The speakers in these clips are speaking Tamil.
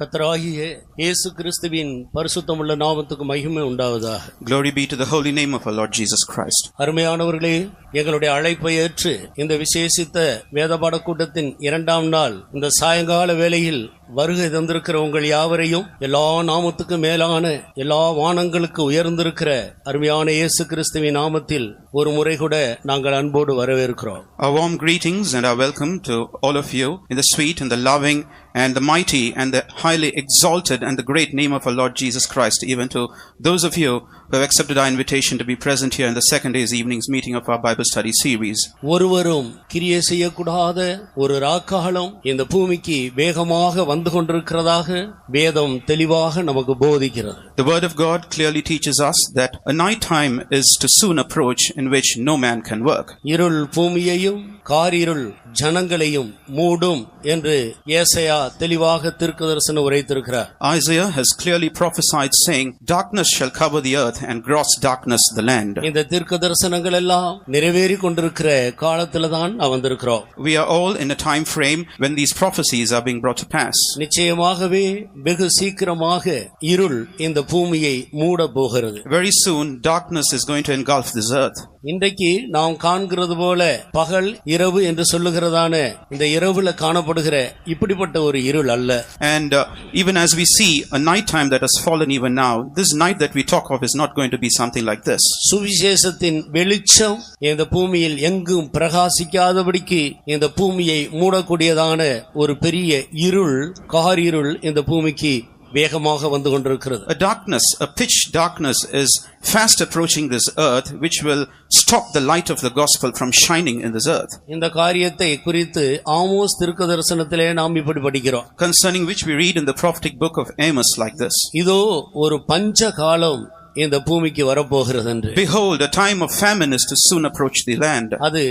கர்த்தராகிய இயேசு கிறிஸ்துவின் பரிசுத்தமுள்ள நாமத்துக்கு மகிமை உண்டாவதாக. Glory be to the holy name of our Lord Jesus Christ. அருமையானவர்களே, எங்களுடைய அழைப்பை ஏற்று இந்த விசேஷித்த வேதபாட கூட்டத்தின் 2ஆம் நாள் இந்த சாயங்கால வேளையில் வருகை தந்திருக்கிற உங்கள் யாவரையும் எல்லா நாமத்துக்கு மேலான எல்லா வானங்களுக்கு உயர்ந்திருக்கிற அருமையான இயேசு கிறிஸ்துவின் நாமத்தில் ஒரு முறை கூட நாங்கள் அன்போடு வரவேற்கிறோம். Our warm greetings and our welcome to all of you in the sweet and the loving and the mighty and the highly exalted and the great name of our Lord Jesus Christ, even to those of you who have accepted our invitation to be present here in the second day's evening's meeting of our Bible study series. ஒருவரும் கிரியை செய்யக்கூடாத ஒரு ராக்காலம் இந்த பூமிக்கு வேகமாக வந்து கொண்டிருக்கிறதாக வேதம் தெளிவாக நமக்கு போதிக்கிறது. The word of God clearly teaches us that a night time is to soon approach in which no man can work. இருள் பூமியையும் காரிருள் ஜனங்களையும் மூடும் என்று ஏசாயா தெளிவாக தீர்க்கதரிசனம் உரைத்திருக்கிறார். Isaiah has clearly prophesied saying, darkness shall cover the earth and gross darkness the land. இந்த தீர்க்கதரிசனங்கள் எல்லாம் நிறைவேறி கொண்டிருக்கிற காலத்துல தான் நாம் வந்திருக்கிறோம். We are all in a time frame when these prophecies are being brought to pass. நிச்சயமாகவே வெகு சீக்கிரமாக இருள் இந்த பூமியை மூட போகிறது. Very soon darkness is going to engulf this earth. இன்றைக்கு நாம் காண்கிறது போல பகல் இரவு என்று சொல்லுகிறதான இந்த இரவுல காணப்படுகிற இப்படிப்பட்ட ஒரு இருள் அல்ல. And even as we see a night time that has fallen even now, this night that we talk of is not going to be something like this. சுவிசேஷத்தின் வெளிச்சம் இந்த பூமியில் எங்கும் பிரகாசிக்காதபடிக்கு இந்த பூமியை மூடக்கூடியதான ஒரு பெரிய இருள் காரிருள் இந்த பூமிக்கு வேகமாக வந்து கொண்டிருக்கிறது. A darkness, a pitch darkness is fast approaching this earth, which will stop the light of the gospel from shining in this earth. இந்த காரியத்தை குறித்து ஆமோஸ் தீர்க்கதரிசனத்திலே நாம் இப்படி படிக்கிறோம். Concerning which we read in the prophetic book of Amos like this. இதோ ஒரு பஞ்ச காலம் இந்த பூமிக்கு வரப்போகிறது என்று. Behold, a time of famine is to soon approach the land. அது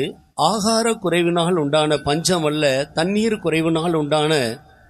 ஆகார குறைவினால் உண்டான பஞ்சம் அல்ல, தண்ணீர் குறைவினால் உண்டான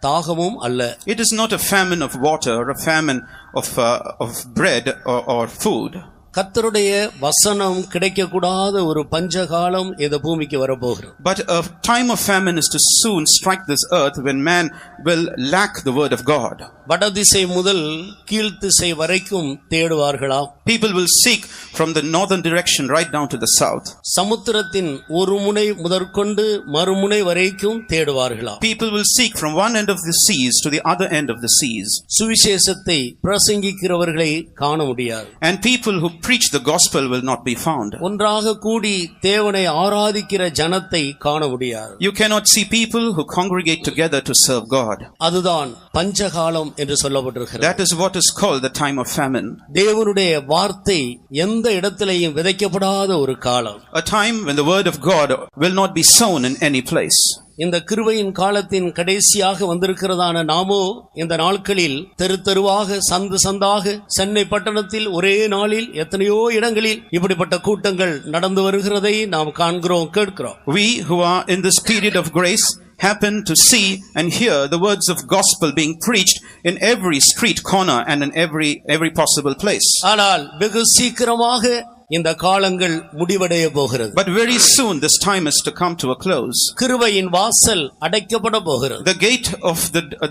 தாகமும் அல்ல. It is not a famine of water or a famine of bread or food. கர்த்தருடைய வசனம் கிடைக்கக்கூடாத ஒரு பஞ்சகாலம் இந்த பூமிக்கு வரப்போகிறது. But a time of famine is to soon strike this earth when man will lack the word of God. வடதிசை முதல் கீழ்த்திசை வரைக்கும் தேடுவார்களாம். People will seek from the northern direction right down to the south. சமுத்திரத்தின் ஒரு முனை முதற்கொண்டு மறுமுனை வரைக்கும் தேடுவார்களாம். People will seek from one end of the seas to the other end of the seas. சுவிசேஷத்தை பிரசங்கிக்கிறவர்களை காண முடியாது. And people who preach the gospel will not be found. ஒன்றாக கூடி தேவனை ஆராதிக்கிற ஜனத்தை காண முடியாது. You cannot see people who congregate together to serve God. அதுதான் பஞ்சகாலம் என்று சொல்லப்பட்டிருக்கிறது. That is what is called the time of famine. தேவனுடைய வார்த்தை எந்த இடத்திலேயும் விதைக்கப்படாத ஒரு காலம். A time when the word of God will not be sown in any place. இந்த கிருபையின் காலத்தின் கடைசியாக வந்திருக்கிறதான நாமோ இந்த நாட்களில் தெரு தெருவாக சந்து சந்தாக சென்னை பட்டணத்தில் ஒரே நாளில் எத்தனையோ இடங்களில் இப்படிப்பட்ட கூட்டங்கள் நடந்து வருகிறதை நாம் காண்கிறோம், கேட்கிறோம். We who are in this period of grace happen to see and hear the words of gospel being preached in every street corner and in every possible place. ஆனால் வெகு சீக்கிரமாக இந்த காலங்கள் முடிவடைய போகிறது. But very soon this time is to come to a close. கிருபையின் வாசல் அடைக்கப்பட போகிறது. The gate of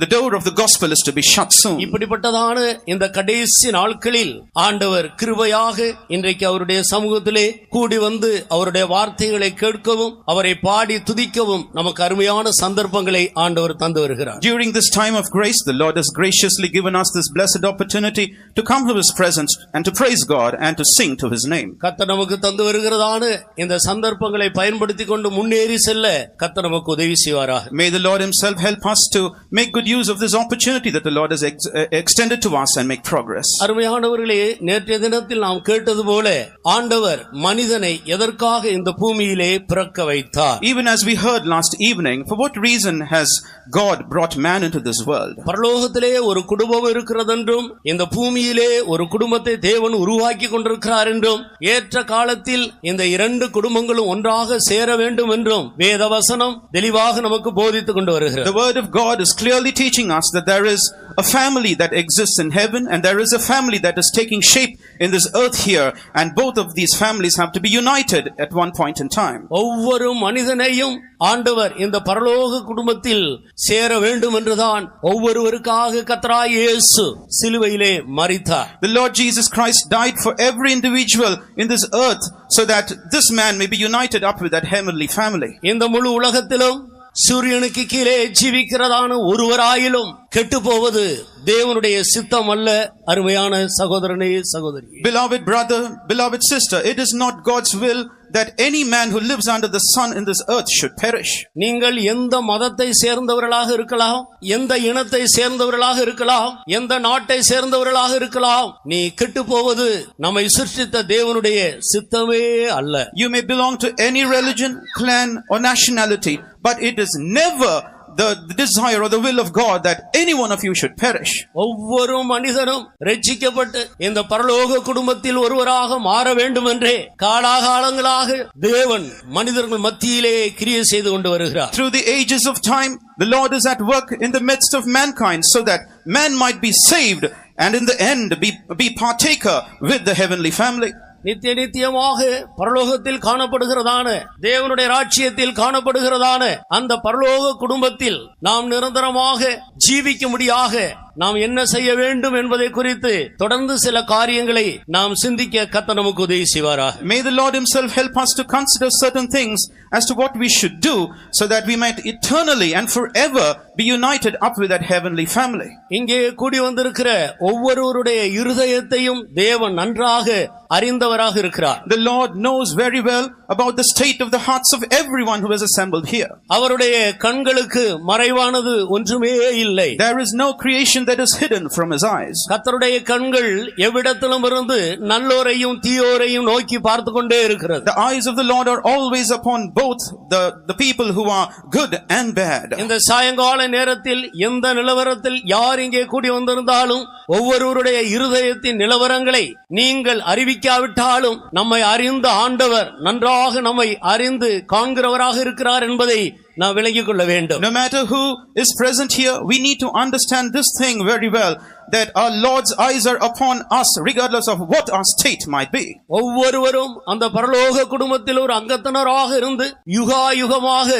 the door of the gospel is to be shut soon. இப்படிப்பட்டதான இந்த கடைசி நாட்களில் ஆண்டவர் கிருபையாக இன்றைக்கு அவருடைய சமூகத்திலே கூடி வந்து அவருடைய வார்த்தைகளை கேட்கவும் அவரை பாடி துதிக்கவும் நமக்கு அருமையான சந்தர்ப்பங்களை ஆண்டவர் தந்து வருகிறார். During this time of grace, the Lord has graciously given us this blessed opportunity to come to his presence and to praise God and to sing to his name. கர்த்தர் நமக்கு தந்து வருகிறதான இந்த சந்தர்ப்பங்களை பயன்படுத்திக் கொண்டு முன்னேறி செல்ல கர்த்தர் நமக்கு உதவி செய்வாராக. May the Lord himself help us to make good use of this opportunity that the Lord has extended to us and make progress. அருமையானவர்களே, நேற்றைய தினத்தில் நாம் கேட்டது போல ஆண்டவர் மனிதனை எதற்காக இந்த பூமியிலே பிறக்க வைத்தார்? Even as we heard last evening, for what reason has God brought man into this world? பரலோகத்திலே ஒரு குடும்பம் இருக்கிறதென்றும் இந்த பூமியிலே ஒரு குடும்பத்தை தேவன் உருவாக்கி கொண்டிருக்கிறார் என்றும் ஏற்ற காலத்தில் இந்த இரண்டு குடும்பங்களும் ஒன்றாக சேர வேண்டும் என்றும் வேதவசனம் தெளிவாக நமக்கு போதித்துக் கொண்டு வருகிறது. The word of God is clearly teaching us that there is a family that exists in heaven, and there is a family that is taking shape in this earth here, and both of these families have to be united at one point in time. ஒவ்வொரு மனிதனையும் ஆண்டவர் இந்த பரலோக குடும்பத்தில் சேர வேண்டும் என்றுதான் ஒவ்வொருவருக்காக கர்த்தராகிய இயேசு சிலுவையிலே மரித்தார். The Lord Jesus Christ died for every individual in this earth so that this man may be united up with that heavenly family. இந்த முழு உலகத்திலும் சூரியனுக்கு கீழே ஜீவிக்கிறதான ஒருவராயிலும் கெட்டு போவது தேவனுடைய சித்தம் அல்ல. அருமையான சகோதரனே சகோதரி, Beloved brother, beloved sister, it is not God's will that any man who lives under the sun in this earth should perish. நீங்கள் எந்த மதத்தை சேர்ந்தவர்களாக இருக்கலாம், எந்த இனத்தை சேர்ந்தவர்களாக இருக்கலாம், எந்த நாட்டை சேர்ந்தவர்களாக இருக்கலாம், நீ கெட்டு போவது நம்மை சிருஷ்டித்த தேவனுடைய சித்தமே அல்ல. You may belong to any religion, clan or nationality, but it is never the desire or the will of God that any one of you should perish. ஒவ்வொரு மனிதனும் ரட்சிக்கப்பட்டு இந்த பரலோக குடும்பத்தில் ஒருவராக மாற வேண்டும் என்றே காலாகாலங்களாக தேவன் மனிதர்கள் மத்தியிலே கிரியை செய்து கொண்டு வருகிறார். Through the ages of time, the Lord is at work in the midst of mankind so that man might be saved and in the end be partaker with the heavenly family. நித்திய நித்தியமாக பரலோகத்தில் காணப்படுகிறதான தேவனுடைய ராஜ்யத்தில் காணப்படுகிறதான அந்த பரலோக குடும்பத்தில் நாம் நிரந்தரமாக ஜீவிக்கும்படியாக நாம் என்ன செய்ய வேண்டும் என்பதை குறித்து தொடர்ந்து சில காரியங்களை நாம் சிந்திக்க கர்த்தர் நமக்கு உதவி செய்வாராக. May the Lord himself help us to consider certain things as to what we should do so that we might eternally and forever be united up with that heavenly family. இங்கே கூடி வந்திருக்கிற ஒவ்வொருவருடைய இருதயத்தையும் தேவன் நன்றாக அறிந்தவராக இருக்கிறார். The Lord knows very well about the state of the hearts of everyone who is assembled here. அவருடைய கண்களுக்கு மறைவானது ஒன்றுமே இல்லை. There is no creation that is hidden from his eyes. கர்த்தருடைய கண்கள் எவ்விடத்திலும் இருந்து நல்லோரையும் தீயோரையும் நோக்கி பார்த்து கொண்டே இருக்கிறது. The eyes of the Lord are always upon both the people who are good and bad. இந்த சாயங்கால நேரத்தில் எந்த நிலவரத்தில் யார் இங்கே கூடி வந்திருந்தாலும் ஒவ்வொருவருடைய இருதயத்தின் நிலவரங்களை நீங்கள் அறிவிக்காவிட்டாலும் நம்மை அறிந்த ஆண்டவர் நன்றாக நம்மை அறிந்து காண்கிறவராக இருக்கிறார் என்பதை நாம் விளங்கிக் கொள்ள வேண்டும். No matter who is present here, we need to understand this thing very well, that our Lord's eyes are upon us regardless of what our state might be. ஒவ்வொருவரும் அந்த பரலோக குடும்பத்தில் ஒரு அங்கத்தினராக இருந்து யுகாயுகமாக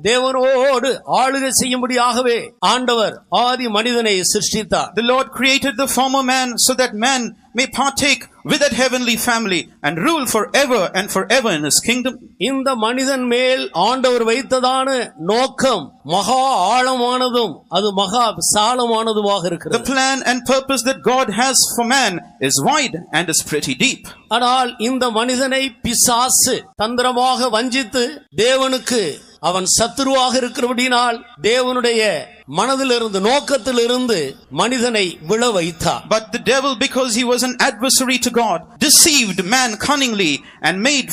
தேவனோடு ஆளுகை செய்யும்படியாகவே ஆண்டவர் ஆதி மனிதனை சிருஷ்டித்தார். The Lord created the former man so that man may partake with that heavenly family and rule forever and forever in his kingdom. இந்த மனிதன் மேல் ஆண்டவர் வைத்ததான நோக்கம் மகா ஆழமானதும் அது மகா விசாலமானதுமாக இருக்கிறது. The plan and purpose that God has for man is wide and is pretty deep. ஆனால் இந்த மனிதனை பிசாசு தந்திரமாக வஞ்சித்து தேவனுக்கு அவன் சத்துருவாக இருக்கிறபடினால் தேவனுடைய மனதிலிருந்து நோக்கத்திலிருந்து மனிதனை விழ வைத்தார். But the devil, because he was an adversary to God, deceived man cunningly and made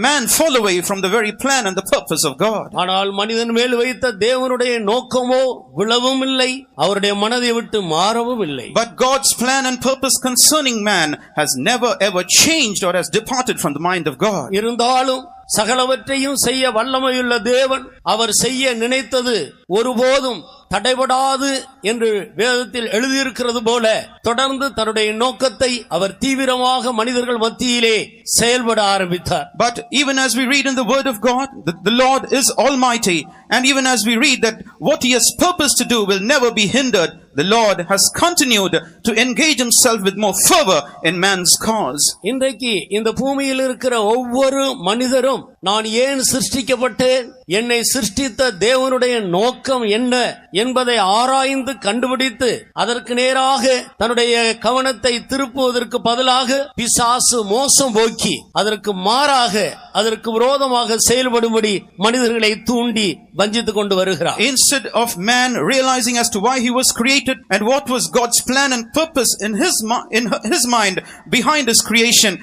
man fall away from the very plan and the purpose of God. ஆனால் மனிதன் மேல் வைத்த தேவனுடைய நோக்கமோ விழவும் இல்லை, அவருடைய மனதை விட்டு மாறவும் இல்லை. But God's plan and purpose concerning man has never ever changed or has departed from the mind of God. இருந்தாலும் சகலவற்றையும் செய்ய வல்லமையுள்ள தேவன் அவர் செய்ய நினைத்தது ஒருபோதும் தடைபடாது என்று வேதத்தில் எழுதியிருக்கிறது போல தொடர்ந்து தன்னுடைய நோக்கத்தை அவர் தீவிரமாக மனிதர்கள் மத்தியிலே செயல்பட ஆரம்பித்தார். But even as we read in the word of God, the Lord is almighty, and even as we read that what he has purposed to do will never be hindered, the Lord has continued to engage himself with more fervor in man's cause. இன்றைக்கு இந்த பூமியில் இருக்கிற ஒவ்வொரு மனிதரும் நான் ஏன் சிருஷ்டிக்கப்பட்டேன், என்னை சிருஷ்டித்த தேவனுடைய நோக்கம் என்ன என்பதை ஆராய்ந்து கண்டுபிடித்து அதற்கு நேராக தன்னுடைய கவனத்தை திருப்புவதற்கு பதிலாக பிசாசு மோசம் போக்கி அதற்கு மாறாக அதற்கு விரோதமாக செயல்படும்படி மனிதர்களை தூண்டி வஞ்சித்துக் கொண்டு வருகிறார். Instead of man realizing as to why he was created and what was God's plan and purpose in his mind behind his creation,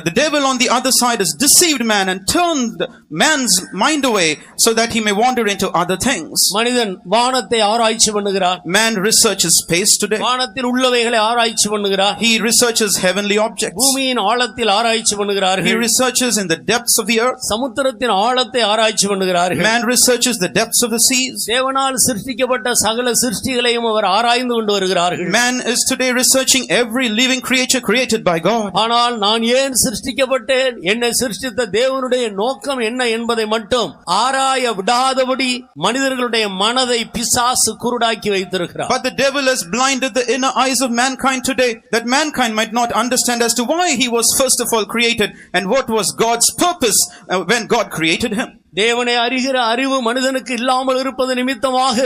the devil on the other side has deceived man and turned man's mind away so that he may wander into other things. மனிதன் வானத்தை ஆராய்ச்சி பண்ணுகிறார். Man researches space today. வானத்தில் உள்ளவைகளை ஆராய்ச்சி பண்ணுகிறார். He researches heavenly objects. பூமியின் ஆழத்தில் ஆராய்ச்சி பண்ணுகிறார்கள். He researches in the depths of the earth. சமுத்திரத்தின் ஆழத்தை ஆராய்ச்சி பண்ணுகிறார்கள். Man researches searches the depths of the seas. தேவனால் சிருஷ்டிக்கப்பட்ட சகல சிருஷ்டிகளையும் அவர் ஆராய்ந்து கொண்டு வருகிறார்கள். Man is today researching every living creature created by God. ஆனால் நான் ஏன் சிருஷ்டிக்கப்பட்டேன், என்னை சிருஷ்டித்த தேவனுடைய நோக்கம் என்ன என்பதை மட்டும் ஆராய விடாதபடி மனிதர்களுடைய மனதை பிசாசு குருடாக்கி வைத்திருக்கிறார். But the devil has blinded the inner eyes of mankind today, that mankind might not understand as to why he was first of all created and what was God's purpose when God created him. தேவனை அறிகிற அறிவு மனிதனுக்கு இல்லாமல் இருப்பது நிமித்தமாக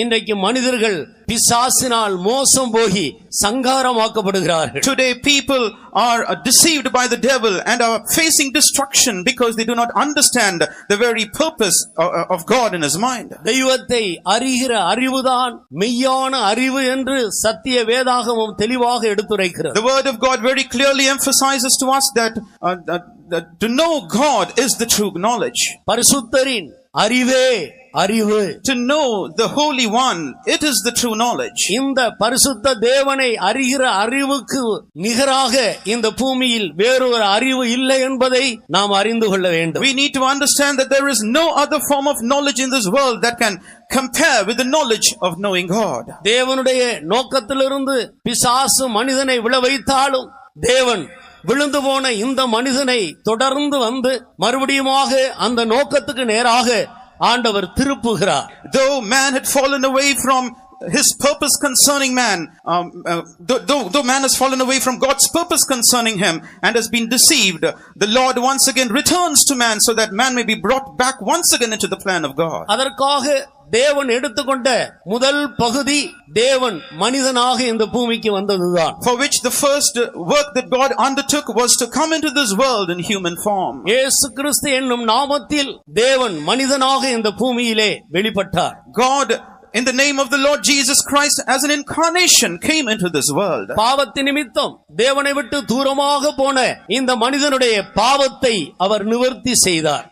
இன்றைக்கு மனிதர்கள் பிசாசினால் மோசம் போகி சங்காரமாக்கப்படுகிறார்கள். Today people are deceived by the devil and are facing destruction because they do not understand the very purpose of God in his mind. தெய்வத்தை அறிகிற அறிவுதான் மெய்யான அறிவு என்று சத்திய வேதாகமம் தெளிவாக எடுத்துரைக்கிறது. The word of God very clearly emphasizes to us that to know God is the true knowledge. பரிசுத்தரின் அறிவே அறிவு. To know the Holy One, it is the true knowledge. இந்த பரிசுத்த தேவனை அறிகிற அறிவுக்கு நிகராக இந்த பூமியில் வேறொரு அறிவு இல்லை என்பதை நாம் அறிந்து கொள்ள வேண்டும். We need to understand that there is no other form of knowledge in this world that can compare with the knowledge of knowing God. தேவனுடைய நோக்கத்திலிருந்து பிசாசு மனிதனை விழ வைத்தாலும் தேவன் விழுந்து போன இந்த மனிதனை தொடர்ந்து வந்து மறுபடியுமாக அந்த நோக்கத்துக்கு நேராக ஆண்டவர் திருப்புகிறார். Though man had fallen away from his purpose concerning man, though man has fallen away from God's purpose concerning him and has been deceived, the Lord once again returns to man so that man may be brought back once again into the plan of God. அதற்காக தேவன் எடுத்துக்கொண்ட முதல் பகுதி தேவன் மனிதனாக இந்த பூமிக்கு வந்ததுதான். For which the first work that God undertook was to come into this world in human form. இயேசு கிறிஸ்து என்னும் நாமத்தில் தேவன் மனிதனாக இந்த பூமியிலே வெளிப்பட்டார். God in the name of the Lord Jesus Christ as an incarnation came into this world. பாவத்தின் நிமித்தம் தேவனை விட்டு தூரமாக போன இந்த மனிதனுடைய பாவத்தை அவர் நிவர்த்தி செய்தார்.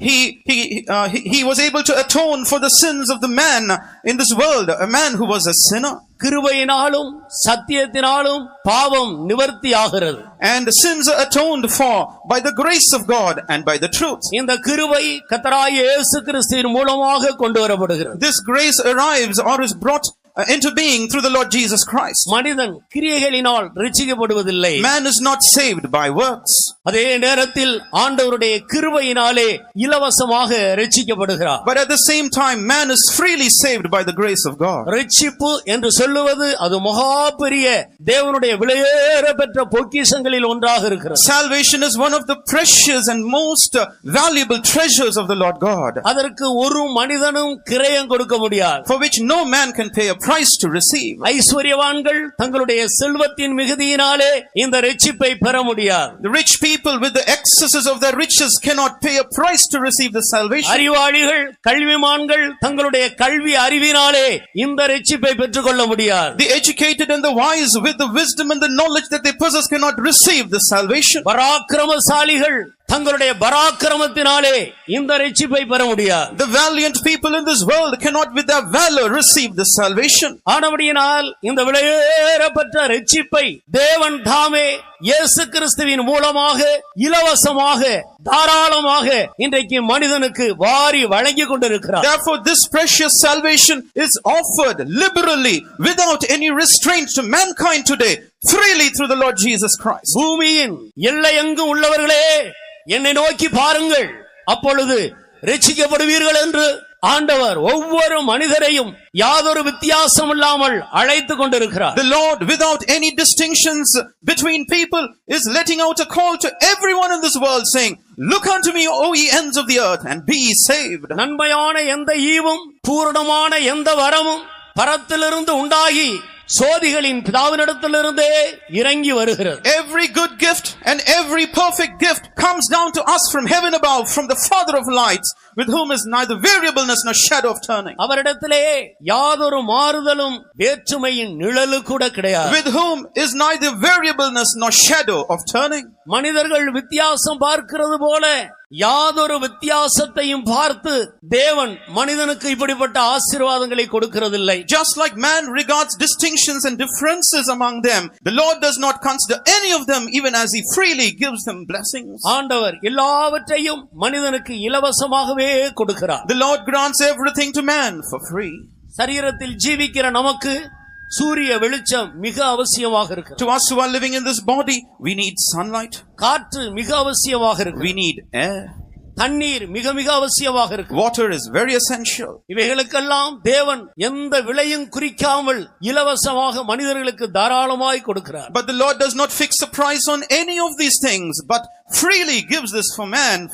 He was able to atone for the sins of the man in this world, a man who was a sinner. கிருபையினாலும் சத்தியத்தினாலும் பாவம் நிவர்த்தியாகிறது. And the sins are atoned for by the grace of God and by the truth. இந்த கிருபை கர்த்தராகிய இயேசு கிறிஸ்துவின் மூலமாக கொண்டு வரப்படுகிறது. This grace arrives or is brought into being through the Lord Jesus Christ. மனிதன் கிரியைகளினால் ரட்சிக்கப்படுவதில்லை. Man is not saved by works. அதே நேரத்தில் ஆண்டவருடைய கிருபையினாலே இலவசமாக ரட்சிக்கப்படுகிறார். But at the same time man is freely saved by the grace of God. ரட்சிப்பு என்று சொல்லுவது அது மகா பெரிய தேவனுடைய விலையேற பெற்ற பொக்கிஷங்களில் ஒன்றாக இருக்கிறது. Salvation is one of the precious and most valuable treasures of the Lord God. அதற்கு ஒரு மனிதனும் கிரயம் கொடுக்க முடியாது. For which no man can pay a price to receive. ஐஸ்வரியவான்கள் தங்களுடைய செல்வத்தின் மிகுதியினாலே இந்த ரட்சிப்பை பெற முடியாது. The rich people with the excesses of their riches cannot pay a price to receive the salvation. அறிவாளிகள் கல்விமான்கள் தங்களுடைய கல்வி அறிவினாலே இந்த ரட்சிப்பை பெற்றுக்கொள்ள முடியாது. The educated and the wise with the wisdom and the knowledge that they possess cannot receive the salvation. பராக்கிரமசாலிகள் தங்களுடைய பராக்கிரமத்தினாலே இந்த ரட்சிப்பை பெற முடியாது. The valiant people in this world cannot with their valor receive the salvation. ஆனபடியினால் இந்த விலையேறப்பட்ட ரட்சிப்பை தேவன் தாமே இயேசு கிறிஸ்துவின் மூலமாக இலவசமாக தாராளமாக இன்றைக்கு மனிதனுக்கு வாரி வழங்கி கொண்டிருக்கிறார். Therefore this precious salvation is offered liberally without any restraint to mankind today, freely through the Lord Jesus Christ. பூமியின் எல்லையெங்கும் உள்ளவர்களே என்னை நோக்கி பாருங்கள், அப்பொழுது ரட்சிக்கப்படுவீர்கள் என்று ஆண்டவர் ஒவ்வொரு மனிதரையும் யாதொரு வித்தியாசம் இல்லாமல் அழைத்து கொண்டிருக்கிறார். The Lord without any distinctions between people is letting out a call to everyone in this world saying, look unto me, O ye ends of the earth, and be ye saved. நன்மையான எந்த ஈவும் பூரணமான எந்த வரமும் பரத்திலிருந்து உண்டாகி சோதிகளின் பிதாவினிடத்திலிருந்தே இறங்கி வருகிறது. Every good gift and every perfect gift comes down to us from heaven above, from the Father of lights, with whom is neither variableness nor shadow of turning. அவரிடத்திலே யாதொரு மாறுதலும் வேற்றுமையின் நிழலு கூட கிடையாது. With whom is neither variableness nor shadow of turning. மனிதர்கள் வித்தியாசம் பார்க்கிறது போல யாதொரு வித்தியாசத்தையும் பார்த்து தேவன் மனிதனுக்கு இப்படிப்பட்ட ஆசீர்வாதங்களை கொடுக்கிறதில்லை. Just like man regards distinctions and differences among them, the Lord does not consider any of them even as he freely gives them blessings. ஆண்டவர் எல்லாவற்றையும் மனிதனுக்கு இலவசமாகவே கொடுக்கிறார். The Lord grants everything to man for free. சரீரத்தில் ஜீவிக்கிற நமக்கு சூரிய வெளிச்சம் மிக அவசியமாக இருக்கு. To us who are living in this body, we need sunlight. காற்று மிக அவசியமாக இருக்கு. We need air. தண்ணீர் மிக மிக அவசியமாக இருக்கு. Water is very essential. இவைகளுக்கெல்லாம் தேவன் எந்த விலையும் குறிக்காமல் இலவசமாக மனிதர்களுக்கு தாராளமாய் கொடுக்கிறார். But the Lord does not fix a price on any of these things, but freely gives this for man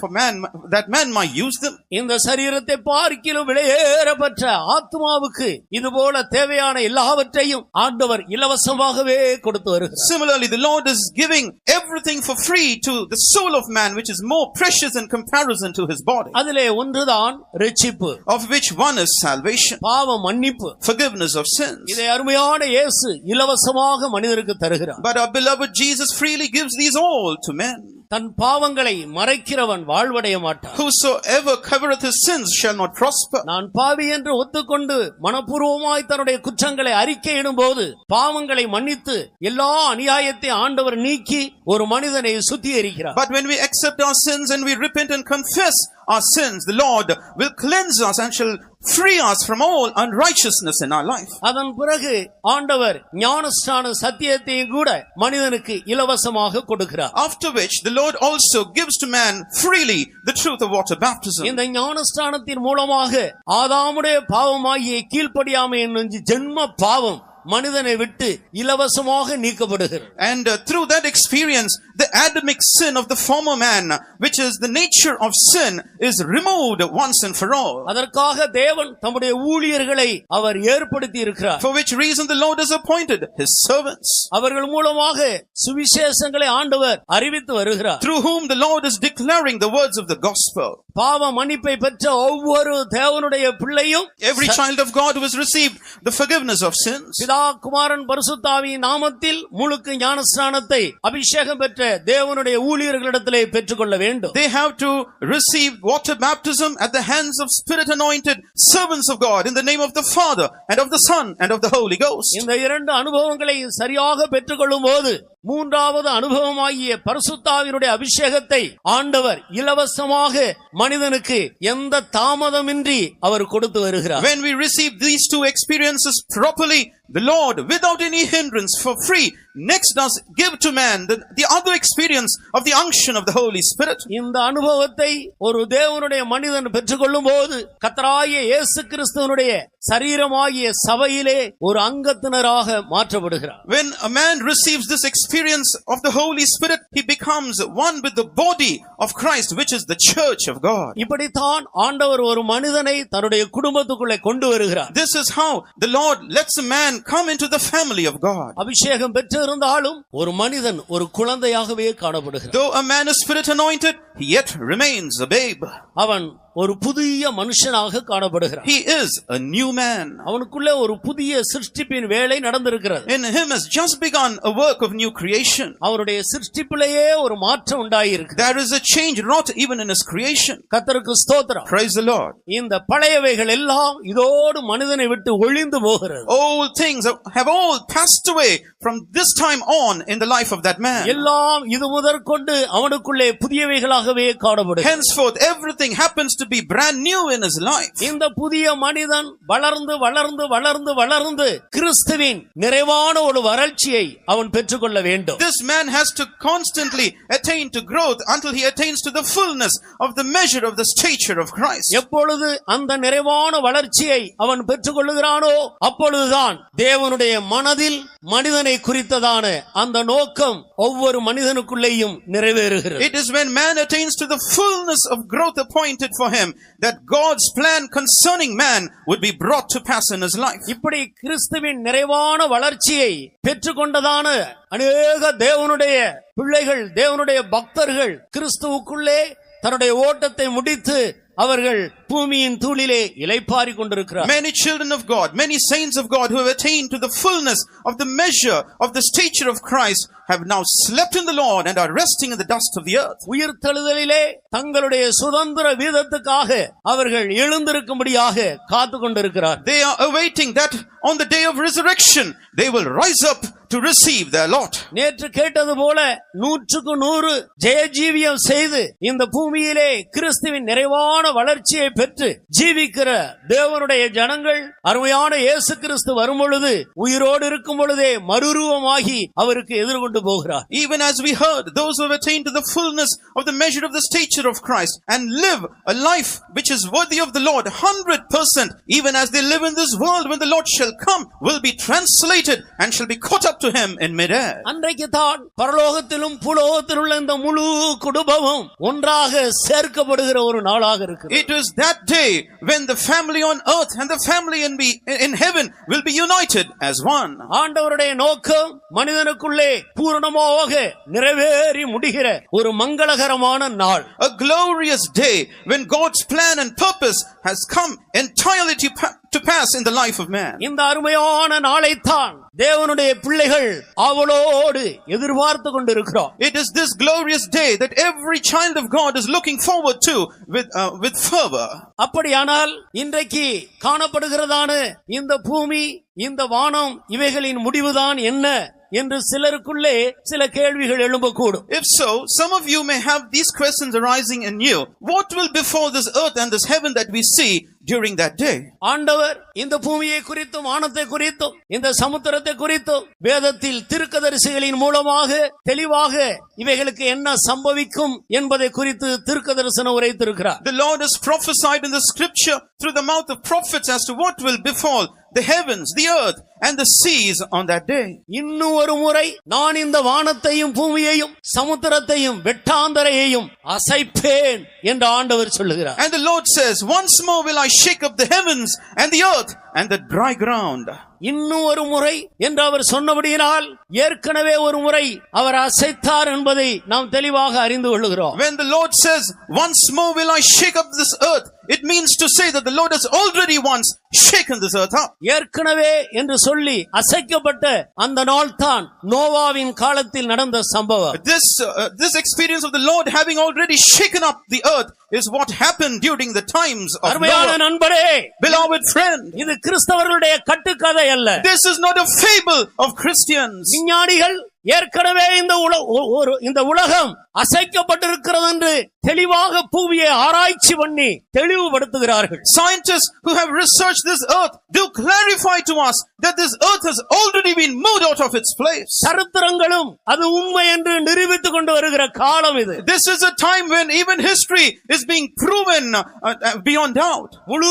that man might use them. இந்த சரீரத்தை பார்க்கிலும் விலையேறப்பட்ட ஆத்மாவுக்கு இதுபோல தேவையான எல்லாவற்றையும் ஆண்டவர் இலவசமாகவே கொடுத்து வருகிறார். Similarly, the Lord is giving everything for free to the soul of man, which is more precious in comparison to his body. அதிலே ஒன்றுதான் இரட்சிப்பு, of which one is salvation, பாவ மன்னிப்பு, forgiveness of sins. இதை அருமையான இயேசு இலவசமாக மனிதருக்கு தருகிறார். But our beloved Jesus freely gives these all to men. தன் பாவங்களை மறைக்கிறவன் வாழ்வடைய மாட்டான். Whosoever covereth his sins shall not prosper. நான் பாவி என்று ஒத்துக்கொண்டு மனப்பூர்வமாய் தன்னுடைய குற்றங்களை அறிக்கையிடும் போது பாவங்களை மன்னித்து எல்லா அநியாயத்தை ஆண்டவர் நீக்கி ஒரு மனிதனை சுத்திகரிக்கிறார். But when we accept our sins and we repent and confess our sins, the Lord will cleanse us and shall free us from all unrighteousness in our life. அதன் பிறகு ஆண்டவர் ஞானஸ்நான சத்தியத்தையும் கூட மனிதனுக்கு இலவசமாக கொடுக்கிறார். After which the Lord also gives to man freely the truth of water baptism. இந்த ஞானஸ்நானத்தின் மூலமாக ஆதாமுடைய பாவமாகிய கீழ்ப்படியாமை என்னும் ஜென்ம பாவம் மனிதனை விட்டு இலவசமாக நீக்கப்படுகிறது. And through that experience, the Adamic sin of the former man, which is the nature of sin, is removed once and for all. அதற்காக தேவன் தம்முடைய ஊழியர்களை அவர் ஏற்படுத்தி இருக்கிறார். For which reason the Lord has appointed his servants, அவர்கள் மூலமாக சுவிசேஷங்களை ஆண்டவர் அறிவித்து வருகிறார். through whom the Lord is declaring the words of the gospel. பாவ மன்னிப்பை பெற்ற ஒவ்வொரு தேவனுடைய பிள்ளையும், Every child of God who has received the forgiveness of sins, பிதா குமாரன் பரிசுத்தாவியின் நாமத்தில் முழுக்க ஞானஸ்நானத்தை அபிஷேகம் பெற்ற தேவனுடைய ஊழியர்களிடத்திலே பெற்றுக்கொள்ள வேண்டும். they have to receive water baptism at the hands of spirit anointed servants of God in the name of the Father and of the Son and of the Holy Ghost. இந்த இரண்டு அனுபவங்களை சரியாக பெற்றுக்கொள்ளும் போது மூன்றாவது அனுபவமாகிய பரிசுத்தாவினுடைய அபிஷேகத்தை ஆண்டவர் இலவசமாக மனிதனுக்கு எந்த தாமதமின்றி அவர் கொடுத்து வருகிறார். When we receive these two experiences properly, the Lord, without any hindrance, for free, next does give to man the other experience of the unction of the Holy Spirit. இந்த அனுபவத்தை ஒரு தேவனுடைய மனிதன் பெற்றுக்கொள்ளும் போது கர்த்தராகிய இயேசு கிறிஸ்துவினுடைய சரீரமாகிய சபையிலே ஒரு அங்கத்தினராக மாற்றப்படுகிறார். When a man receives this experience of the Holy Spirit, he becomes one with the body of Christ, which is the church of God. இப்படித்தான் ஆண்டவர் ஒரு மனிதனை தன்னுடைய குடும்பத்துக்குள்ளே கொண்டு வருகிறார். This is how the Lord lets a man come into the family of God. அபிஷேகம் பெற்று இருந்தாலும் ஒரு மனிதன் ஒரு குழந்தையாகவே காணப்படுகிறார். Though a man is spirit anointed, he yet remains a babe. அவன் ஒரு புதிய மனுஷனாக காணப்படுகிறான். He is a new man. அவனுக்குள்ளே ஒரு புதிய சிருஷ்டிப்பின் வேலை நடந்திருக்கிறது. In him has just begun a work of new creation. அவருடைய சிருஷ்டிப்பிலேயே ஒரு மாற்றம் உண்டாயிருக்கு. There is a change wrought even in his creation. கர்த்தருக்கு ஸ்தோத்திரம். Praise the Lord. இந்த பழையவைகள் எல்லாம் இதோடு மனிதனை விட்டு ஒழிந்து போகிறது. All things have all passed away from this time on in the life of that man. எல்லாம் இது முதற்கொண்டு அவனுக்குள்ளே புதியவைகளாகவே காணப்படுகிறது. Henceforth everything happens to be brand new in his life. இந்த புதிய மனிதன் வளர்ந்து வளர்ந்து வளர்ந்து வளர்ந்து கிறிஸ்துவின் நிறைவான ஒரு வளர்ச்சியை அவன் பெற்றுக்கொள்ள வேண்டும். This man has to constantly attain to growth until he attains to the fullness of the measure of the stature of Christ. எப்பொழுது அந்த நிறைவான வளர்ச்சியை அவன் பெற்றுக்கொள்ளுகிறானோ அப்பொழுதுதான் தேவனுடைய மனதில் மனிதனை குறித்ததான அந்த நோக்கம் ஒவ்வொரு மனிதனுக்குள்ளேயும் நிறைவேறுகிறது. It is when man attains to the fullness of growth appointed for him that God's plan concerning man would be brought to pass in his life. இப்படி கிறிஸ்துவின் நிறைவான வளர்ச்சியை பெற்றுக்கொண்டதான அநேக தேவனுடைய பிள்ளைகள், தேவனுடைய பக்தர்கள் கிறிஸ்துவுக்குள்ளே தன்னுடைய ஓட்டத்தை முடித்து அவர்கள் பூமியின் தூளிலே இளைப்பாறிக் கொண்டிருக்கிறார். Many children of God, many saints of God who have attained to the fullness of the measure of the stature of Christ have now slept in the Lord and are resting in the dust of the earth. உயிர்த்தெழுதலிலே தங்களுடைய சுதந்திர வீதத்துக்காக அவர்கள் எழுந்திருக்கும்படியாக காத்து கொண்டிருக்கிறார். They are awaiting that on the day of resurrection they will rise up to receive their lot. நேற்று கேட்டது போல 100% ஜெயஜீவியம் செய்து இந்த பூமியிலே கிறிஸ்துவின் நிறைவான வளர்ச்சியை பெற்று ஜீவிக்கிற தேவனுடைய ஜனங்கள் அருமையான இயேசு கிறிஸ்து வரும் பொழுது உயிரோடு இருக்கும் பொழுதே மறுரூபமாகி அவருக்கு எதிர்கொண்டு போகிறார். Even as we heard, those who have attained to the fullness of the measure of the stature of Christ and live a life which is worthy of the Lord 100%, even as they live in this world, when the Lord shall come, will be translated and shall be caught up to him in midair. அன்றைக்கு தான் பரலோகத்திலும் பூலோகத்திலும் உள்ள இந்த முழு குடும்பமும் ஒன்றாக சேர்க்கப்படுகிற ஒரு நாளாக இருக்கு. It is that day when the family on earth and the family in heaven will be united as one. ஆண்டவருடைய நோக்கம் மனிதனுக்குள்ளே பூரணமாக நிறைவேறி முடிகிற ஒரு மங்களகரமான நாள். A glorious day when God's plan and purpose has come entirely to pass in the life of man. இந்த அருமையான நாளைத்தான் தேவனுடைய பிள்ளைகள் அவளோடு எதிர்பார்த்து கொண்டிருக்கிறோம். It is this glorious day that every child of God is looking forward to with fervor. அப்படியானால் இன்றைக்கு காணப்படுகிறதான இந்த பூமி, இந்த வானம், இவைகளின் முடிவுதான் என்ன என்று சிலருக்குள்ளே சில கேள்விகள் எழும்பக்கூடும். If so, some of you may have these questions arising in you. What will befall this earth and this heaven that we see during that day? ஆண்டவர் இந்த பூமியை குறித்தும் வானத்தை குறித்தும் இந்த சமுத்திரத்தை குறித்தும் வேதத்தில் தீர்க்கதரிசிகளின் மூலமாக தெளிவாக இவைகளுக்கு என்ன சம்பவிக்கும் என்பதை குறித்து தீர்க்கதரிசனம் உரைத்திருக்கிறார். The Lord has prophesied in the scripture through the mouth of prophets as to what will befall the heavens, the earth and the seas on that day. இன்னும் ஒரு முறை நான் இந்த வானத்தையும் பூமியையும் சமுத்திரத்தையும் வெட்டாந்தரையையும் அசைப்பேன் என்று ஆண்டவர் சொல்லுகிறார். And the Lord says, once more will I shake up the heavens and the earth and the dry ground. இன்னும் ஒரு முறை என்று அவர் சொன்னபடியினால் ஏற்கனவே ஒரு முறை அவர் அசைத்தார் என்பதை நாம் தெளிவாக அறிந்து கொள்கிறோம். When the Lord says, once more will I shake up this earth, it means to say that the Lord has already once shaken this earth up. ஏற்கனவே என்று சொல்லி அசைக்கப்பட்ட அந்த நாள் தான் நோவாவின் காலத்தில் நடந்த சம்பவம். This experience of the Lord having already shaken up the earth is what happened during the times of அருமையான Noah. நண்பரே, Beloved friend, இது கிறிஸ்தவர்களுடைய கட்டுக்கதை அல்ல. this is not a fable of Christians. விஞ்ஞானிகள் ஏற்கனவே இந்த உலகம் அசைக்கப்பட்டிருக்கிறது என்று தெளிவாக பூமியை ஆராய்ச்சி பண்ணி தெளிவுபடுத்துகிறார்கள். Scientists who have researched this earth do clarify to us that this earth has already been moved out of its place. சரித்திரங்களும் அது உண்மை என்று நிரூபித்துக் கொண்டு வருகிற காலம் இது. This is a time when even history is being proven beyond doubt. முழு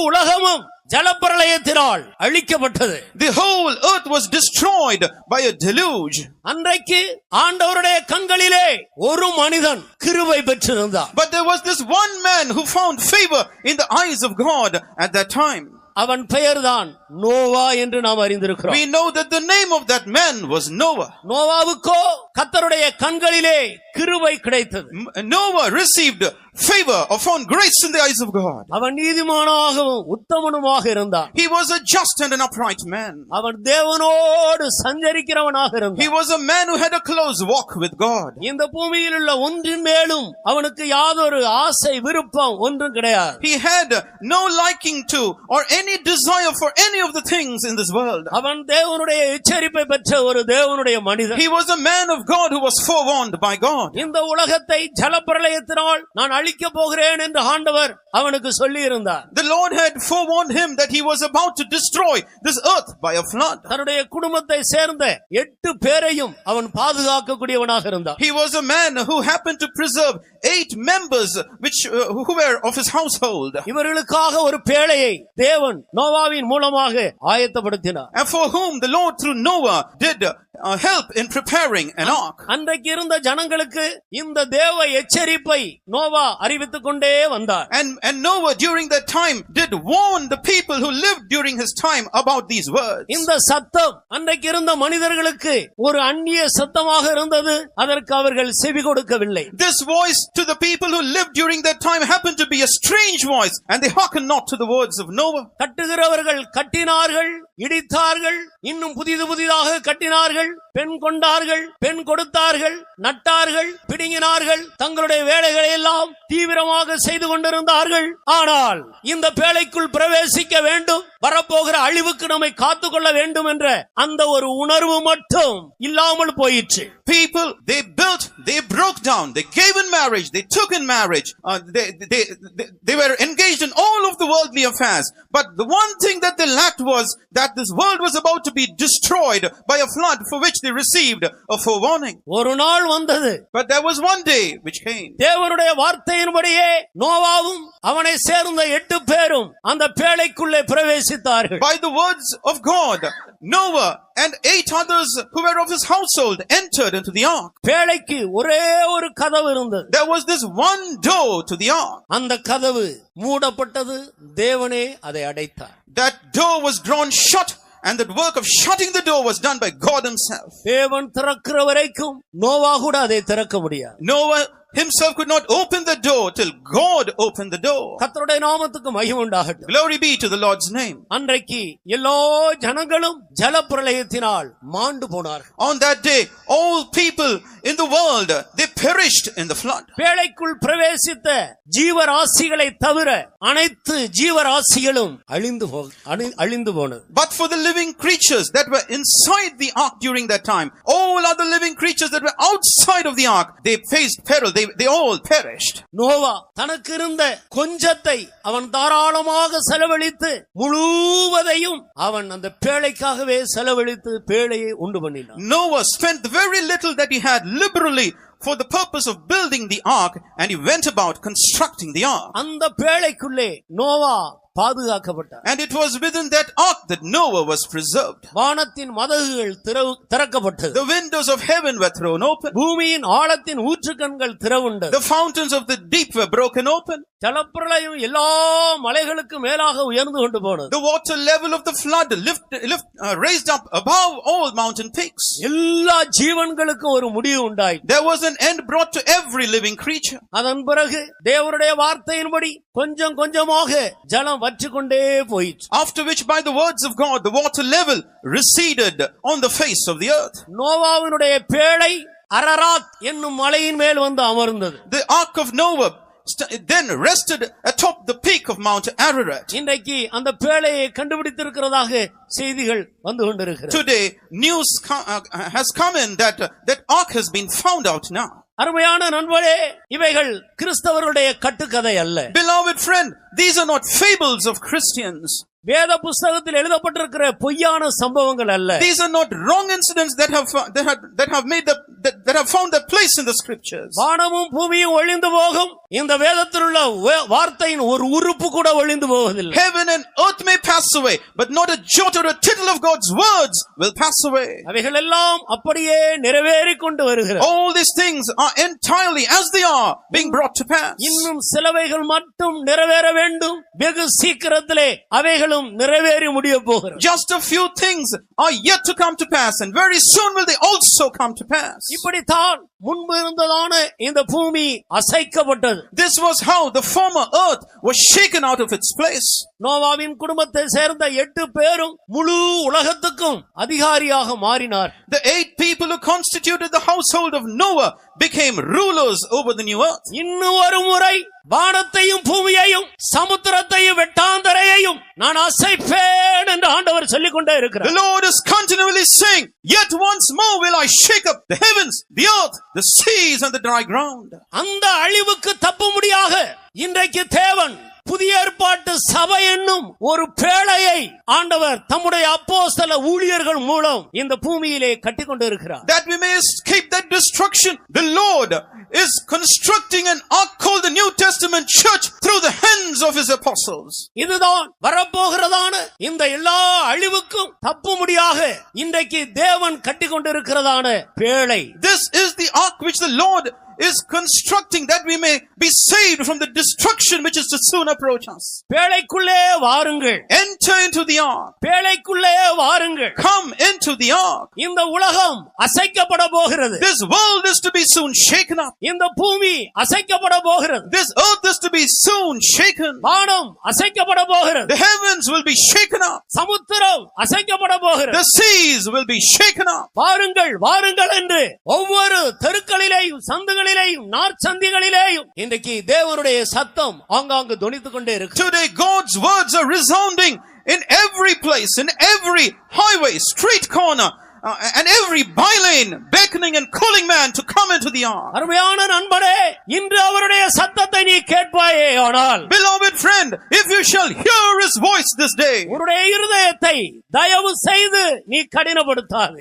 உலகமும் ஜலப்பிரளயத்தினால் அழிக்கப்பட்டது. The whole earth was destroyed by a deluge. அன்றைக்கு ஆண்டவருடைய கண்களிலே ஒரு மனிதன் கிருபை பெற்றிருந்தார். But there was this one man who found favor in the eyes of God at that time. அவன் பெயர்தான் நோவா என்று நாம் அறிந்திருக்கிறோம். We know that the name of that man was Noah. நோவாவுக்கோ கர்த்தருடைய கண்களிலே கிருபை கிடைத்தது. Noah received favor or found grace in the eyes of God. அவன் நீதிமானாகவும் உத்தமனுமாக இருந்தான். He was a just and an upright man. அவன் தேவனோடு சஞ்சரிக்கிறவனாக இருந்தான். He was a man who had a close walk with God. இந்த பூமியில் உள்ள ஒன்றின் மேலும் அவனுக்கு யாதொரு ஆசை விருப்பம் ஒன்றும் கிடையாது. He had no liking to or any desire for any of the things in this world. அவன் தேவனுடைய எச்சரிப்பை பெற்ற ஒரு தேவனுடைய மனிதன். He was a man of God who was forewarned by God. இந்த உலகத்தை ஜலப்பிரளயத்தினால் நான் அழிக்க போகிறேன் என்று ஆண்டவர் அவனுக்கு சொல்லி இருந்தார். The Lord had forewarned him that he was about to destroy this earth by a flood. தன்னுடைய குடும்பத்தை சேர்ந்த 8 பேரையும் அவன் பாதுகாக்க கூடியவனாக இருந்தார். He was a man who happened to preserve 8 members who were of his household. இவர்களுக்காக ஒரு பேழையை தேவன் நோவாவின் மூலமாக ஆயத்தப்படுத்தினார். And for whom the Lord through Noah did help in preparing an ark. அன்றைக்கு இருந்த ஜனங்களுக்கு இந்த தேவ எச்சரிப்பை நோவா அறிவித்துக் கொண்டே வந்தார். And Noah during that time did warn the people who lived during his time about these words. இந்த சத்தம் அன்றைக்கு இருந்த மனிதர்களுக்கு ஒரு அந்நிய சத்தமாக இருந்தது. அதற்கு அவர்கள் செவி கொடுக்கவில்லை. This voice to the people who lived during that time happened to be a strange voice, and they hearkened not to the words of Noah. கட்டுகிறவர்கள் கட்டினார்கள், இடித்தார்கள், இன்னும் புதிதாக கட்டினார்கள், பெண் கொண்டார்கள், பெண் கொடுத்தார்கள், நட்டார்கள், பிடுங்கினார்கள், தங்களுடைய வேலைகளை எல்லாம் தீவிரமாக செய்து கொண்டிருந்தார்கள். ஆனால் இந்த பேழைக்குள் பிரவேசிக்க வேண்டும், வரப்போகிற அழிவுக்கு நம்மை காத்துக்கொள்ள வேண்டும் என்ற அந்த ஒரு உணர்வு மட்டும் இல்லாமல் போயிற்று. People, they built, they broke down, they gave in marriage, they took in marriage, they were engaged in all of the worldly affairs. But the one thing that they lacked was that this world was about to be destroyed by a flood for which they received a forewarning. ஒரு நாள் வந்தது. But there was one day which came. தேவனுடைய வார்த்தையின்படியே நோவாவும் அவனை சேர்ந்த 8 பேரும் அந்த பேழைக்குள்ளே பிரவேசித்தார்கள். By the words of God, Noah and 8 others who were of his household entered into the ark. பேழைக்கு ஒரே ஒரு கதவு இருந்தது. There was this one door to the ark. அந்த கதவு மூடப்பட்டது. தேவனே அதை அடைத்தார். That door was drawn shut, and the work of shutting the door was done by God himself. தேவன் திறக்கிற வரைக்கும் நோவா கூட அதை திறக்க முடியாது. Noah himself could not open the door till God opened the door. கர்த்தருடைய நாமத்துக்கு மகிமை உண்டாகட்டும். Glory be to the Lord's name. அன்றைக்கு எல்லா ஜனங்களும் ஜலப்பிரளயத்தினால் மாண்டு போனார்கள். On that day, all people in the world, they perished in the flood. பேழைக்குள் பிரவேசித்த ஜீவராசிகளை தவிர அனைத்து ஜீவராசிகளும் அழிந்து போனது. But for the living creatures that were inside the ark during that time, all other living creatures that were outside of the ark, they faced peril. They all perished. Noah தனக்கு இருந்த கொஞ்சத்தை அவன் தாராளமாக செலவழித்து முழுவதையும் அவன் அந்த பேழைக்காகவே செலவழித்து பேழையை உண்டு பண்ணினான். Noah spent the very little that he had liberally for the purpose of building the ark, and he went about constructing the ark. அந்த பேழைக்குள்ளே Noah பாதுகாக்கப்பட்டார். And it was within that ark that Noah was preserved. வானத்தின் மதகுகள் திறக்கப்பட்டது. The windows of heaven were thrown open. பூமியின் ஆழத்தின் ஊற்றுக்கண்கள் திறவுண்டது. The fountains of the deep were broken open. ஜலப்பிரளயம் எல்லா மலைகளுக்கு மேலாக உயர்ந்து கொண்டு போனது. The water level of the flood raised up above all mountain peaks. எல்லா ஜீவன்களுக்கும் ஒரு முடிவு உண்டாயிற்று. There was an end brought to every living creature. அதன் பிறகு தேவனுடைய வார்த்தையின்படி கொஞ்சம் கொஞ்சமாக ஜலம் வற்றிக்கொண்டே போயிற்று. After which, by the words of God, the water level receded on the face of the earth. நோவாவினுடைய பேழை அரராத் என்னும் மலையின் மேல் வந்து அமர்ந்தது. The ark of Noah then rested atop the peak of Mount Ararat. இன்றைக்கு அந்த பேழையை கண்டுபிடித்திருக்கிறதாக செய்திகள் வந்து கொண்டிருக்கிறது. Today, news has come in that ark has been found out now. அருமையான நண்பரே, இவைகள் கிறிஸ்தவருடைய கட்டுக்கதை அல்ல. Beloved friend, these are not fables of Christians. வேத புஸ்தகத்தில் எழுதப்பட்டிருக்கிற பொய்யான சம்பவங்கள் அல்ல. These are not wrong incidents that have found their place in the scriptures. வானமும் பூமியும் ஒழிந்து போகும். இந்த வேதத்தில் உள்ள வார்த்தையின் ஒரு உறுப்பு கூட ஒழிந்து போவதில்லை. Heaven and earth may pass away, but not a jot or a tittle of God's words will pass away. அவைகள் எல்லாம் அப்படியே நிறைவேறிக் கொண்டு வருகிறது. All these things are entirely as they are being brought to pass. இன்னும் சிலவைகள் மட்டும் நிறைவேற வேண்டும். வெகு சீக்கிரத்திலே அவைகள் நிறைவேறி முடிய போகிறது. Just a few things are yet to come to pass, and very soon will they also come to pass. இப்படித்தான் முன்பு இருந்ததான இந்த பூமி அசைக்கப்பட்டது. This was how the former earth was shaken out of its place. நோவாவின் குடும்பத்தை சேர்ந்த 8 பேரும் முழு உலகத்துக்கும் அதிகாரியாக மாறினார். The 8 people who constituted the household of Noah became rulers over the new earth. இன்னும் ஒரு முறை வானத்தையும் பூமியையும் சமுத்திரத்தையும் வெட்டாந்தரையையும் நான் அசைப்பேன் என்று ஆண்டவர் சொல்லிக் கொண்டே இருக்கிறார். The Lord is continually saying, yet once more will I shake up the heavens, the earth, the seas and the dry ground. அந்த அழிவுக்கு தப்பும்படியாக இன்றைக்கு தேவன் புதிய ஏற்பாட்டு சபை என்னும் ஒரு பேழையை ஆண்டவர் தம்முடைய அப்போஸ்தல ஊழியர்கள் மூலம் இந்த பூமியிலே கட்டிக் கொண்டிருக்கிறார். That we may escape that destruction, the Lord is constructing an ark called the New Testament church through the hands of his apostles. இதுதான் வரப்போகிறதான இந்த எல்லா அழிவுக்கும் தப்பும்படியாக இன்றைக்கு தேவன் கட்டிக் கொண்டிருக்கிறதான பேழை. This is the ark which the Lord is constructing that we may be saved from the destruction which is to soon approach us. பேழைக்குள்ளே வாருங்கள். Enter into the ark. பேழைக்குள்ளே வாருங்கள். Come into the ark. இந்த உலகம் அசைக்கப்பட போகிறது. This world is to be soon shaken up. இந்த பூமி அசைக்கப்பட போகிறது. This earth is to be soon shaken. வானம் அசைக்கப்பட போகிறது. The heavens will be shaken up. சமுத்திரம் அசைக்கப்பட போகிறது. The seas will be shaken up. வாருங்கள் வாருங்கள் என்று ஒவ்வொரு தெருக்களிலேயும் சந்துகளிலேயும் நாற்சந்திகளிலேயும் இன்றைக்கு தேவனுடைய சத்தம் ஆங்காங்கு தொனித்துக் கொண்டே இருக்கு. Today God's words are resounding in every place, in every highway, street corner, and every bylane, beckoning and calling man to come into the ark. அருமையான நண்பனே, இன்று அவருடைய சத்தத்தை நீ கேட்பாயே ஆனால், Beloved friend, if you shall hear his voice this day, உன்னுடைய இருதயத்தை தயவு செய்து நீ கடினப்படுத்தாதே.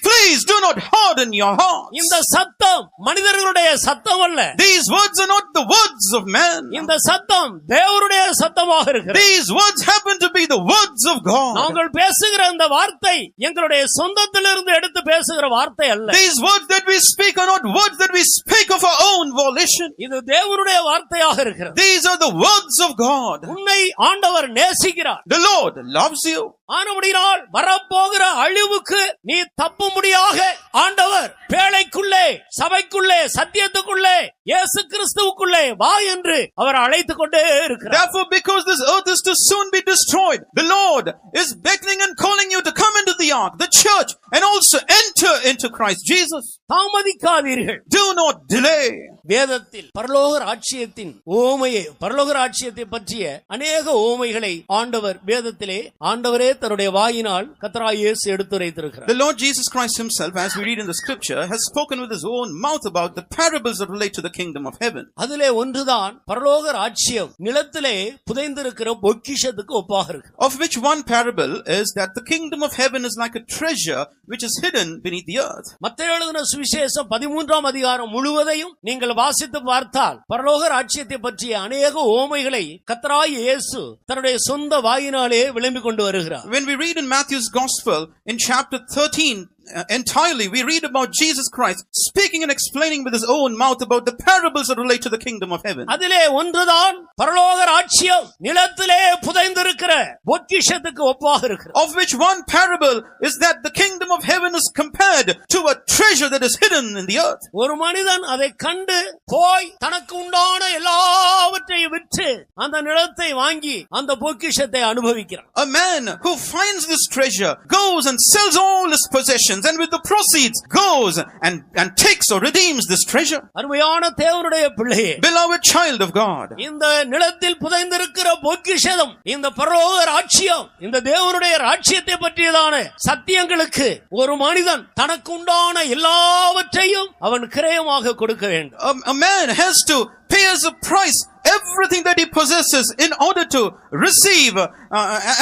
please do not harden your heart. இந்த சத்தம் மனிதர்களுடைய சத்தம் அல்ல. These words are not the words of man. இந்த சத்தம் தேவனுடைய சத்தமாக இருக்கிறது. These words happen to be the words of God. நாங்கள் பேசுகிற அந்த வார்த்தை எங்களுடைய சொந்தத்திலிருந்து எடுத்து பேசுகிற வார்த்தை அல்ல. These words that we speak are not words that we speak of our own volition. இது தேவனுடைய வார்த்தையாக இருக்கிறது. These are the words of God. உன்னை ஆண்டவர் நேசிக்கிறார். The Lord loves you. ஆனபடியால் வரப்போகிற அழிவுக்கு நீ தப்பும்படியாக ஆண்டவர் பேழைக்குள்ளே, சபைக்குள்ளே, சத்தியத்துக்குள்ளே, இயேசு கிறிஸ்துவுக்குள்ளே வா என்று அவர் அழைத்துக் கொண்டே இருக்கிறார். Therefore, because this earth is to soon be destroyed, the Lord is beckoning and calling you to come into the ark, the church, and also enter into Christ Jesus. தாமதிக்காதீர்கள். Do not delay. வேதத்தில் பரலோக ராஜ்யத்தின் ஓமையை, பரலோக ராஜ்யத்தை பற்றிய அநேக ஓமைகளை ஆண்டவர் வேதத்திலே ஆண்டவரே தன்னுடைய வாயினால் கர்த்தராகிய இயேசு எடுத்துரைத்திருக்கிறார். The Lord Jesus Christ himself, as we read in the scripture, has spoken with his own mouth about the parables that relate to the kingdom of heaven. அதிலே ஒன்றுதான் பரலோக ராஜ்யம் நிலத்திலே புதைந்திருக்கிற பொக்கிஷத்துக்கு ஒப்பாக இருக்கு. Of which one parable is that the kingdom of heaven is like a treasure which is hidden beneath the earth. மத்தேயு எழுதின சுவிசேஷம் 13ஆம் அதிகாரம் முழுவதையும் நீங்கள் வாசித்து பார்த்தால் பரலோக ராஜ்யத்தை பற்றிய அநேக ஓமைகளை கர்த்தராகிய இயேசு தன்னுடைய சொந்த வாயினாலே விளம்பிக் கொண்டு வருகிறார். When we read in Matthew's gospel in chapter 13 entirely, we read about Jesus Christ speaking and explaining with his own mouth about the parables that relate to the kingdom of heaven. அதிலே ஒன்றுதான் பரலோக ராஜ்யம் நிலத்திலே புதைந்திருக்கிற பொக்கிஷத்துக்கு ஒப்பாக இருக்கிறது. Of which one parable is that the kingdom of heaven is compared to a treasure that is hidden in the earth. ஒரு மனிதன் அதை கண்டு போய் தனக்கு உண்டான எல்லாவற்றையும் விற்று அந்த நிலத்தை வாங்கி அந்த பொக்கிஷத்தை அனுபவிக்கிறான். A man who finds this treasure goes and sells all his possessions, and with the proceeds goes and takes or redeems this treasure. அருமையான தேவனுடைய பிள்ளையே, Beloved child of God, இந்த நிலத்தில் புதைந்திருக்கிற பொக்கிஷம், இந்த பரலோக ராஜ்யம், இந்த தேவனுடைய ராஜ்யத்தை பற்றியதான சத்தியங்களுக்கு ஒரு மனிதன் தனக்கு உண்டான எல்லாவற்றையும் அவன் கிரயமாக கொடுக்க வேண்டும். a man has to pay as a price everything that he possesses in order to receive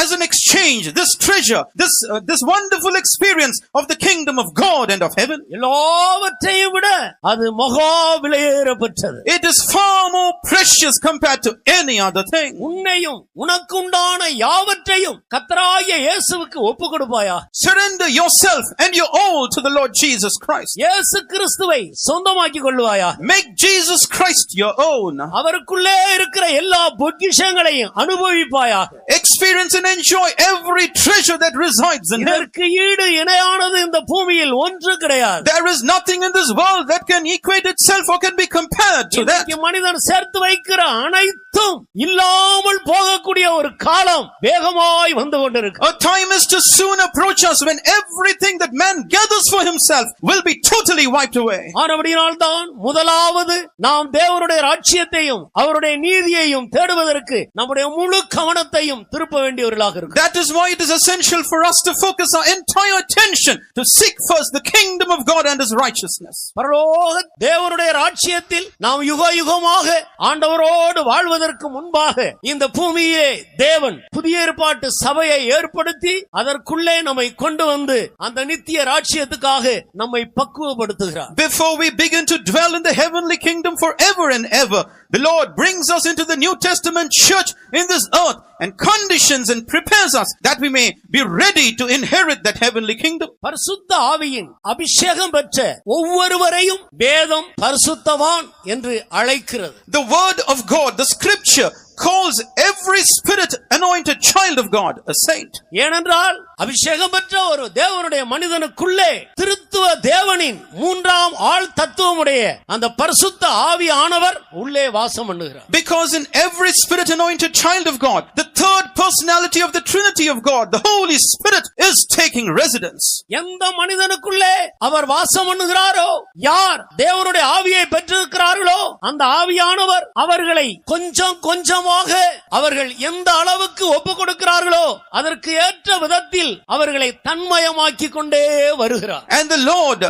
as an exchange this treasure, this wonderful experience of the kingdom of God and of heaven. எல்லாவற்றையும் விட அது மகா விலையேறப்பட்டது. It is far more precious compared to any other thing. உன்னையும் உனக்கு உண்டான யாவற்றையும் கர்த்தராகிய இயேசுவுக்கு ஒப்புக் கொடுப்பாயா? Surrender yourself and your all to the Lord Jesus Christ. இயேசு கிறிஸ்துவை சொந்தமாக்கிக் கொள்வாயா? Make Jesus Christ your own. அவருக்குள்ளே இருக்கிற எல்லா பொக்கிஷங்களையும் அனுபவிப்பாயாக. Experience and enjoy every treasure that resides in him. இதற்கு ஈடு இணையானது இந்த பூமியில் ஒன்று கிடையாது. There is nothing in this world that can equate itself or can be compared to that. மனிதன் சேர்த்து வைக்கிற அனைத்தும் இல்லாமல் போகக்கூடிய ஒரு காலம் வேகமாய் வந்து கொண்டிருக்கு. A time is to soon approach us when everything that man gathers for himself will be totally wiped away. ஆனபடியால்தான் முதலாவது நாம் தேவனுடைய ராஜ்யத்தையும் அவருடைய நீதியையும் தேடுவதற்கு நம்முடைய முழு கவனத்தையும் திருப்ப வேண்டியவர்களாக இருக்கு. That is why it is essential for us to focus our entire attention to seek first the kingdom of God and his righteousness. பரலோக தேவனுடைய ராஜ்யத்தில் நாம் யுக யுகமாக ஆண்டவரோடு வாழ்வதற்கு முன்பாக இந்த பூமியிலே தேவன் புதிய ஏற்பாட்டு சபையை ஏற்படுத்தி அதற்குள்ளே நம்மை கொண்டு வந்து அந்த நித்திய ராஜ்யத்துக்காக நம்மை பக்குவப்படுத்துகிறார். Before we begin to dwell in the heavenly kingdom forever and ever, the Lord brings us into the New Testament church in this earth and conditions preparations and prepares us that we may be ready to inherit that heavenly kingdom. பரிசுத்த ஆவியின் அபிஷேகம் பெற்ற ஒவ்வொருவரையும் வேதம் பரிசுத்தவான் என்று அழைக்கிறது. The word of God, the scripture, calls every spirit anointed child of God a saint. ஏனென்றால் அபிஷேகம் பெற்ற ஒரு தேவனுடைய மனிதனுக்குள்ளே திருத்துவ தேவனின் மூன்றாம் ஆள் தத்துவமுடைய அந்த பரிசுத்த ஆவியானவர் உள்ளே வாசம் பண்ணுகிறார். Because in every spirit anointed child of God, the third personality of the Trinity of God, the Holy Spirit, is taking residence. எந்த மனிதனுக்குள்ளே அவர் வாசம் பண்ணுகிறாரோ, யார் தேவனுடைய ஆவியை பெற்றிருக்கிறார்களோ, அந்த ஆவியானவர் அவர்களை கொஞ்சம் கொஞ்சமாக அவர்கள் எந்த அளவுக்கு ஒப்பு கொடுக்கிறார்களோ அதற்கு ஏற்ற விதத்தில் அவர்களை தன்மயமாக்கி கொண்டே வருகிறார். And the Lord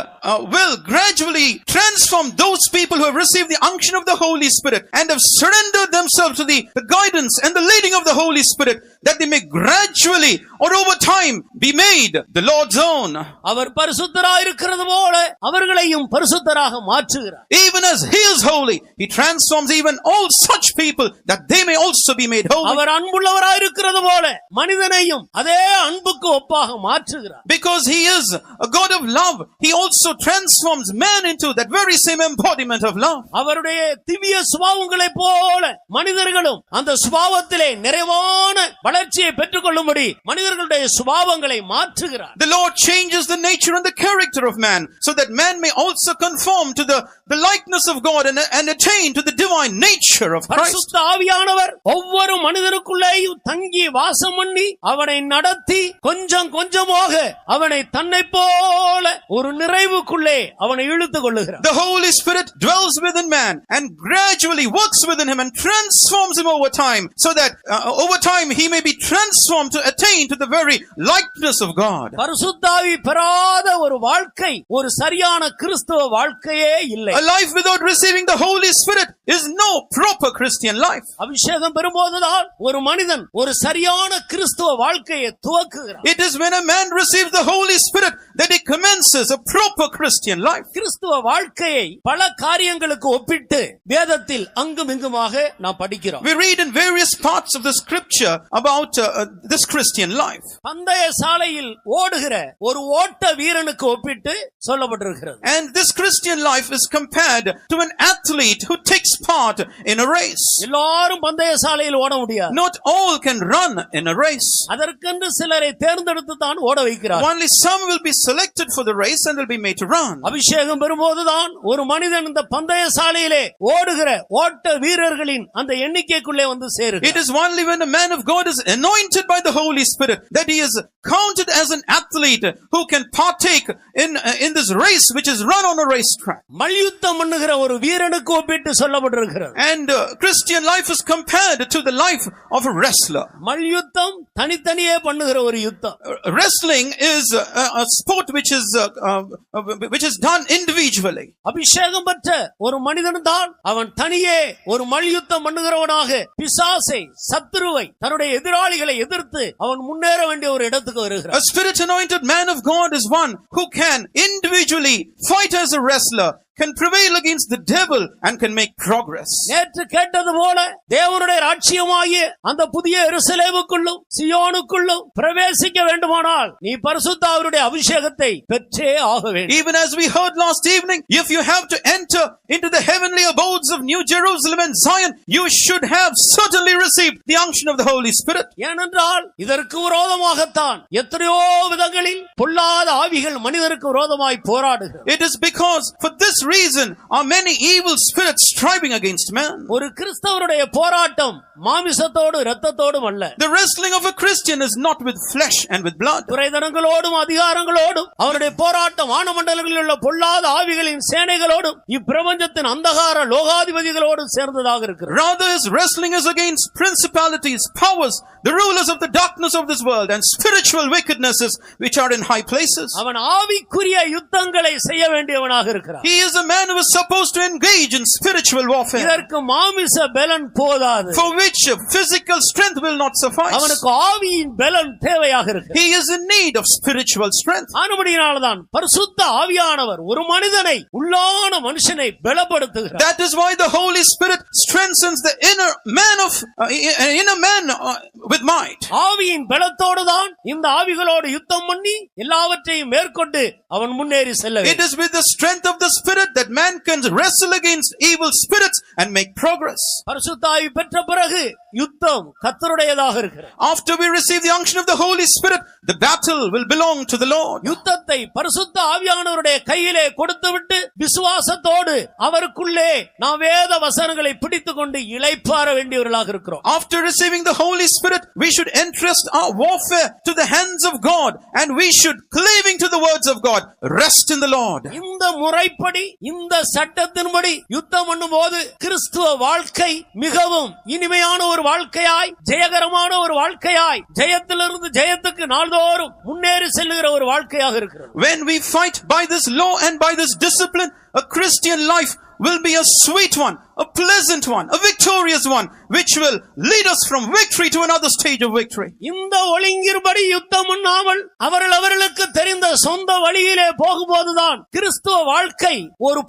will gradually transform those people who have received the unction of the Holy Spirit and have surrendered themselves to the guidance and the leading of the Holy Spirit, that they may gradually or over time be made the Lord's own. அவர் பரிசுத்தராய் இருக்கிறது போல அவர்களையும் பரிசுத்தராக மாற்றுகிறார். Even as He is holy, He transforms even all such people that they may also be made holy. அவர் அன்புள்ளவராய் இருக்கிறது போல மனிதனையும் அதே அன்புக்கு ஒப்பாக மாற்றுகிறார். Because He is a God of love, He also transforms man into that very same embodiment of love. அவருடைய திவ்ய சுபாவங்களைப் போல மனிதர்களும் அந்த சுபாவத்திலே நிறைவான வளர்ச்சியை பெற்றுக்கொள்ளும்படி மனிதர்களுடைய சுபாவங்களை மாற்றுகிறார். The Lord changes the nature and the character of man, so that man may also conform to the likeness of God and attain to the divine nature of Christ. பரிசுத்த ஆவியானவர் ஒவ்வொரு மனிதனுக்குள்ளேயும் தங்கி வாசம் பண்ணி அவனை நடத்தி கொஞ்சம் கொஞ்சமாக அவனை தன்னை போல ஒரு நிறைவுக்குள்ளே அவனை இழுத்துக் கொள்ளுகிறார். The Holy Spirit dwells within man and gradually works within him and transforms him over time, so that over time he may be transformed to attain to the very likeness of God. பரிசுத்த ஆவி பெறாத ஒரு வாழ்க்கை ஒரு சரியான கிறிஸ்தவ வாழ்க்கையே இல்லை. A life without receiving the Holy Spirit is no proper Christian life. அபிஷேகம் பெறும்போதுதான் ஒரு மனிதன் ஒரு சரியான கிறிஸ்தவ வாழ்க்கையை துவக்குகிறார். It is when a man receives the Holy Spirit that he commences a proper Christian life. கிறிஸ்தவ வாழ்க்கையை பல காரியங்களுக்கு ஒப்பிட்டு வேதத்தில் அங்கும் இங்குமாக நாம் படிக்கிறோம். We read in various parts of the scripture about this Christian life. பந்தய சாலையில் ஓடுகிற ஒரு ஓட்ட வீரனுக்கு ஒப்பிட்டு சொல்லப்பட்டிருக்கிறது. And this Christian life is compared to an athlete who takes part in a race. எல்லாரும் பந்தய சாலையில் ஓட முடியாது. Not all can run in a race. அதற்கென்று சிலரை தேர்ந்தெடுத்து தான் ஓட வைக்கிறார். Only some will be selected for the race and will be made to run. அபிஷேகம் பெறும்போதுதான் ஒரு மனிதன் இந்த பந்தய சாலையிலே ஓடுகிற ஓட்ட வீரர்களின் அந்த எண்ணிக்கைக்குள்ளே வந்து சேருகிறார். It is only when a man of God is anointed by the Holy Spirit that he is counted as an athlete who can partake in this race which is run on a racetrack. மல்யுத்தம் பண்ணுகிற ஒரு வீரனுக்கு ஒப்பிட்டு சொல்லப்பட்டிருக்கிறது. And Christian life is compared to the life of a wrestler. மல்யுத்தம் தனித்தனியே பண்ணுகிற ஒரு யுத்தம். Wrestling is a sport which is done individually. அபிஷேகம் பெற்ற ஒரு மனிதன் தான் அவன் தனியே ஒரு மல்யுத்தம் பண்ணுகிறவனாக பிசாசை சத்துருவை தன்னுடைய எதிராளிகளை எதிர்த்து அவன் முன்னேற வேண்டிய ஒரு இடத்துக்கு வருகிறான். A spirit anointed man of God is one who can individually fight as a wrestler, can prevail against the devil and can make progress. நேற்று கேட்டது போல தேவனுடைய ராஜ்யமாகிய அந்த புதிய எருசலேமுக்குள்ளும் சியோனுக்குள்ளும் பிரவேசிக்க வேண்டுமானால் நீ பரிசுத்த ஆவியுடைய அபிஷேகத்தை பெற்றே ஆக வேண்டும். Even as we heard last evening, if you have to enter into the heavenly abodes of New Jerusalem and Zion, you should have certainly received the unction of the Holy Spirit. ஏனென்றால் இதற்கு விரோதமாகத்தான் எத்தனையோ விதங்களில் பொல்லாத ஆவிகள் மனிதருக்கு விரோதமாய் போராடுகிறது. It is because for this reason are many evil spirits striving against man. ஒரு கிறிஸ்தவருடைய போராட்டம் மாமிசத்தோடு இரத்தத்தோடும் அல்ல. The wrestling of a Christian is not with flesh and with blood. துரைதனங்களோடும் அதிகாரங்களோடும் அவருடைய போராட்டம் வானமண்டலங்களில் உள்ள பொல்லாத ஆவிகளின் சேனைகளோடும் இப்பிரபஞ்சத்தின் அந்தகார லோகாதிபதிகளோடும் சேர்ந்ததாக இருக்கிறது. Rather his wrestling is against principalities, powers, the rulers of the darkness of this world and spiritual wickednesses which are in high places. அவன் ஆவிக்குரிய யுத்தங்களை செய்ய வேண்டியவனாக இருக்கிறான். He is is a man who is supposed to engage in spiritual warfare, இதற்கு மாமிச பலன் போதாது. for which physical strength will not suffice. அவனுக்கு ஆவியின் பலன் தேவையாக இருக்கு. He is in need of spiritual strength. ஆனபடியினால்தான் பரிசுத்த ஆவியானவர் ஒரு மனிதனை, உள்ளான மனுஷனை பலப்படுத்துகிறார். That is why the Holy Spirit strengthens the inner man with might. ஆவியின் பலத்தோடு தான் இந்த ஆவிகளோடு யுத்தம் பண்ணி எல்லாவற்றையும் மேற்கொண்டு அவன் முன்னேறி செல்ல It வேண்டும். is with the strength of the Spirit that man can wrestle against evil spirits and make progress. பரிசுத்த ஆவி பெற்ற பிறகு யுத்தம் கர்த்தருடையதாக இருக்கிறது. After we receive the unction of the Holy Spirit, the battle will belong to the Lord. யுத்தத்தை பரிசுத்த ஆவியானவருடைய கையிலே கொடுத்துவிட்டு விசுவாசத்தோடு அவருக்குள்ளே நாம் வேத வசனங்களை பிடித்துக்கொண்டு இளைப்பாற வேண்டியவர்களாக இருக்கிறோம். After receiving the Holy Spirit, we should entrust our warfare to the hands of God, and we should, cleaving to the words of God, rest in the Lord. இந்த முறைப்படி, இந்த சட்டத்தின்படி யுத்தம் பண்ணும்போது கிறிஸ்துவ வாழ்க்கை மிகவும் இனிமையான ஒரு வாழ்க்கையாய், ஜெயகரமான ஒரு வாழ்க்கையாய், ஜெயத்திலிருந்து ஜெயத்துக்கு நாள்தோறும் முன்னேறி செல்லுகிற ஒரு வாழ்க்கையாக இருக்கிறது. When we fight by this law and by this discipline, a Christian life will be a sweet one, a pleasant one, a victorious one, which will lead us from victory to another stage of victory. இந்த ஒழுங்கின்படி யுத்தம் பண்ணாமல் அவர்களுக்கு தெரிந்த சொந்த வழியிலே போகும்போதுதான் கிறிஸ்துவ வாழ்க்கை ஒரு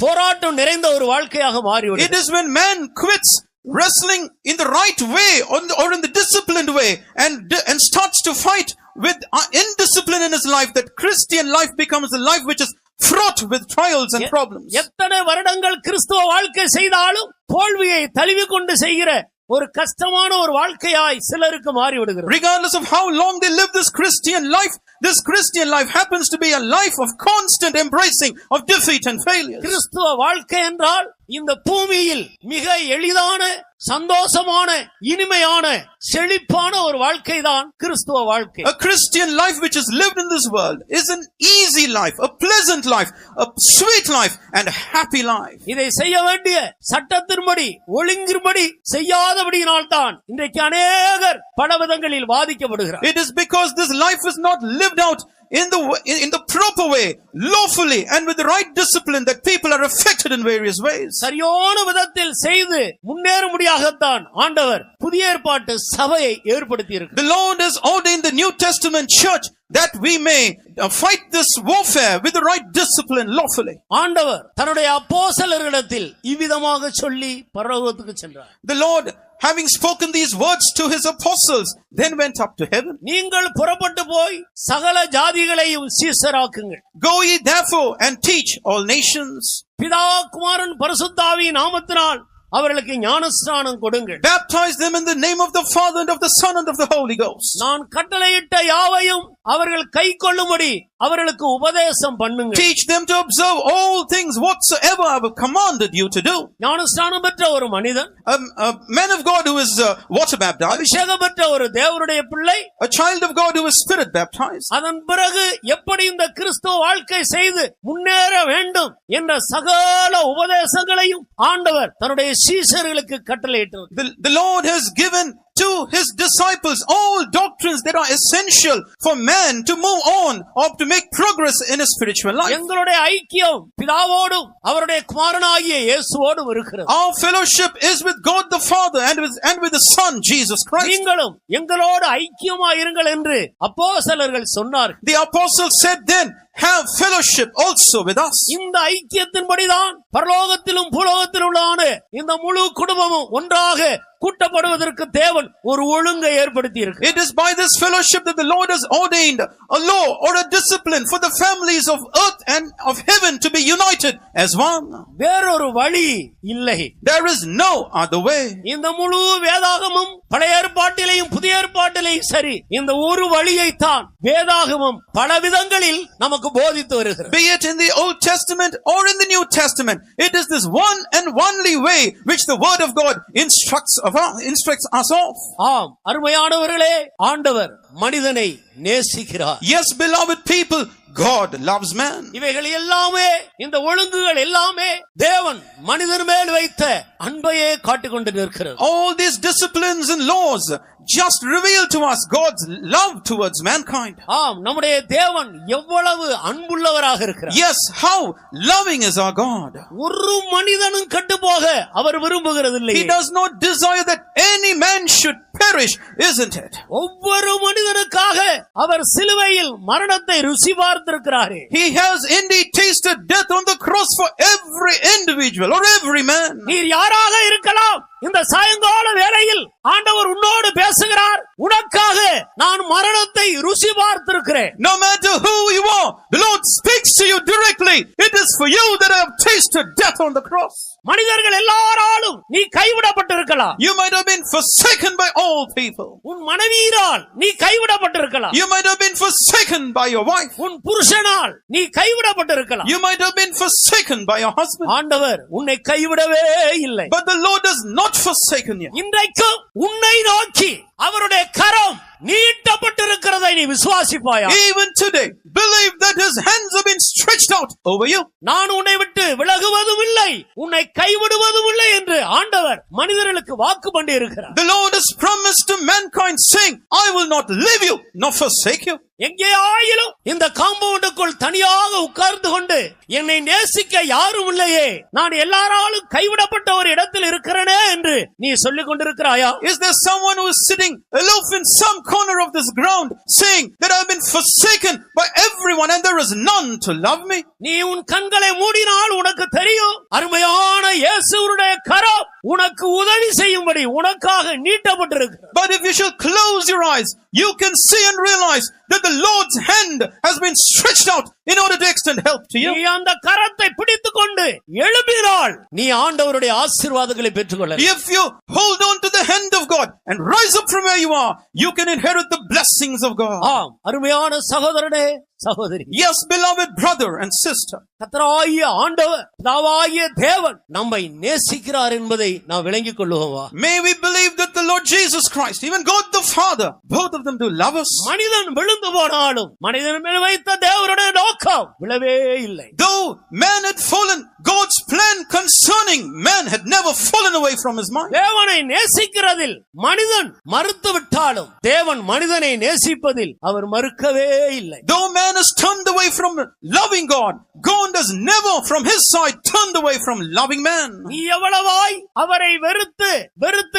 போராட்டம் நிறைந்த ஒரு வாழ்க்கையாக மாறிவிடும். It is when man quits wrestling in the right way or in the disciplined way and starts to fight with indiscipline in his life, that Christian life becomes a life which is fraught with trials and problems. எத்தனை வருடங்கள் கிறிஸ்துவ வாழ்க்கை செய்தாலும் தோல்வியை தழுவிக்கொண்டு செய்கிற ஒரு கஷ்டமான ஒரு வாழ்க்கையாய் சிலருக்கு மாறிவிடுகிறது. Regardless of how long they live this Christian life happens to be a life of constant embracing of defeat and failures. கிறிஸ்துவ வாழ்க்கை என்றால் இந்த பூமியில் மிக எளிதான, சந்தோஷமான, இனிமையான, செழிப்பான ஒரு வாழ்க்கை தான் கிறிஸ்துவ வாழ்க்கை. A Christian life which is lived in this world is an easy life, a pleasant life, a sweet life and a happy life. இதை செய்ய வேண்டிய சட்டத்தின்படி, ஒழுங்கின்படி செய்யாதபடியினால் தான் இன்றைக்கு அநேகர் பல விதங்களில் பாதிக்கப்படுகிறார். It is because this life is not lived out in the proper way, lawfully and with the right discipline, that people are affected in various ways. சரியான விதத்தில் செய்து முன்னேறும்படியாகத்தான் ஆண்டவர் புதிய ஏற்பாட்டு சபையை ஏற்படுத்தி இருக்கிறார். The Lord has ordained the New Testament church that we may fight this warfare with the right discipline lawfully. ஆண்டவர் தன்னுடைய அப்போஸ்தலர்களிடத்தில் இவ்விதமாக சொல்லி பரலோகத்துக்கு சென்றார். The Lord, having spoken these words to his apostles, then went up to heaven. நீங்கள் புறப்பட்டு போய் சகல ஜாதிகளையும் சீஷராக்குங்கள். Go ye therefore and teach all nations. பிதா குமாரன் பரிசுத்த ஆவியின் நாமத்தினால் அவர்களுக்கு ஞானஸ்நானம் கொடுங்கள். Baptize them in the name of the Father and of the Son and of the Holy Ghost. நான் கட்டளையிட்ட யாவையும் அவர்கள் கைக்கொள்ளும்படி அவர்களுக்கு உபதேசம் பண்ணுங்கள். Teach them to observe all things whatsoever I have commanded you to do. ஞானஸ்நானம் பெற்ற ஒரு மனிதன், A man of God who is water baptized, அபிஷேகம் பெற்ற ஒரு தேவனுடைய பிள்ளை, a child of God who is spirit baptized, அதன் பிறகு எப்படி இந்த கிறிஸ்துவ வாழ்க்கை செய்து முன்னேற வேண்டும் என்ற சகல உபதேசங்களையும் ஆண்டவர் தன்னுடைய சீஷர்களுக்கு கட்டளையிட்டார். The Lord has given to his disciples all doctrines that are essential for man to move on or to make progress in his spiritual life. எங்களுடைய ஐக்கியம் பிதாவோடும் அவருடைய குமாரனாகிய இயேசுவோடும் இருக்கிறது. Our fellowship is with God the Father and with the Son Jesus Christ. நீங்களும் எங்களோடு ஐக்கியமாய் இருங்கள் என்று அப்போஸ்தலர்கள் சொன்னார்கள். The apostles said then, have fellowship also with us. இந்த ஐக்கியத்தின்படிதான் பரலோகத்திலும் பூலோகத்திலும் உள்ள இந்த முழு குடும்பமும் ஒன்றாக கூட்டப்படுவதற்கு தேவன் ஒரு ஒழுங்கை ஏற்படுத்தி இருக்கிறார். It is by this fellowship that the Lord has ordained a law or a discipline for the families of earth and of heaven to be united as one. வேறொரு வழி இல்லை. There is no other way. இந்த முழு வேதாகமும் பழைய ஏற்பாட்டிலேயும் புதிய ஏற்பாட்டிலேயும் சரி, இந்த ஒரு வழியை தான் வேதாகமம் பல விதங்களில் நமக்கு போதித்து வருகிறது. Be it in the Old Testament or in the New Testament, it is this one and only way which the Word of God instructs us of. ஆம், அருமையானவர்களே, ஆண்டவர் மனிதனை நேசிக்கிறார். Yes, beloved people, God loves man. இவைகள் எல்லாமே, இந்த ஒழுங்குகள் எல்லாமே தேவன் மனிதன் மேல் வைத்த அன்பையே காட்டிக்கொண்டு நிற்கிறது. All these disciplines and laws just reveal to us God's love towards mankind. ஆம், நம்முடைய தேவன் எவ்வளவு அன்புள்ளவராக இருக்கிறார். Yes, how loving is our God. ஒரு மனிதனும் கெட்டு போக அவர் விரும்புகிறதில்லை. He does not desire that any man should perish, isn't it? ஒவ்வொரு மனிதனுக்காக அவர் சிலுவையில் மரணத்தை ருசி பார்த்திருக்கிறார். He has indeed tasted death on the cross for every individual or every man. நீர் யாராக இருக்கலாம், இந்த சாயங்கால வேளையில் ஆண்டவர் உன்னோடு பேசுகிறார். உனக்காக நான் மரணத்தை ருசி பார்த்திருக்கிறேன். No matter who you are, the Lord speaks to you directly. It is for you that I have tasted death on the cross. மனிதர்கள் எல்லாராலும் நீ கைவிடப்பட்டிருக்கலாம். You might have been forsaken by all people. உன் மனைவியால் நீ கைவிடப்பட்டிருக்கலாம். You might have been forsaken by your wife. உன் புருஷனால் நீ கைவிடப்பட்டிருக்கலாம். You might have been forsaken by your husband. ஆண்டவர் உன்னை கைவிடவே இல்லை. But the Lord has not forsaken you. இன்றைக்கும் உன்னை நோக்கி அவருடைய கரம் நீட்டப்பட்டிருக்கிறதை நீ விசுவாசிப்பாயா? Even today, believe that His hands have been stretched out over you. நான் உன்னை விட்டு விலகுவதும் இல்லை, உன்னை கைவிடுவதும் இல்லை என்று ஆண்டவர் மனிதர்களுக்கு வாக்கு பண்ணி இருக்கிறார். The Lord has promised to mankind, saying, I will not leave you, nor forsake you. எங்கே ஆயிலும் இந்த காம்பவுண்டுக்குள் தனியாக உட்கார்ந்து கொண்டு என்னை நேசிக்க யாரும் இல்லையே, நான் எல்லாராலும் கைவிடப்பட்ட ஒரு இடத்தில் இருக்கிறேனே என்று நீ சொல்லிக் கொண்டிருக்கிறாயா? Is there someone who is sitting aloof in some corner of this ground, saying that I have been forsaken by everyone and there is none to love me? நீ உன் கண்களை மூடினால் உனக்கு தெரியும், அருமையான இயேசுவுடைய கரம் உனக்கு உதவி செய்யும்படி உனக்காக நீட்டப்பட்டிருக்கிறது. But if you shall close your eyes, you can see and realize that the Lord's hand has been stretched out in order to extend help to you. நீ அந்த கரத்தை பிடித்துக் கொண்டு எழும்பினால் நீ ஆண்டவருடைய ஆசீர்வாதங்களை பெற்றுக்கொள்ளலாம். If you hold on to the hand of God and rise up from where you are, you can inherit the blessings of God. ஆம், அருமையான சகோதரனே, சகோதரி. Yes, beloved brother and sister. கர்த்தராகிய ஆண்டவர், பிதாவாகிய தேவன் நம்மை நேசிக்கிறார் என்பதை நாம் விளங்கிக் கொள்ளுவோமா? May we believe that the Lord Jesus Christ, even God the Father, both of them do love us. மனிதன் விழுந்து போனாலும் மனிதன் மேல் வைத்த தேவனுடைய நோக்கம் விழவே இல்லை. Though man had fallen, God's plan concerning man had never fallen away from his mind. தேவனை நேசிக்கிறதில் மனிதன் மறுத்து விட்டாலும் தேவன் மனிதனை நேசிப்பதில் அவர் மறுக்கவே இல்லை. Though man has turned away from loving God, God has never from his side turned away from loving man. நீ எவ்வளவாய் அவரை வெறுத்து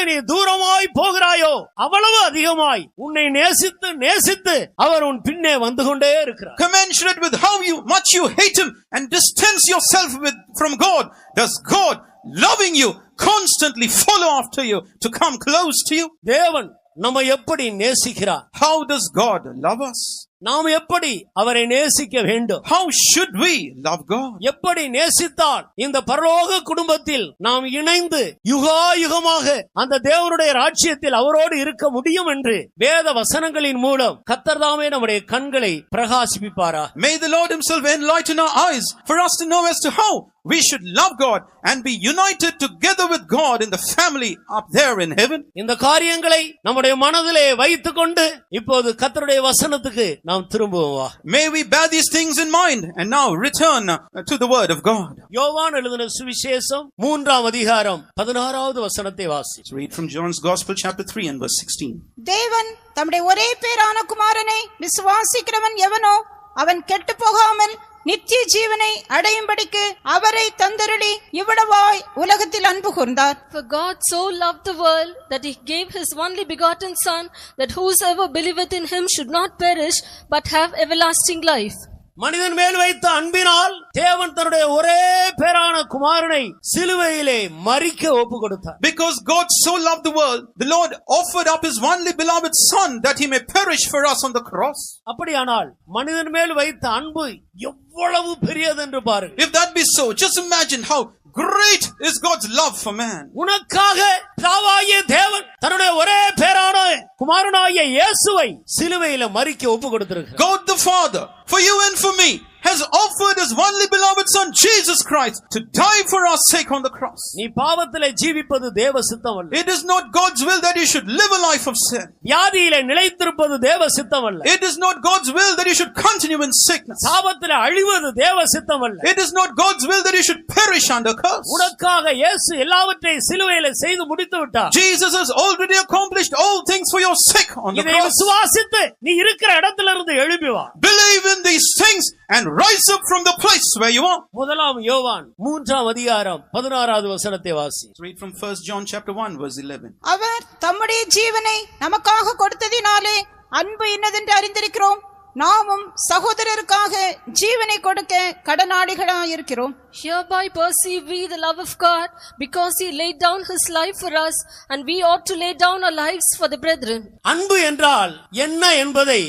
நீ தூரமாய் போகிறாயோ அவ்வளவு அதிகமாய் உன்னை நேசித்து நேசித்து அவர் உன் பின்னே வந்து கொண்டே இருக்கிறார். Commensurate with how much you hate him and distance yourself from God, does God, loving you, constantly follow after you to come close to you? தேவன் நம்மை எப்படி நேசிக்கிறார்? How does God love us? நாம் எப்படி அவரை நேசிக்க வேண்டும்? How should we love God? எப்படி நேசித்தால் இந்த பரலோக குடும்பத்தில் நாம் இணைந்து யுகாயுகமாக அந்த தேவனுடைய ராஜ்யத்தில் அவரோடு இருக்க முடியும் என்று வேத வசனங்களின் மூலம் கர்த்தர் தாமே நம்முடைய கண்களை பிரகாசிப்பிப்பாரா? May the Lord himself enlighten our eyes for us to know as to how we should love God and be united together with God in the family up there in heaven. இந்த காரியங்களை நம்முடைய மனதிலே வைத்துக் கொண்டு இப்போது கர்த்தருடைய வசனத்துக்கு நாம் திரும்புவோம். May we bear these things in mind and now return to the word of God. யோவான் எழுதின சுவிசேஷம் 3ஆம் அதிகாரம் 16வது வசனத்தை வாசி. Let's read from John's Gospel chapter 3 and verse 16. தேவன் தம்முடைய ஒரே பேரான குமாரனை விசுவாசிக்கிறவன் எவனோ அவன் கெட்டு போகாமல் நித்திய ஜீவனை அடையும்படிக்கு அவரை தந்தருளி இவ்வளவாய் உலகத்தில் அன்பு கூர்ந்தார். For God so loved the world that he gave his only begotten Son, that whosoever believeth in him should not perish but have everlasting life. மனிதன் மேல் வைத்த அன்பினால் தேவன் தன்னுடைய ஒரே பேரான குமாரனை சிலுவையிலே மரிக்க ஒப்பு கொடுத்தார். Because God so loved the world, the Lord offered up his only beloved Son that he may perish for us on the cross. அப்படியானால் மனிதன் மேல் வைத்த அன்பு எவ்வளவு பெரியது என்று பாருங்கள். If that be so, just imagine how great is God's love for man. உனக்காக பிதாவாகிய தேவன் தன்னுடைய ஒரே பேரான குமாரனாகிய இயேசுவை சிலுவையிலே மரிக்க ஒப்பு கொடுத்திருக்கிறார். God the Father, for you and for me, has offered his only beloved Son, Jesus Christ to die for our sake on the cross. நீ பாவத்திலே ஜீவிப்பது தேவ சித்தம் அல்ல. It is not God's will that you should live a life of sin. வியாதியிலே நிலைத்திருப்பது தேவ சித்தம் அல்ல. It is not God's will that you should continue in sickness. சாபத்திலே அழிவது தேவ சித்தம் அல்ல. It is not God's will that you should perish under curse. உனக்காக இயேசு எல்லாவற்றையும் சிலுவையிலே செய்து முடித்து விட்டார். Jesus has already accomplished all things for your sake on the இதை cross. விசுவாசித்து நீ இருக்கிற இடத்திலிருந்து எழும்பி வா. Believe in these things and rise up from the place where you are. முதலாம் யோவான் 3ஆம் அதிகாரம் 16வது வசனத்தை வாசி. Read from 1 John chapter 1 verse 11. அவர் தம்முடைய ஜீவனை நமக்காக கொடுத்ததினாலே அன்பு இன்னதென்று அறிந்திருக்கிறோம். நாமும் சகோதரருக்காக ஜீவனை கொடுக்க கடனாளிகளாயிருக்கிறோம். Hereby perceive we the love of God, because he laid down his life for us, and we ought to lay down our lives for the brethren. அன்பு என்றால் என்ன என்பதை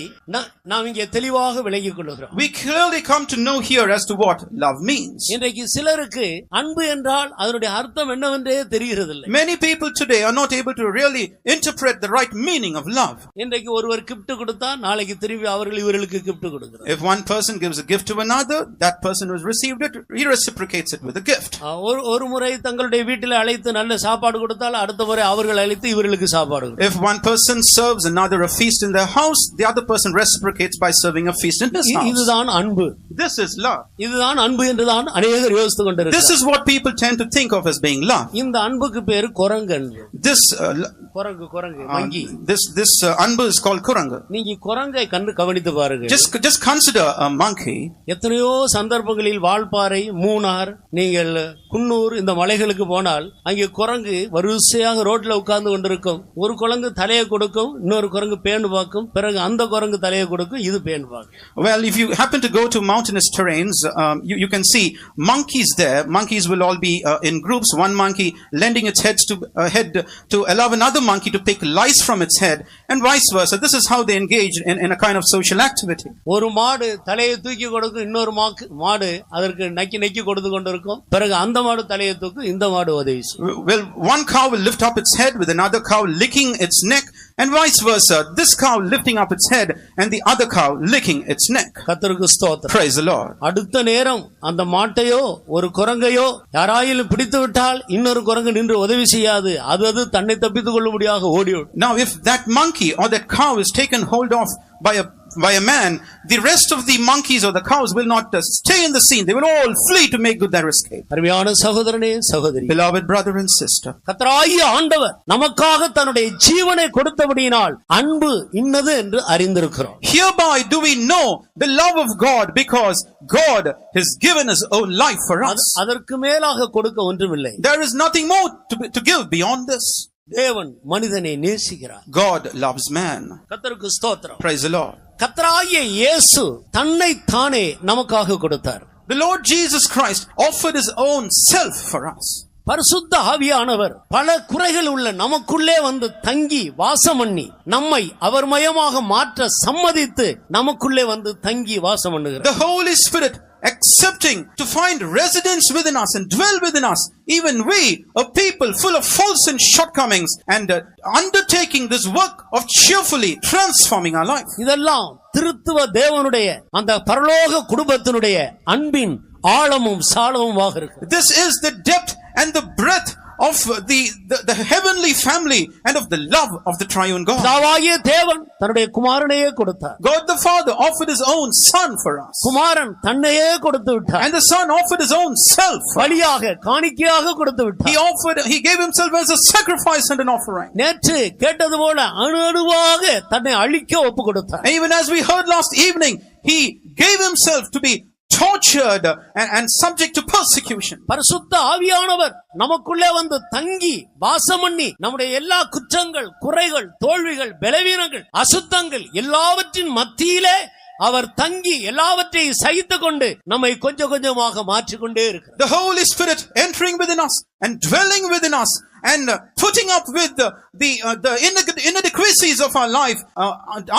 நாம் இங்கே தெளிவாக விளங்கிக் கொள்கிறோம். We clearly come to know here as to what love means. இன்றைக்கு சிலருக்கு அன்பு என்றால் அதனுடைய அர்த்தம் என்னவென்றே தெரிகிறதில்லை. Many people today are not able to really interpret the right meaning of love. இன்றைக்கு ஒருவர் gift கொடுத்தா நாளைக்கு திரும்பி அவர்கள் இவர்களுக்கு gift கொடுக்கிறார். If one person gives a gift to another, that person who has received it, he reciprocates it with a gift. ஒரு முறை தங்களுடைய வீட்டில் அழைத்து நல்ல சாப்பாடு கொடுத்தால் அடுத்த முறை அவர்கள் அழைத்து இவர்களுக்கு சாப்பாடு. If one person serves another a feast in their house, the other person reciprocates by serving a feast in his house. இதுதான் அன்பு. This is love. இதுதான் அன்பு என்றுதான் அநேகர் யோசித்துக் கொண்டிருக்கிறார்கள். This is what people tend to think of as being love. இந்த அன்புக்கு பேரு குரங்கு. This குரங்கு மங்கி. This anbu is called kuranga. நீங்க குரங்கை கண்டு கவனித்து பாருங்க. Just consider a monkey. எத்தனையோ சந்தர்ப்பங்களில் வால்பாறை, மூணார், நீங்கள் குன்னூர் இந்த மலைகளுக்கு போனால் அங்கே குரங்கு வரிசையாக ரோட்ல உட்கார்ந்து கொண்டிருக்கும். ஒரு குரங்கு தலையை கொடுக்கும், இன்னொரு குரங்கு பேன் பார்க்கும், பிறகு அந்த குரங்கு தலையை கொடுக்கும், இது பேன் பார்க்கும். Well, if you happen to go to mountainous terrains, you can see monkeys there. Monkeys will all be in groups. One monkey lending its head to allow another monkey to pick lice from its head, and vice versa. This is how they engage in a kind of social activity. ஒரு மாடு தலையை தூக்கி கொடுக்கும், இன்னொரு மாடு அதற்கு நக்கி கொடுத்து கொண்டிருக்கும், பிறகு அந்த மாடு தலையை தூக்கும், இந்த மாடு உதவி செய்யும். Well, one cow will lift up its head with another cow licking its neck, and vice versa. This cow lifting up its head and the other cow licking its neck. கர்த்தருக்கு ஸ்தோத்திரம். Praise the Lord. அடுத்த நேரம் அந்த மாட்டையோ ஒரு குரங்கையோ யாராயிலும் பிடித்து விட்டால் இன்னொரு குரங்கு நின்று உதவி செய்யாது. அது தன்னை தப்பித்துக் கொள்ள முடியாத ஓடிவிடும். Now, if that monkey or that cow is taken hold of by a man, the rest of the monkeys or the cows will not stay in the scene. They will all flee to make good their escape. அருமையான சகோதரனே சகோதரி, Beloved brother and sister, கர்த்தராகிய ஆண்டவர் நமக்காக தன்னுடைய ஜீவனை கொடுத்தபடியினால் அன்பு இன்னது என்று அறிந்திருக்கிறோம். hereby do we know the love of God, because God has given his own life for us. அதற்கு மேலாக கொடுக்க ஒன்றுமில்லை. There is nothing more to give beyond this. தேவன் மனிதனை நேசிக்கிறார். God loves man. கர்த்தருக்கு ஸ்தோத்திரம். Praise the Lord. கர்த்தராகிய இயேசு தன்னை தானே நமக்காக கொடுத்தார். The Lord Jesus Christ offered his own self for us. பரிசுத்த ஆவியானவர் பல குறைகள் உள்ள நமக்குள்ளே வந்து தங்கி வாசம் பண்ணி நம்மை அவர்மயமாக மாற்ற சம்மதித்து நமக்குள்ளே வந்து தங்கி வாசம் பண்ணுகிறார். The Holy Spirit accepting to find residence within us and dwell within us, even we, a people full of faults and shortcomings, and undertaking this work of cheerfully transforming our life. இதெல்லாம் திருத்துவ தேவனுடைய அந்த பரலோக குடும்பத்தினுடைய அன்பின் ஆழமும் சாழமுமாக இருக்கு. This is the depth and the breadth of the heavenly family and of the love of the triune God. பிதாவாகிய தேவன் தன்னுடைய குமாரனையே கொடுத்தார். God the Father offered his own son for us. குமாரன் தன்னையே கொடுத்து விட்டார். And the son offered his own self. பலியாக காணிக்கையாக கொடுத்து விட்டார். He gave himself as a sacrifice and an offering. நேற்று கேட்டது போல அணுஅணுவாக தன்னை அழிக்க ஒப்பு கொடுத்தார். Even as we heard last evening, he gave himself to be tortured and subject to persecution. பரிசுத்த ஆவியானவர் நமக்குள்ளே வந்து தங்கி வாசம் பண்ணி நம்முடைய எல்லா குற்றங்கள், குறைகள், தோல்விகள், பலவீனங்கள், அசுத்தங்கள் எல்லாவற்றின் மத்தியிலே அவர் தங்கி எல்லாவற்றையும் சகித்துக் கொண்டு நம்மை கொஞ்சம் கொஞ்சமாக மாற்றிக்கொண்டே இருக்கிறார். The Holy Spirit entering within us, and dwelling within us and putting up with the inadequacies of our life,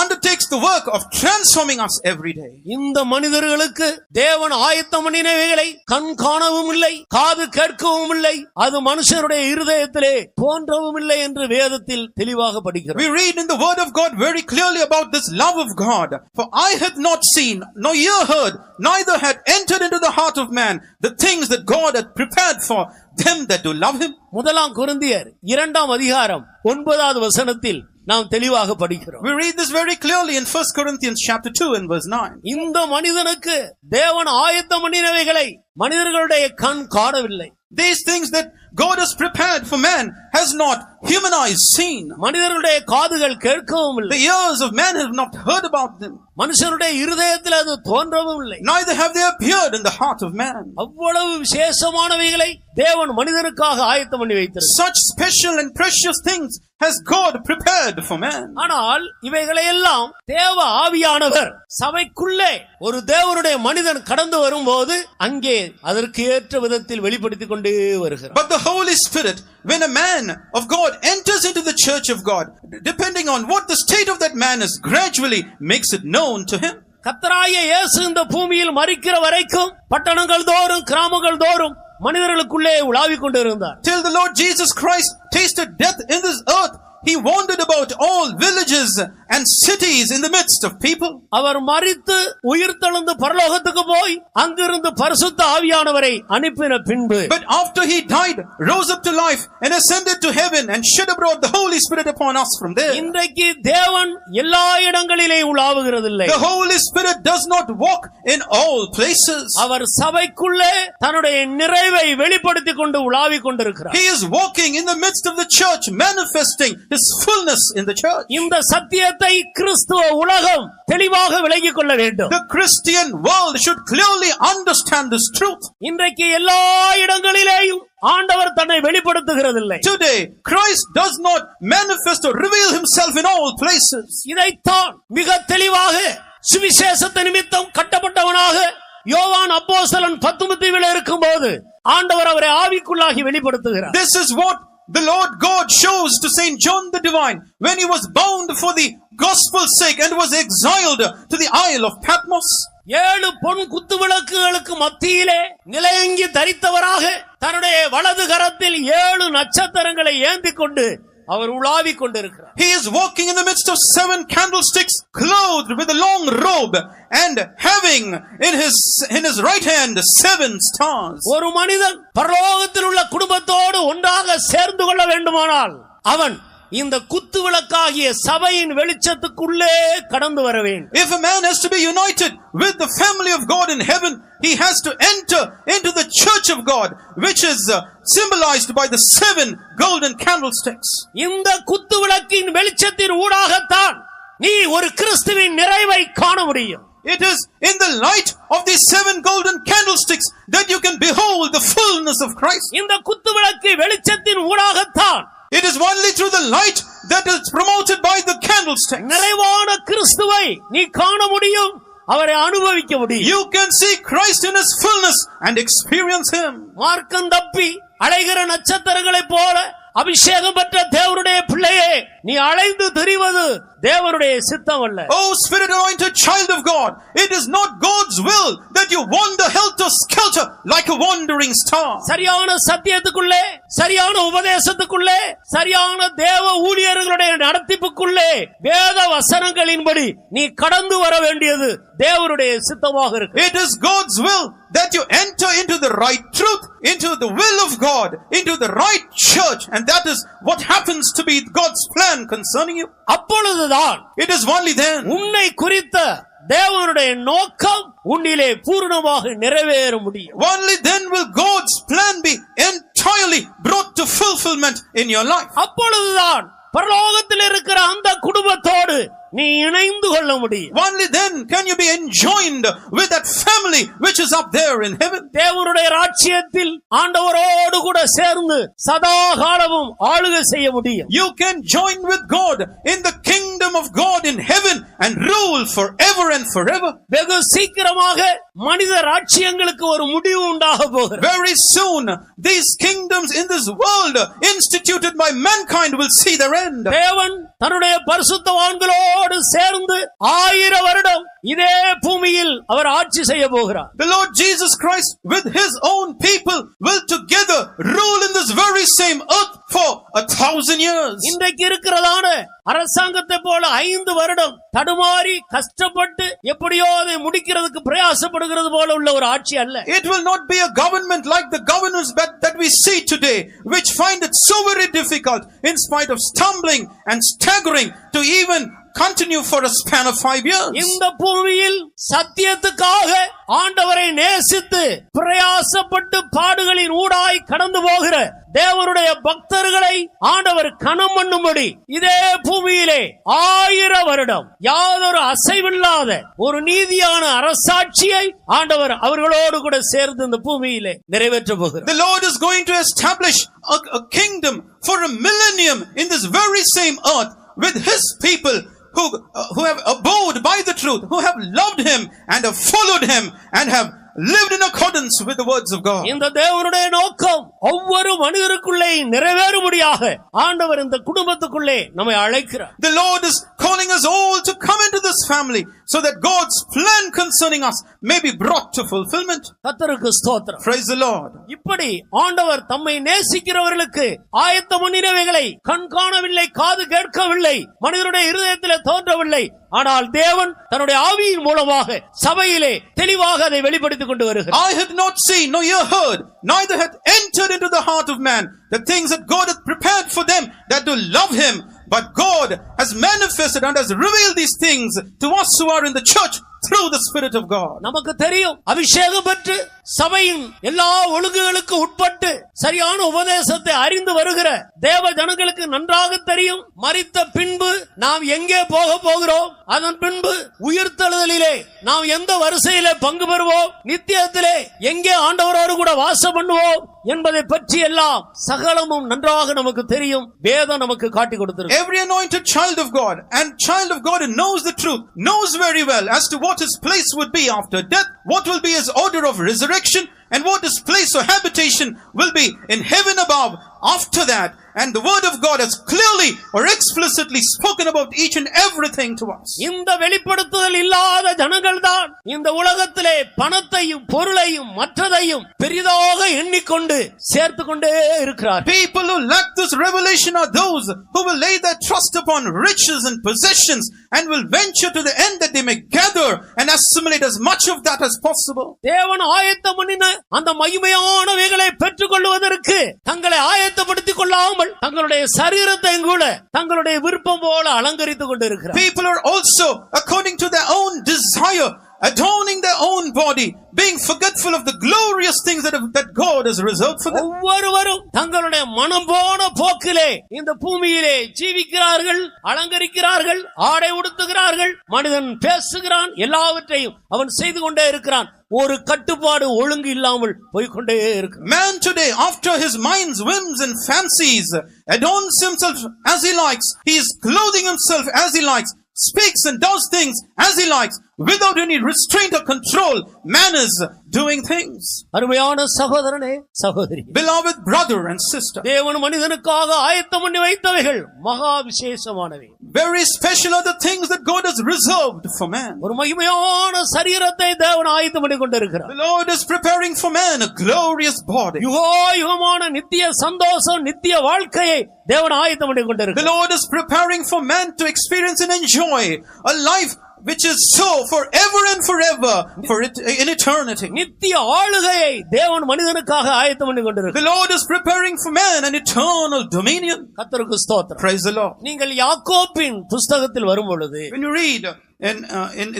undertakes the work of transforming us every day. இந்த மனிதர்களுக்கு தேவன் ஆயத்தம் பண்ணினவைகளை கண் காணவும் இல்லை, காது கேட்கவும் இல்லை, அது மனுஷருடைய இருதயத்திலே தோன்றவும் இல்லை என்று வேதத்தில் தெளிவாக படிக்கிறோம். We read in the word of God very clearly about this love of God. For I had not seen, nor ear heard, neither had entered into the heart of man the things that God had prepared for them that do love him. முதலாம் கொரிந்தியர் 2ஆம் அதிகாரம் 9வது வசனத்தில் நாம் தெளிவாக படிக்கிறோம். We read this very clearly in 1 Corinthians chapter 2 and verse 9. இந்த மனிதனுக்கு தேவன் ஆயத்தம் பண்ணினவைகளை மனிதர்களுடைய கண் காணவில்லை. These things that God has prepared for man has not human eyes seen. மனிதர்களுடைய காதுகள் கேட்கவும் இல்லை. The ears of man have not heard about them. மனுஷருடைய இருதயத்தில் அது தோன்றவும் இல்லை. Neither have they appeared in the heart of man. அவ்வளவு விசேஷமானவைகளை தேவன் மனிதனுக்காக ஆயத்தம் பண்ணி வைத்திருக்கிறார். Such special and precious things has God prepared for man. ஆனால் இவைகளையெல்லாம் தேவ ஆவியானவர் சபைக்குள்ளே ஒரு தேவனுடைய மனிதன் கடந்து வரும்போது அங்கே அதற்கு ஏற்ற விதத்தில் வெளிப்படுத்திக் கொண்டே வருகிறார். But the Holy Spirit, when a man of God enters into the church of God, depending on what the state of that man is, gradually makes it known to him. கர்த்தராகிய இயேசு இந்த பூமியில் மரிக்கிற வரைக்கும் பட்டணங்கள் தோறும் கிராமங்கள் தோறும் மனிதர்களுக்குள்ளே உலாவிக் கொண்டிருந்தார். Till the Lord Jesus Christ tasted death in this earth, he wandered about all villages and cities in the midst of people. அவர் மரித்து உயிர்த்தெழுந்து பரலோகத்துக்கு போய் அங்கிருந்து பரிசுத்த ஆவியானவரை அனுப்பின பின்பு, But after he died, rose up to life and ascended to heaven and shed abroad the Holy Spirit upon us from there. இன்றைக்கு தேவன் எல்லா இடங்களிலே உலாவுகிறதில்லை. The Holy Spirit does not walk in all places. அவர் சபைக்குள்ளே தன்னுடைய நிறைவை வெளிப்படுத்திக் கொண்டு உலாவிக் கொண்டிருக்கிறார். He is walking in the midst of the church, manifesting his fullness in the church. இந்த சத்தியத்தை கிறிஸ்துவ உலகம் தெளிவாக விளங்கிக் கொள்ள வேண்டும். The Christian world should clearly understand this truth. இன்றைக்கு எல்லா இடங்களிலேயும் ஆண்டவர் தன்னை வெளிப்படுத்துகிறதில்லை. Today, Christ does not manifest or reveal himself in all places. இதைத்தான் மிக தெளிவாக சுவிசேஷத்தை நிமித்தம் கட்டப்பட்டவனாக யோவான் அப்போஸ்தலன் 10 இருக்கும்போது ஆண்டவர் அவரை ஆவிக்குள்ளாகி வெளிப்படுத்துகிறார். This is what the Lord God shows to Saint John the Divine when he was bound for the gospel's sake and was exiled to the Isle of Patmos. 7 பொன் குத்துவிளக்குகளுக்கு மத்தியிலே நிலையங்கி தரித்தவராக தன்னுடைய வலது கரத்தில் 7 நட்சத்திரங்களை ஏந்திக் கொண்டு அவர் உலாவிக் கொண்டிருக்கிறார். He is walking in the midst of 7 candlesticks, clothed with a long robe and having in his right hand 7 stars. ஒரு மனிதன் பரலோகத்தில் உள்ள குடும்பத்தோடு ஒன்றாக சேர்ந்து கொள்ள வேண்டுமானால் அவன் இந்த குத்துவிளக்காகிய சபையின் வெளிச்சத்துக்குள்ளே கடந்து வர வேண்டும். If a man has to be united with the family of God in heaven, he has to enter into the church of God, which is symbolized by the 7 golden candlesticks. இந்த குத்துவிளக்கின் வெளிச்சத்தின் ஊடாகத்தான் நீ ஒரு கிறிஸ்துவின் நிறைவை காண முடியும். It is in the light of these 7 golden candlesticks that you can behold the fullness of Christ. இந்த குத்துவிளக்கு வெளிச்சத்தின் ஊடாகத்தான் It is only through the light that is promoted by the candlestick. நிறைவான கிறிஸ்துவை நீ காண முடியும், அவரை அனுபவிக்க முடியும். You can see Christ in his fullness and experience him. மார்க்கம் தப்பி அலைகிற நட்சத்திரங்களைப் போல அபிஷேகம் பெற்ற தேவனுடைய பிள்ளையே, நீ அலைந்து திரிவது தேவனுடைய சித்தம் அல்ல. Oh spirit anointed child of God, it is not God's will that you wander helter skelter like a wandering star. சரியான சத்தியத்துக்குள்ளே, சரியான உபதேசத்துக்குள்ளே, சரியான தேவ ஊழியர்களுடைய நடத்திப்புக்குள்ளே வேத வசனங்களின்படி நீ கடந்து வர வேண்டியது தேவனுடைய சித்தமாக இருக்கு. It is God's will that you enter into the right truth, into the will of God, into the right church, and that is what happens to be God's plan concerning you. அப்பொழுதுதான் It is only then உன்னை குறித்த தேவனுடைய நோக்கம் உன்னிலே பூர்ணமாக நிறைவேற முடியும். Only then will God's plan be entirely brought to fulfillment in your life. அப்பொழுதுதான் பரலோகத்தில் இருக்கிற அந்த குடும்பத்தோடு நீ இணைந்து கொள்ள முடியும். Only then can you be enjoined with that family which is up there in heaven. தேவனுடைய ராஜ்யத்தில் ஆண்டவரோடு கூட சேர்ந்து சதா காலமும் ஆளுகை செய்ய முடியும். You can join with God in the kingdom of God in heaven and rule forever and forever. வெகு சீக்கிரமாக மனித ராஜ்யங்களுக்கு ஒரு முடிவு உண்டாக போகிறது. Very soon, these kingdoms in this world instituted by mankind will see their end. தேவன் தன்னுடைய பரிசுத்தவான்களோடு சேர்ந்து 1000 வருடம் இதே பூமியில் அவர் ஆட்சி செய்ய போகிறார். The Lord Jesus Christ with his own people will together rule in this very same earth for 1000 years. இன்றைக்கு இருக்கிறதான அரசாங்கத்தை போல 5 வருடம் தடுமாறி கஷ்டப்பட்டு எப்படியோ அதை முடிக்கிறதுக்கு பிரயாசப்படுகிறது போல உள்ள ஒரு ஆட்சி அல்ல. It will not be a government like the governors that we see today, which find it so very difficult in spite of stumbling and staggering to even continue for a span of 5 years. இந்த பூமியில் சத்தியத்துக்காக ஆண்டவரை நேசித்து பிரயாசப்பட்டு பாடுகளின் ஊடாய் கடந்து போகிற தேவனுடைய பக்தர்களை ஆண்டவர் கனம் பண்ணும்படி இதே பூமியிலே 1000 வருடம் யாதொரு அசைவில்லாத ஒரு நீதியான அரசாட்சியை ஆண்டவர் அவர்களோடு கூட சேர்ந்து இந்த பூமியிலே நிறைவேற்ற போகிறார். The Lord is going to establish a kingdom for a millennium in this very same earth with his people who have abode by the truth, who have loved him and have followed him and have lived in accordance with the words of God. இந்த தேவனுடைய நோக்கம் ஒவ்வொரு மனிதருக்குள்ளே நிறைவேறும்படியாக ஆண்டவர் இந்த குடும்பத்துக்குள்ளே நம்மை அழைக்கிறார். The Lord is calling us all to come into this family so that God's plan concerning us may be brought to fulfillment. கர்த்தருக்கு ஸ்தோத்திரம். Praise the Lord. இப்படி ஆண்டவர் தம்மை நேசிக்கிறவர்களுக்கு ஆயத்தம் பண்ணினவைகளை கண் காணவில்லை, காது கேட்கவில்லை, மனிதனுடைய இருதயத்திலே தோன்றவில்லை. ஆனால் தேவன் தன்னுடைய ஆவியின் மூலமாக சபையிலே தெளிவாக அதை வெளிப்படுத்திக் கொண்டு வருகிறார். I had not seen, nor ear heard, neither hath entered into the heart of man the things that God hath prepared for them that do love him. But God has manifested and has revealed these things to us who are in the church through the Spirit of God. நமக்கு தெரியும், அபிஷேகம் பெற்று சபையின் எல்லா ஒழுங்குகளுக்கு உட்பட்டு சரியான உபதேசத்தை அறிந்து வருகிற தேவ ஜனங்களுக்கு நன்றாக தெரியும், மரித்த பின்பு நாம் எங்கே போக போகிறோம், அதன் பின்பு உயிர்த்தெழுதலிலே நாம் எந்த வரிசையிலே பங்கு பெறுவோம், நித்தியத்திலே எங்கே ஆண்டவரோடு கூட வாசம் பண்ணுவோம் என்பதை பற்றி எல்லாம் சகலமும் நன்றாக நமக்கு தெரியும். வேதம் நமக்கு காட்டி கொடுத்திருக்கு. Every anointed child of God and child of God who knows the truth knows very well as to what his place would be after death, what will be his order of resurrection, and what his place or habitation will be in heaven above after that. And the word of God has clearly or explicitly spoken about each and everything to us. இந்த வெளிப்படுத்துதல் இல்லாத ஜனங்கள் தான் இந்த உலகத்திலே பணத்தையும் பொருளையும் மற்றதையும் பெரிதாக எண்ணிக்கொண்டு சேர்த்து கொண்டே இருக்கிறார். People who lack this revelation are those who will lay their trust upon riches and possessions and will venture to the end that they may gather and assimilate as much of that as possible. தேவன் ஆயத்தம் பண்ணின அந்த மகிமையானவைகளை பெற்றுக் கொள்வதற்கு தங்களை ஆயத்தப்படுத்திக் கொள்ளாமல் தங்களுடைய சரீரத்தை கூட தங்களுடைய விருப்பம் போல அலங்கரித்துக் கொண்டிருக்கிறார். People are also, according to their own desire, adorning their own body, being forgetful of the glorious things that God has reserved for them. ஒவ்வொருவரும் தங்களுடைய மனம் போன போக்கிலே இந்த பூமியிலே ஜீவிக்கிறார்கள், அலங்கரிக்கிறார்கள், ஆடை உடுத்துகிறார்கள், மனிதன் பேசுகிறான், எல்லாவற்றையும் அவன் செய்து கொண்டே இருக்கிறான். ஒரு கட்டுப்பாடு ஒழுங்கு இல்லாமல் போய்கொண்டே இருக்கு. Man today, after his mind's whims and fancies, adorns himself as he likes. He is clothing himself as he likes, speaks and does things as he likes, without any restraint or control. Man is doing things. அருமையான சகோதரனே, சகோதரி, Beloved brother and sister, தேவன் மனிதனுக்காக ஆயத்தம் பண்ணி வைத்தவைகள் மகா விசேஷமானவை. very special are the things that God has reserved for man. ஒரு மகிமையான சரீரத்தை தேவன் ஆயத்தம் பண்ணி கொண்டிருக்கிறார். The Lord is preparing for man a glorious body. யுகமான நித்திய சந்தோஷம், நித்திய வாழ்க்கையை தேவன் ஆயத்தம் பண்ணி The கொண்டிருக்கிறார். Lord is preparing for man to experience and enjoy a life which is so forever and forever, for it in eternity. நித்திய ஆளுகையை தேவன் மனிதனுக்காக ஆயத்தம் பண்ணி கொண்டிருக்கிறார். The Lord is preparing for man an eternal dominion. கர்த்தருக்கு ஸ்தோத்திரம். Praise the Lord. நீங்கள் யாக்கோபின் புஸ்தகத்தில் வரும் பொழுது When you read in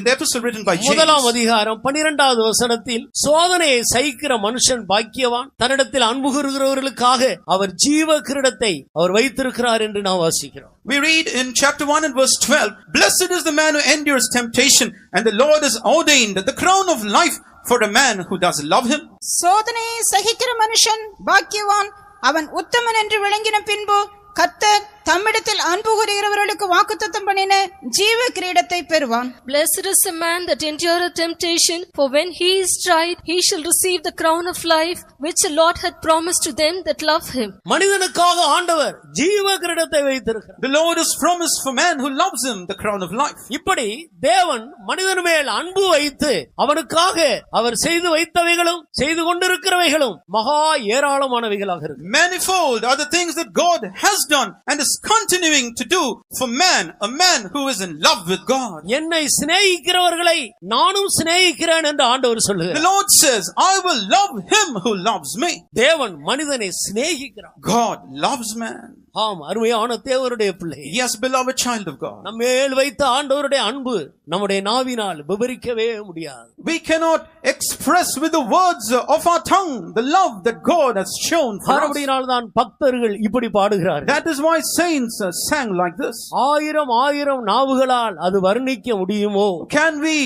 the epistle written by James, முதலாம் அதிகாரம் 12வது வசனத்தில் சோதனையை சகிக்கிற மனுஷன் பாக்கியவான், தன்னிடத்தில் அன்பு கூறுகிறவர்களுக்காக அவர் ஜீவ கிரீடத்தை அவர் வைத்திருக்கிறார் என்று நாம் வாசிக்கிறோம். we read in chapter 1 and verse 12, blessed is the man who endures temptation, and the Lord has ordained the crown of life for a man who does love him. சோதனையை சகிக்கிற மனுஷன் பாக்கியவான், அவன் உத்தமன் என்று விளங்கின பின்பு கர்த்தர் தம்மிடத்தில் அன்பு கூறுகிறவர்களுக்கு வாக்குத்தத்தம் பண்ணின ஜீவ கிரீடத்தை பெறுவான். Blessed is the man that endureth temptation, for when he is tried, he shall receive the crown of life, which the Lord hath promised to them that love him. மனிதனுக்காக ஆண்டவர் ஜீவ கிரீடத்தை வைத்திருக்கிறார். The Lord has promised for man who loves him the crown of life. இப்படி தேவன் மனிதன் மேல் அன்பு வைத்து அவனுக்காக அவர் செய்து வைத்தவைகளும் செய்து கொண்டிருக்கிறவைகளும் மகா ஏராளமானவைகளாக இருக்கு. Manifold are the things that God has done and is continuing to do for man, a man who is in love with God. என்னை சிநேகிக்கிறவர்களை நானும் சிநேகிக்கிறேன் என்று ஆண்டவர் The சொல்லுகிறார். Lord says, I will love him who loves me. தேவன் மனிதனை சிநேகிக்கிறார். God loves man. ஆம், அருமையான தேவனுடைய பிள்ளை. Yes, beloved child of God. நம்மேல் வைத்த ஆண்டவருடைய அன்பு நம்முடைய நாவினால் விவரிக்கவே முடியாது. We cannot express with the words of our tongue the love that God has shown for us. மறுபடியினால் தான் பக்தர்கள் இப்படி பாடுகிறார்கள். That is why saints sang like this. ஆயிரம் நாவுகளால் அது வர்ணிக்க முடியுமோ? Can we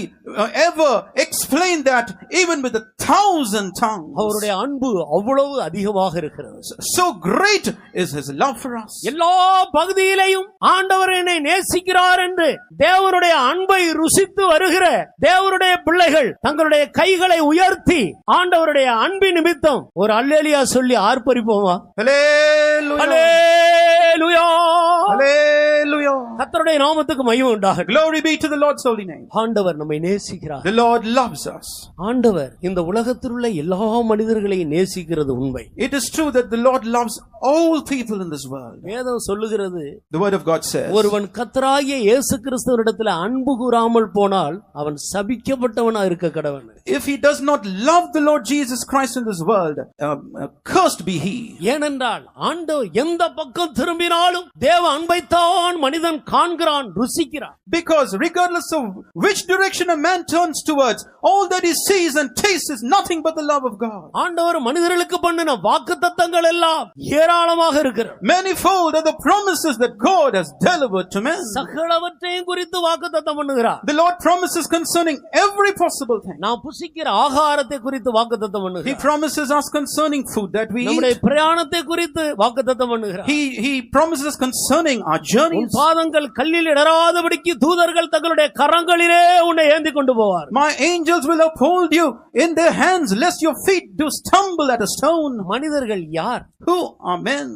ever explain that even with 1,000 tongues? அவருடைய அன்பு அவ்வளவு அதிகமாக இருக்கிறது. So great is his love for us. எல்லா பகுதியிலையும் ஆண்டவர் என்னை நேசிக்கிறார் என்று தேவனுடைய அன்பை ருசித்து வருகிற தேவனுடைய பிள்ளைகள் தங்களுடைய கைகளை உயர்த்தி ஆண்டவருடைய அன்பின் நிமித்தம் ஒரு அல்லேலூயா சொல்லி ஆர்ப்பரிப்போமா? Hallelujah. அல்லேலூயா. Hallelujah. கர்த்தருடைய நாமத்துக்கு மகிமை உண்டாகட்டும். Glory be to the Lord's holy name. ஆண்டவர் நம்மை நேசிக்கிறார். The Lord loves us. ஆண்டவர் இந்த உலகத்தில் உள்ள எல்லா மனிதர்களையும் நேசிக்கிறது உண்மை. It is true that the Lord loves all people in this world. வேதம் சொல்லுகிறது, The word of God says, ஒருவன் கர்த்தராகிய இயேசு கிறிஸ்துவினிடத்தில் அன்பு கூறாமல் போனால் அவன் சபிக்கப்பட்டவனா இருக்க கடவன். if he does not love the Lord Jesus Christ in this world, cursed be he. ஏனென்றால் ஆண்டவர் எந்த பக்கம் திரும்பினாலும் தேவ அன்பைத்தான் மனிதன் காண்கிறான், ருசிக்கிறான். Because regardless of which direction a man turns towards, all that he sees and tastes is nothing but the love of God. ஆண்டவர் மனிதர்களுக்கு பண்ணின வாக்குத்தத்தங்கள் எல்லாம் ஏராளமாக இருக்கிறது. Manifold are the promises that God has delivered to men. சகலவற்றையும் குறித்து வாக்குத்தத்தம் பண்ணுகிறார். The Lord promises concerning every possible thing. நாம் புசிக்கிற ஆகாரத்தை குறித்து வாக்குத்தத்தம் He பண்ணுகிறார். promises us concerning food that we நம்முடைய eat. பிரயாணத்தை குறித்து வாக்குத்தத்தம் பண்ணுகிறார். He promises concerning our உன் journeys. பாதங்கள் கல்லில் இடராதபடிக்கு தூதர்கள் தங்களுடைய கரங்களிலே உன்னை ஏந்தி கொண்டு போவார். My angels will uphold you in their hands, lest your feet do stumble at a stone. மனிதர்கள் யார்? Who are men?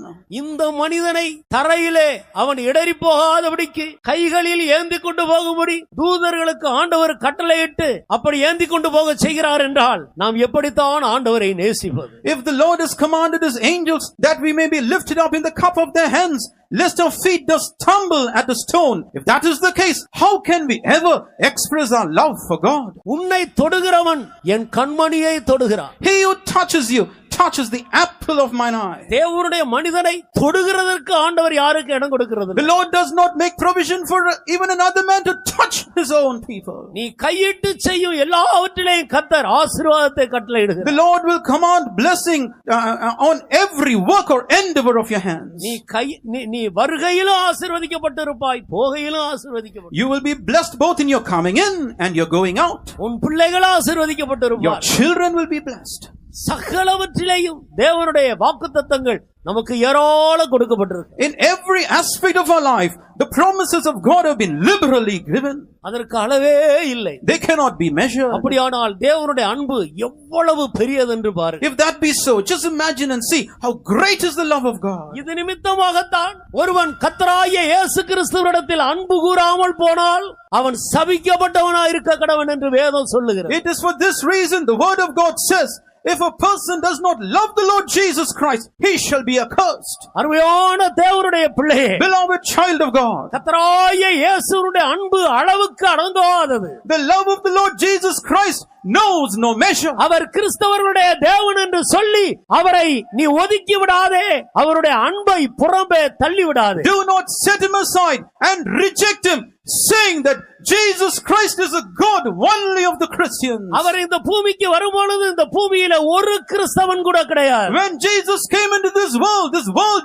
இந்த மனிதனை தரையிலே அவன் இடறி போகாதபடிக்கு கைகளில் ஏந்தி கொண்டு போகும்படி தூதர்களுக்கு ஆண்டவர் கட்டளையிட்டு அப்படி ஏந்தி கொண்டு போக செய்கிறார் என்றால் நாம் எப்படித்தான் ஆண்டவரை நேசிப்பது? If the Lord has commanded his angels that we may be lifted up in the cup of their hands, lest our feet do stumble at a stone, if that is the case, how can we ever express our love for God? உன்னை தொடுகிறவன் என் கண்மணியை தொடுகிறான். He who touches you touches the apple of mine eye. தேவனுடைய மனிதனை தொடுகிறதற்கு ஆண்டவர் யாருக்கு இடம் கொடுக்கிறது? The Lord does not make provision for even another man to touch his own people. நீ கையிட்டு செய்யும் எல்லாவற்றிலேயும் கர்த்தர் ஆசீர்வாதத்தை கட்டளையிடுகிறார். The Lord will command blessing on every work or endeavor of your hands. நீ வருகையிலும் ஆசீர்வதிக்கப்பட்டிருப்பாய், போகையிலும் ஆசீர்வதிக்கப்பட்டு. You will be blessed both in your coming in and your going out. உன் பிள்ளைகள் Your ஆசீர்வதிக்கப்பட்டிருப்பார். children will be blessed. சகலவற்றிலேயும் தேவனுடைய வாக்குத்தத்தங்கள் நமக்கு ஏராளம் கொடுக்கப்பட்டிருக்கு. In every aspect of our life, the promises of God have been liberally given. அதற்கு அளவே இல்லை. They cannot be measured. அப்படியானால் தேவனுடைய அன்பு எவ்வளவு பெரியது என்று பாருங்கள். If that be so, just imagine and see how great is the love of God. இது நிமித்தமாகத்தான் ஒருவன் கர்த்தராகிய இயேசு கிறிஸ்துவினிடத்தில் அன்பு கூறாமல் போனால் அவன் சபிக்கப்பட்டவனாய் இருக்க கடவன் என்று வேதம் சொல்லுகிறது. It is for this reason the word of God says, if a person does not love the Lord Jesus Christ, he shall be accursed. அருமையான தேவனுடைய பிள்ளையே, Beloved child of God, கர்த்தராகிய இயேசுவுடைய அன்பு அளவுக்கு அடங்காதது. the love of the Lord Jesus Christ knows no measure. அவர் கிறிஸ்தவர்களுடைய தேவன் என்று சொல்லி அவரை நீ ஒதுக்கி விடாதே, அவருடைய அன்பை புறம்பே தள்ளி விடாதே. Do not set him aside and reject him, saying that Jesus Christ is a God only of the Christians. அவர் இந்த பூமிக்கு வரும்பொழுது இந்த பூமியில ஒரு கிறிஸ்தவன் கூட கிடையாது. When Jesus came into this world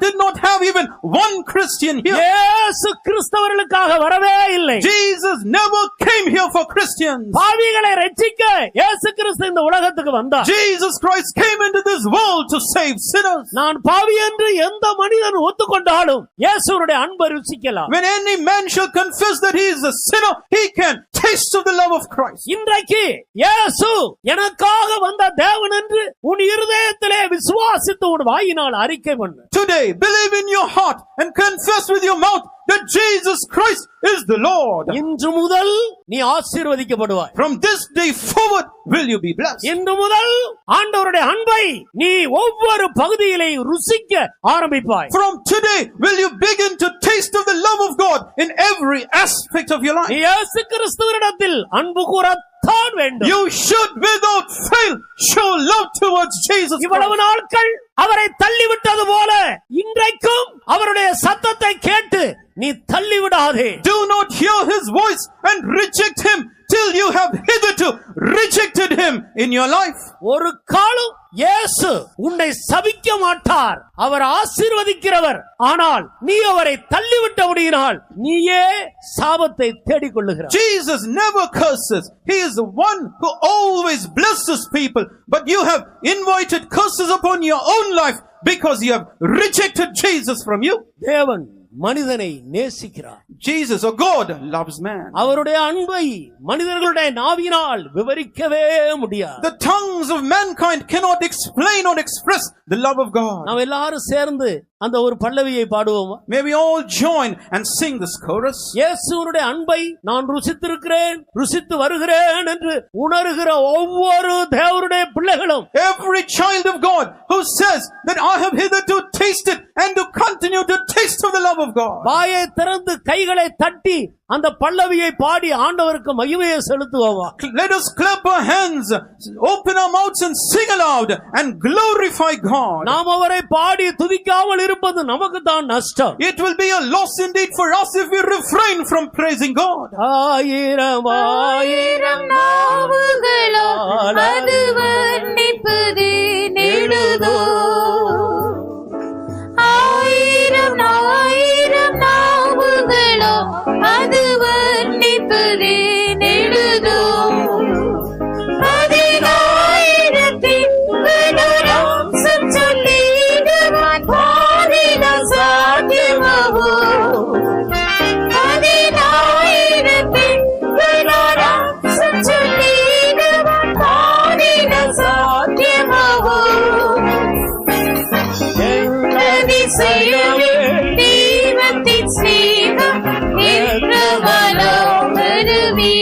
did not have even one Christian here. இயேசு கிறிஸ்தவர்களுக்காக வரவே இல்லை. Jesus never came here for Christians. பாவிகளை ரட்சிக்க இயேசு கிறிஸ்து இந்த உலகத்துக்கு வந்தார். Jesus Christ came into this world to save sinners. நான் பாவி என்று எந்த மனிதன் ஒத்துக்கொண்டாலும் இயேசுவுடைய அன்பை ருசிக்கலாம். When any man shall confess that he is a sinner, he can taste of the love of Christ. இன்றைக்கு இயேசு எனக்காக வந்த தேவன் என்று உன் இருதயத்திலே விசுவாசித்து உன் வாயினால் அறிக்கை பண்ணு. Today, believe in your heart and confess with your mouth that Jesus Christ is the Lord. இன்று முதல் நீ ஆசீர்வதிக்கப்படுவாய். From this day forward will you be blessed. இன்று முதல் ஆண்டவருடைய அன்பை நீ ஒவ்வொரு பகுதியிலே ருசிக்க ஆரம்பிப்பாய். From today will you begin to taste of the love of God in every aspect of your life. நீ இயேசு கிறிஸ்துவினிடத்தில் அன்பு கூறத்தான் வேண்டும். You should without fail show love towards Jesus இவ்வளவு Christ. நாட்கள் அவரை தள்ளிவிட்டது போல இன்றைக்கும் அவருடைய சத்தத்தை கேட்டு நீ தள்ளிவிடாதே. Do not hear his voice and reject him till you have hitherto rejected him in your life. ஒரு காலம் இயேசு உன்னை சபிக்க மாட்டார், அவர் ஆசீர்வதிக்கிறவர். ஆனால் நீ அவரை தள்ளிவிட்டபடியினால் நீயே சாபத்தை தேடிக்கொள்ளுகிறாய். Jesus never curses. He is the one who always blesses people. But you have invited curses upon your own life because you have rejected Jesus from you. தேவன் மனிதனை நேசிக்கிறார். Jesus or God loves man. அவருடைய அன்பை மனிதர்களுடைய நாவினால் விவரிக்கவே முடியாது. The tongues of mankind cannot explain or express the love of God. நாம் எல்லாரும் சேர்ந்து அந்த ஒரு பல்லவியை பாடுவோமா? May we all join and sing this chorus. இயேசுவினுடைய அன்பை நான் ருசித்திருக்கிறேன், ருசித்து வருகிறேன் என்று உணர்கிற ஒவ்வொரு தேவனுடைய பிள்ளைகளும், Every child of God who says that I have hitherto tasted and to continue to taste of the love of God. வாயை திறந்து கைகளை தட்டி அந்த பல்லவியை பாடி ஆண்டவருக்கு மகிமையை செலுத்துவோமா? Let us clap our hands, open our mouths and sing aloud and glorify God. நாம் அவரை பாடி துதிக்காமல் இருப்பது நமக்கு தான் நஷ்டம். It will be a loss indeed for us if we refrain from praising God. ஆயிரம் ஆயிரம் நாவுகளோ அது வர்ணிப்பது நெடுதோ. ஆயிரம் ஆயிரம் நாவுகளோ அது வர்ணிப்பது நெடுதோ. பதினாயிரத்தின் கனராம்சம் சொல்லிடுவான் பாடின சாத்தியமாவோ. பதினாயிரத்தின் கனராம்சம் சொல்லிடுவான் பாடின சாத்தியமாவோ. அதிசயமே தெய்வத்தின் ஸ்நேகம் என்று மனோகரமே.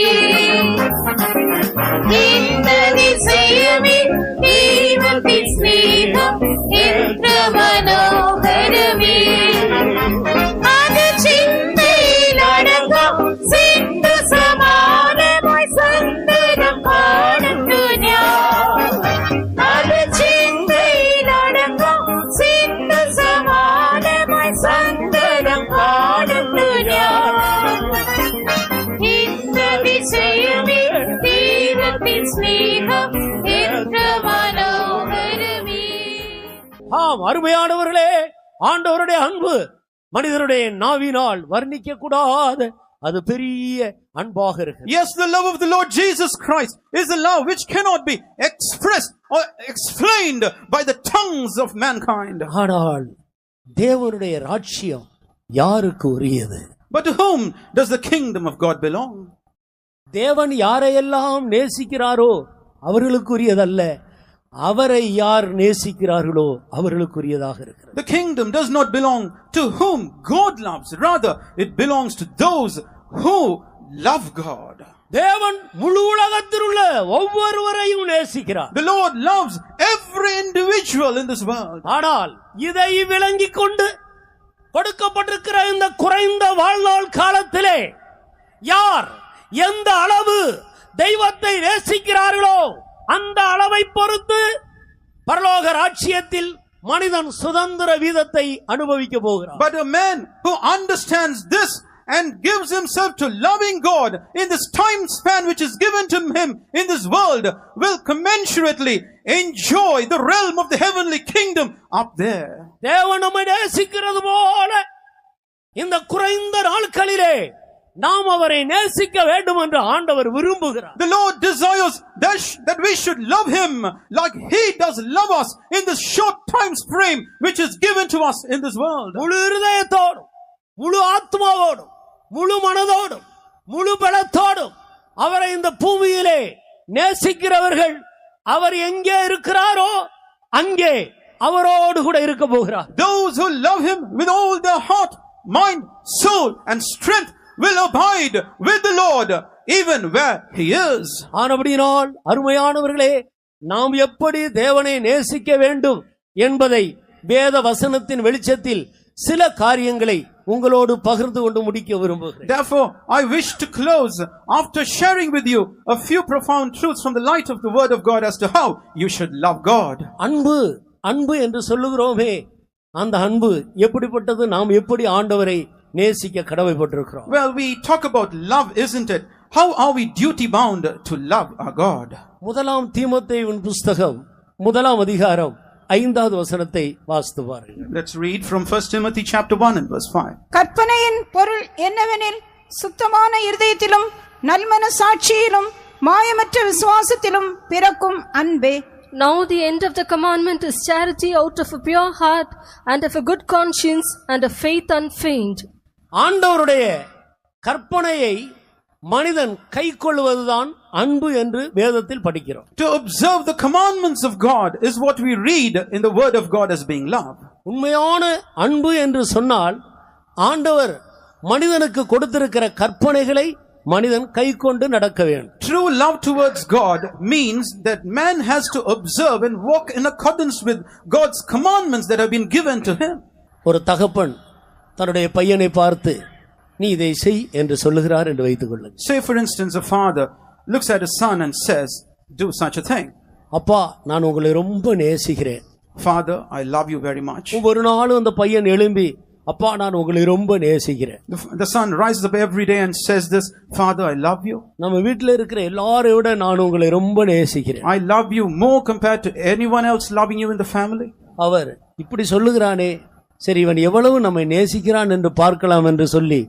இந்த அதிசயமே தெய்வத்தின் ஸ்நேகம் என்று மனோகரமே. அது சிந்தையில் அடங்கும் சிந்து சமானமாய் சந்தனம் காணுது ஞானம். அது சிந்தையில் அடங்கும் சிந்து சமானமாய் சந்தனம் காணுது ஞானம். இந்த அதிசயமே தெய்வத்தின் ஸ்நேகம் என்று மனோகரமே. ஆம், அருமையானவர்களே, ஆண்டவருடைய அன்பு மனிதனுடைய நாவினால் வர்ணிக்க கூடாத அது பெரிய அன்பாக இருக்கு. Yes, the love of the Lord Jesus Christ is a love which cannot be expressed or explained by the tongues of mankind. ஆனால் தேவனுடைய ராஜ்யம் யாருக்கு உரியது? But to whom does the kingdom of God belong? தேவன் யாரையெல்லாம் நேசிக்கிறாரோ அவர்களுக்குரியதல்ல, அவரை யார் நேசிக்கிறார்களோ அவர்களுக்குரியதாக இருக்கிறது. The kingdom does not belong to whom God loves. Rather, it belongs to those who love God. தேவன் முழு உலகத்தில் உள்ள ஒவ்வொருவரையும் நேசிக்கிறார். The Lord loves every individual in this world. ஆனால் இதை விளங்கிக் கொண்டு கொடுக்கப்பட்டிருக்கிற இந்த குறைந்த வாழ்நாள் காலத்திலே யார் எந்த அளவு தெய்வத்தை நேசிக்கிறார்களோ அந்த அளவை பொறுத்து பரலோக ராஜ்யத்தில் மனிதன் சுதந்திர வீதத்தை அனுபவிக்க போகிறார். But a man who understands this and gives himself to loving God in this time span which is given to him in this world will commensurately enjoy the realm of the heavenly kingdom up there. தேவன் நம்மை நேசிக்கிறது போல இந்த குறைந்த நாட்களிலே நாம் அவரை நேசிக்க வேண்டும் என்று ஆண்டவர் விரும்புகிறார். The Lord desires that we should love Him like He does love us in this short time frame which is given to us in this world. முழு இருதயத்தோடும் முழு ஆத்மாவோடும் முழு மனதோடும் முழு பலத்தோடும் அவரை இந்த பூமியிலே நேசிக்கிறவர்கள் அவர் எங்கே இருக்கிறாரோ அங்கே அவரோடு கூட இருக்க போகிறார். Those who love Him with all their heart, mind, soul and strength will abide with the Lord even where He is. ஆனபடியால் அருமையானவர்களே, நாம் எப்படி தேவனை நேசிக்க வேண்டும் என்பதை வேத வசனத்தின் வெளிச்சத்தில் சில காரியங்களை உங்களோடு பகிர்ந்து கொண்டு முடிக்க விரும்புகிறேன். Therefore, I wish to close after sharing with you a few profound truths from the light of the Word of God as to how you should love God. அன்பு என்று சொல்லுகிறோமே, அந்த அன்பு எப்படிப்பட்டது? நாம் எப்படி ஆண்டவரை நேசிக்க கடமைப்பட்டிருக்கிறோம்? Well, we talk about love, isn't it? How are we duty bound to love our God? முதலாம் தீமோத்தேயுவின் புஸ்தகம் 1 அதிகாரம் 5வது வசனத்தை வாசித்து பாருங்கள். Let's read from 1 Timothy chapter 1 and verse 5. கற்பனையின் பொருள் என்னவெனில், சுத்தமான இருதயத்திலும் நல்மன சாட்சியிலும் மாயமற்ற விசுவாசத்திலும் பிறக்கும் அன்பே. Now the end of the commandment is charity out of a pure heart and of a good conscience and a faith unfeigned. ஆண்டவருடைய கற்பனையை மனிதன் கைக்கொள்வதுதான் அன்பு என்று வேதத்தில் படிக்கிறோம். To observe the commandments of God is what we read in the word of God as being love. உண்மையான அன்பு என்று சொன்னால் ஆண்டவர் மனிதனுக்கு கொடுத்திருக்கிற கற்பனைகளை மனிதன் கைக்கொண்டு நடக்க வேண்டும். True love towards God means that man has to observe and walk in accordance with God's commandments that have been given to him. ஒரு தகப்பன் தன்னுடைய பையனை பார்த்து நீ இதை செய் என்று சொல்லுகிறார் என்று வைத்துக் கொள்ளுங்கள். Say for instance a father looks at his son and says, do such a thing. அப்பா, நான் உங்களை ரொம்ப நேசிக்கிறேன். Father, I love you very much. ஒவ்வொரு நாளும் அந்த பையன் எழும்பி, அப்பா நான் உங்களை ரொம்ப நேசிக்கிறேன். The son rises up every day and says this, Father, I love you. நம்ம வீட்டில் இருக்கிற எல்லாரை விட நான் உங்களை ரொம்ப நேசிக்கிறேன். I love you more compared to anyone else loving you in the family. அவர் இப்படி சொல்லுகிறானே, சரி இவன் எவ்வளவு நம்மை நேசிக்கிறான் என்று பார்க்கலாம் என்று சொல்லி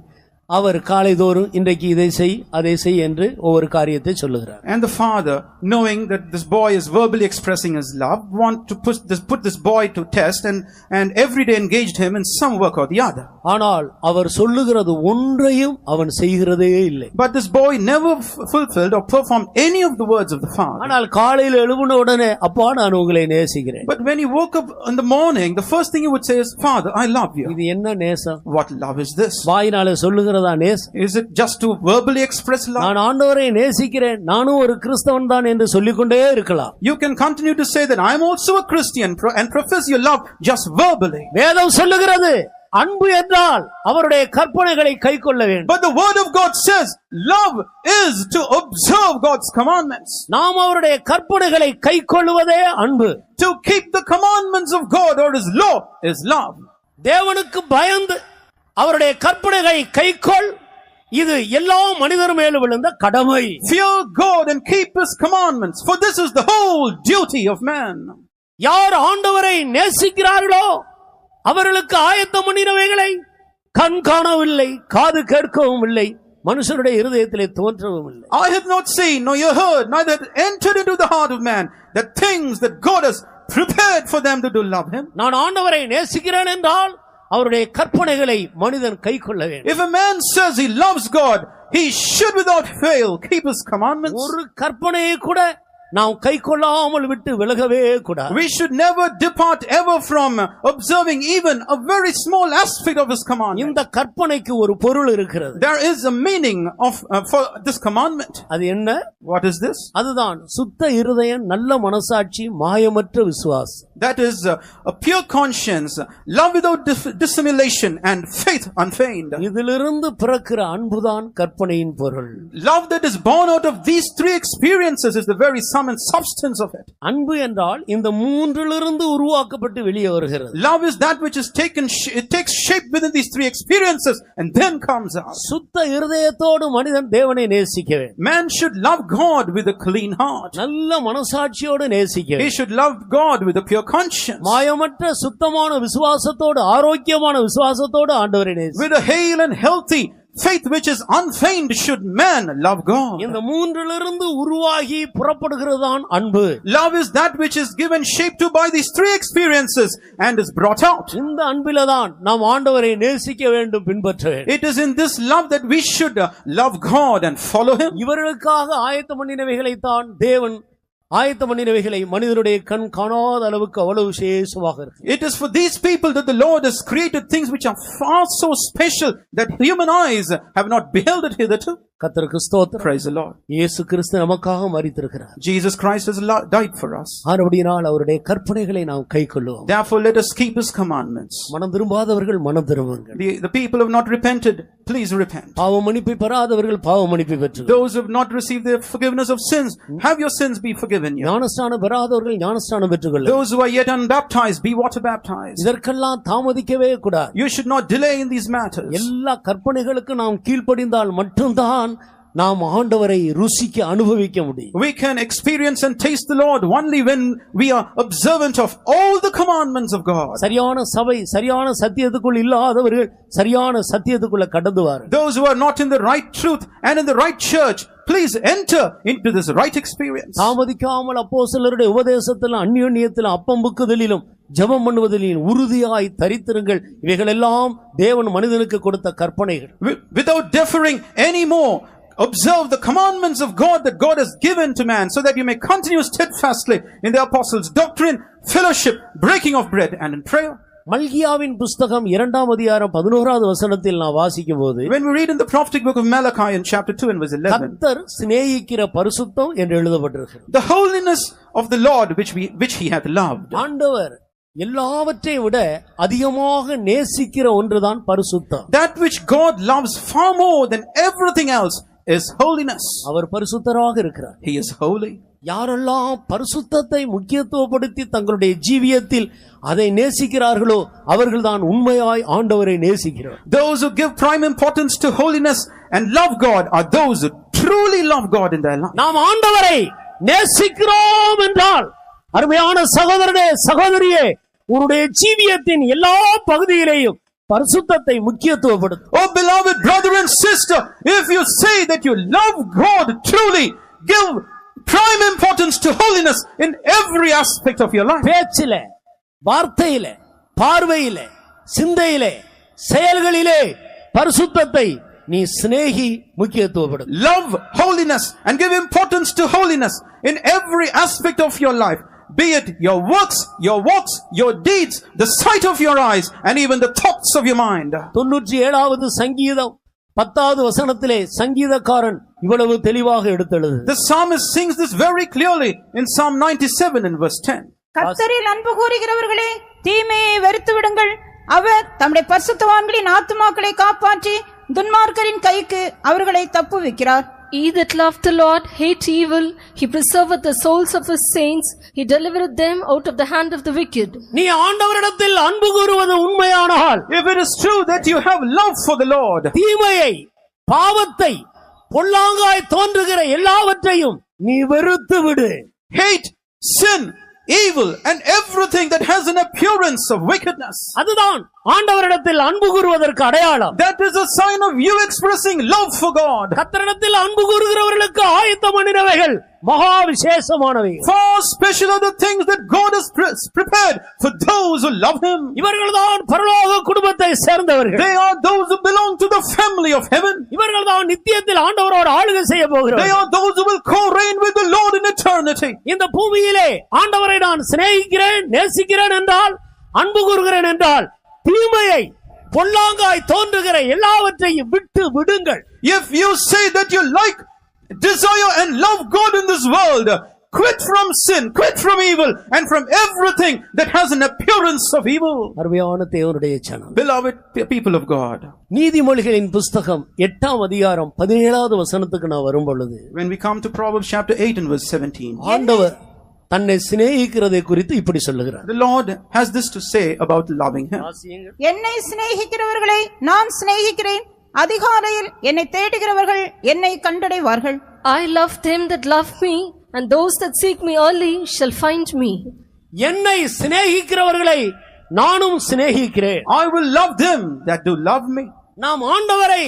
அவர் காலைதோறும் இன்றைக்கு இதை செய் அதை செய் என்று ஒவ்வொரு காரியத்தை சொல்லுகிறார். And the father, knowing that this boy is verbally expressing his love, want to put this boy to test and every day engaged him in some work or the other. ஆனால் அவர் சொல்லுகிறது ஒன்றையும் அவன் செய்கிறதே இல்லை. But this boy never fulfilled or performed any of the words of the father. ஆனால் காலையில் எழும்பின உடனே, அப்பா நான் உங்களை நேசிக்கிறேன். But when he woke up in the morning, the first thing he would say is, Father, I love you. இது என்ன நேசம்? What love is this? வாயினால சொல்லுகிறதா நேசம்? Is it just to verbally express love? நான் ஆண்டவரை நேசிக்கிறேன், நானும் ஒரு கிறிஸ்தவன் தான் என்று சொல்லிக்கொண்டே இருக்கலாம். You can continue to say that I am also a Christian and profess your love just verbally. வேதம் சொல்லுகிறது அன்பு என்றால் அவருடைய கற்பனைகளை கைக்கொள்ள வேண்டும். But the word of God says love is to observe God's commandments. நாம் அவருடைய கற்பனைகளை கைக்கொள்வதே அன்பு. To keep the commandments of God or His law is love. தேவனுக்கு பயந்து அவருடைய கற்பனைகளை கைக்கொள், இது எல்லா மனிதர் மேலும் விழுந்த கடமை. Fear God and keep His commandments, for this is the whole duty of man. யார் ஆண்டவரை நேசிக்கிறார்களோ அவர்களுக்கு ஆயத்தம் பண்ணினவைகளை கண் காணவில்லை, காது கேட்கவும் இல்லை, மனுஷனுடைய இருதயத்திலே தோன்றவும் இல்லை. I have not seen nor you heard, neither entered into the heart of man, the things that God has prepared for them that do love Him. நான் ஆண்டவரை நேசிக்கிறேன் என்றால் அவருடைய கற்பனைகளை மனிதன் கைக்கொள்ள வேண்டும். If a man says he loves God, he should without fail keep His commandments. ஒரு கற்பனையை கூட நாம் கைக்கொள்ளாமல் விட்டு விலகவே கூடாது. We should never depart ever from observing even a very small aspect of His commandment. இந்த கற்பனைக்கு ஒரு பொருள் இருக்கிறது. There is a meaning for this commandment. அது என்ன? What is this? அதுதான் சுத்த இருதயம், நல்ல மனசாட்சி, மாயமற்ற விசுவாசம். That is a pure conscience, love without dissimulation and faith unfeigned. இதிலிருந்து பிறக்கிற அன்புதான் கற்பனையின் பொருள். Love that is born out of these three experiences is the very sum and substance of it. அன்பு என்றால் இந்த மூன்றிலிருந்து உருவாக்கப்பட்டு வெளியே வருகிறது. Love is that which is it takes shape within these three experiences and then comes out. சுத்த இருதயத்தோடு மனிதன் தேவனை நேசிக்க வேண்டும். Man should love God with a clean heart. நல்ல மனசாட்சியோடு நேசிக்க He வேண்டும். should love God with a pure conscience. மாயமற்ற சுத்தமான விசுவாசத்தோடு, ஆரோக்கியமான விசுவாசத்தோடு ஆண்டவரை நேசிக்க. With a hale and healthy faith which is unfeigned should man love God. இந்த மூன்றிலிருந்து உருவாகி புறப்படுகிறதுதான் அன்பு. Love is that which is given shape to by these three experiences and is brought out. இந்த அன்பிலதான் நாம் ஆண்டவரை நேசிக்க வேண்டும், பின்பற்ற வேண்டும். It is in this love that we should love God and follow Him. இவர்களுக்காக ஆயத்தம் பண்ணினவைகளை தான் தேவன் ஆயத்தம் பண்ணினவைகளை மனிதனுடைய கண் காணாத அளவுக்கு அவ்வளவு விசேஷமாக இருக்கு. It is for these people that the Lord has created things which are far so special that human eyes have not beheld it hitherto. கர்த்தருக்கு ஸ்தோத்திரம். Praise the Lord. இயேசு கிறிஸ்து நமக்காக மரித்திருக்கிறார். Jesus Christ has died for us. ஆனபடியால் அவருடைய கற்பனைகளை நாம் கைக்கொள்ளுவோம். Therefore let us keep His commandments. மனம் திரும்பாதவர்கள் மனம் திரும்புங்கள். The people who have not repented, please repent. பாவ மன்னிப்பை பெறாதவர்கள் பாவ மன்னிப்பை பெற்று. Those who have not received the forgiveness of sins, have your sins be forgiven you. ஞானஸ்நானம் பெறாதவர்கள் ஞானஸ்நானம் பெற்றுக்கொள்ளுங்கள். Those who are yet unbaptized, be water baptized. இதற்கெல்லாம் தாமதிக்கவே கூடாது. You should not delay in these matters. எல்லா கற்பனைகளுக்கு நாம் கீழ்ப்படிந்தால் மட்டும்தான் நாம் ஆண்டவரை ருசிக்க அனுபவிக்க முடியும். We can experience and taste the Lord only when we are observant of all the commandments of God. சரியான சபை சரியான சத்தியத்துக்குள் இல்லாதவர்கள் சரியான சத்தியத்துக்குள்ள கடந்து வாருங்கள். Those who are not in the right truth and in the right church, please enter into this right experience. தாமதிக்காமல் அப்போஸ்தலருடைய உபதேசத்திலும் அந்யோன்யத்திலும் அப்பம்புக்குதலிலும் ஜெபம் பண்ணுவதிலும் உறுதியாய் தரித்திருங்கள். இவைகளெல்லாம் தேவன் மனிதனுக்கு கொடுத்த கற்பனைகள். Without differing anymore, observe the commandments of God that God has given to man, so that you may continue steadfastly in the apostles' doctrine, fellowship, breaking of bread, and in prayer. மல்கியாவின் புஸ்தகம் 2ஆம் அதிகாரம் 11வது வசனத்தில் நான் வாசிக்கும்போது, when we read in the prophetic book of Malachi in chapter 2 and verse 11, கர்த்தர் சிநேகிக்கிற பரிசுத்தம் என்று எழுதப்பட்டிருக்கிறது. the holiness of the Lord which He hath loved. ஆண்டவர் எல்லாவற்றையும் விட அதிகமாக நேசிக்கிற ஒன்றுதான் பரிசுத்தம். That which God loves far more than everything else is holiness. அவர் பரிசுத்தராக இருக்கிறார். He is holy. யாரெல்லாம் பரிசுத்தத்தை முக்கியத்துவப்படுத்தி தங்களுடைய ஜீவியத்தில் அதை நேசிக்கிறார்களோ அவர்கள்தான் உண்மையாய் ஆண்டவரை நேசிக்கிறார். Those who give prime importance to holiness and love God are those who truly love God in their life. நாம் ஆண்டவரை நேசிக்கிறோம் என்றால், அருமையான சகோதரனே சகோதரியே, உன்னுடைய ஜீவியத்தின் எல்லா பகுதியிலேயும் பரிசுத்தத்தை முக்கியத்துவப்படுத்து. Oh beloved brother and sister, if you say that you love God truly, give prime importance to holiness in every aspect of your life. பேச்சிலே, வார்த்தையிலே, பார்வையிலே, சிந்தையிலே, செயல்களிலே பரிசுத்தத்தை நீ சிநேகி முக்கியத்துவப்படுத்து. Love holiness and give importance to holiness in every aspect of your life. Be it your works, your walks, your deeds, the sight of your eyes, and even the thoughts of your mind. 97வது சங்கீதம் 10வது வசனத்திலே சங்கீதக்காரன் இவ்வளவு தெளிவாக எடுத்தெழுது. The psalmist sings this very clearly in Psalm 97 and verse 10. கர்த்தரில் அன்பு கூறுகிறவர்களே, தீமையை வெறுத்து விடுங்கள். அவர் தம்முடைய பரிசுத்தவான்களின் ஆத்துமாக்களை காப்பாற்றி துன்மார்க்கரின் கைக்கு அவர்களை தப்புவிக்கிறார். Ye that love the Lord hate evil. He preserveth the souls of His saints. He delivereth them out of the hand of the wicked. நீ ஆண்டவரிடத்தில் அன்பு கூறுவது உண்மையானால், If it is true that you have love for the Lord, தீமையை, பாவத்தை, பொல்லாங்காய் தோன்றுகிற எல்லாவற்றையும் நீ வெறுத்து விடு. hate, sin, evil, and everything that has an appearance of wickedness. அதுதான் ஆண்டவரிடத்தில் அன்பு கூறுவதற்கு அடையாளம். That is a sign of you expressing love for God. கர்த்தரிடத்தில் அன்பு கூறுகிறவர்களுக்கு ஆயத்தம் பண்ணினவைகள் மகா விசேஷமானவைகள். Far special are the things that God has prepared for those who love Him. இவர்கள்தான் பரலோக குடும்பத்தை சேர்ந்தவர்கள். They are those who belong to the family of heaven. இவர்கள்தான் நித்தியத்தில் ஆண்டவரோடு ஆளுகை செய்ய They போகிறார்கள். are those who will co-reign with the Lord in eternity. இந்த பூமியிலே ஆண்டவரை நான் சிநேகிக்கிறேன், நேசிக்கிறேன் என்றால், அன்பு கூறுகிறேன் என்றால், தீமையை, பொல்லாங்காய் தோன்றுகிற எல்லாவற்றையும் விட்டு விடுங்கள். If you say that you like, desire and love God in this world, quit from sin, quit from evil, and from everything that has an appearance of evil. அருமையான தேவனுடைய ஜனம், Beloved people of God, நீதிமொழிகளின் புஸ்தகம் 8ஆம் அதிகாரம் 17வது வசனத்துக்கு நான் வரும் பொழுது, when we come to Proverbs chapter 8 and verse 17, ஆண்டவர் தன்னை சிநேகிக்கிறதை குறித்து இப்படி சொல்லுகிறார். the Lord has this to say about loving Him. என்னை சிநேகிக்கிறவர்களை நான் சிநேகிக்கிறேன். அதிகாலையில் என்னை தேடுகிறவர்கள் என்னை கண்டடைவார்கள். I love them that love me, and those that seek me early shall find me. என்னை சிநேகிக்கிறவர்களை நானும் சிநேகிக்கிறேன். I will love them that do love me. நாம் ஆண்டவரை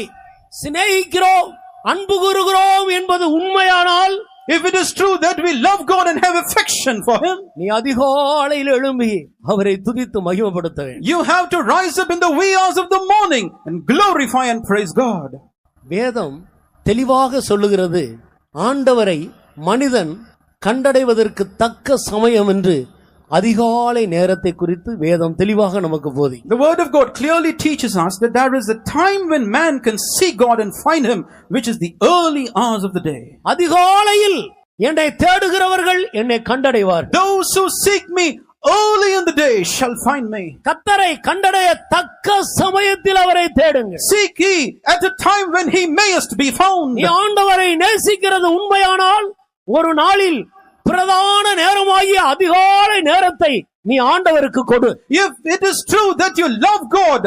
சிநேகிக்கிறோம், அன்பு கூறுகிறோம் என்பது உண்மையானால், if it is true that we love God and have affection for Him, நீ அதிகாலையில் எழும்பி அவரை துதித்து மகிமைப்படுத்த வேண்டும். you have to rise up in the wee hours of the morning and glorify and praise God. வேதம் தெளிவாக சொல்லுகிறது, ஆண்டவரை மனிதன் கண்டடைவதற்கு தக்க சமயம் என்று அதிகாலை நேரத்தை குறித்து வேதம் தெளிவாக நமக்கு போதி. The word of God clearly teaches us that there is a time when man can see God and find Him, which is the early hours of the day. அதிகாலையில் என்னை தேடுகிறவர்கள் என்னை கண்டடைவார்கள். Those who seek me early in the day shall find me. கர்த்தரை கண்டடைய தக்க சமயத்தில் அவரை தேடுங்கள். Seek ye at a time when He mayest be found. நீ ஆண்டவரை நேசிக்கிறது உண்மையானால், ஒரு நாளில் பிரதான நேரமாகிய அதிகாலை நேரத்தை நீ ஆண்டவருக்கு கொடு. If it is true that you love God,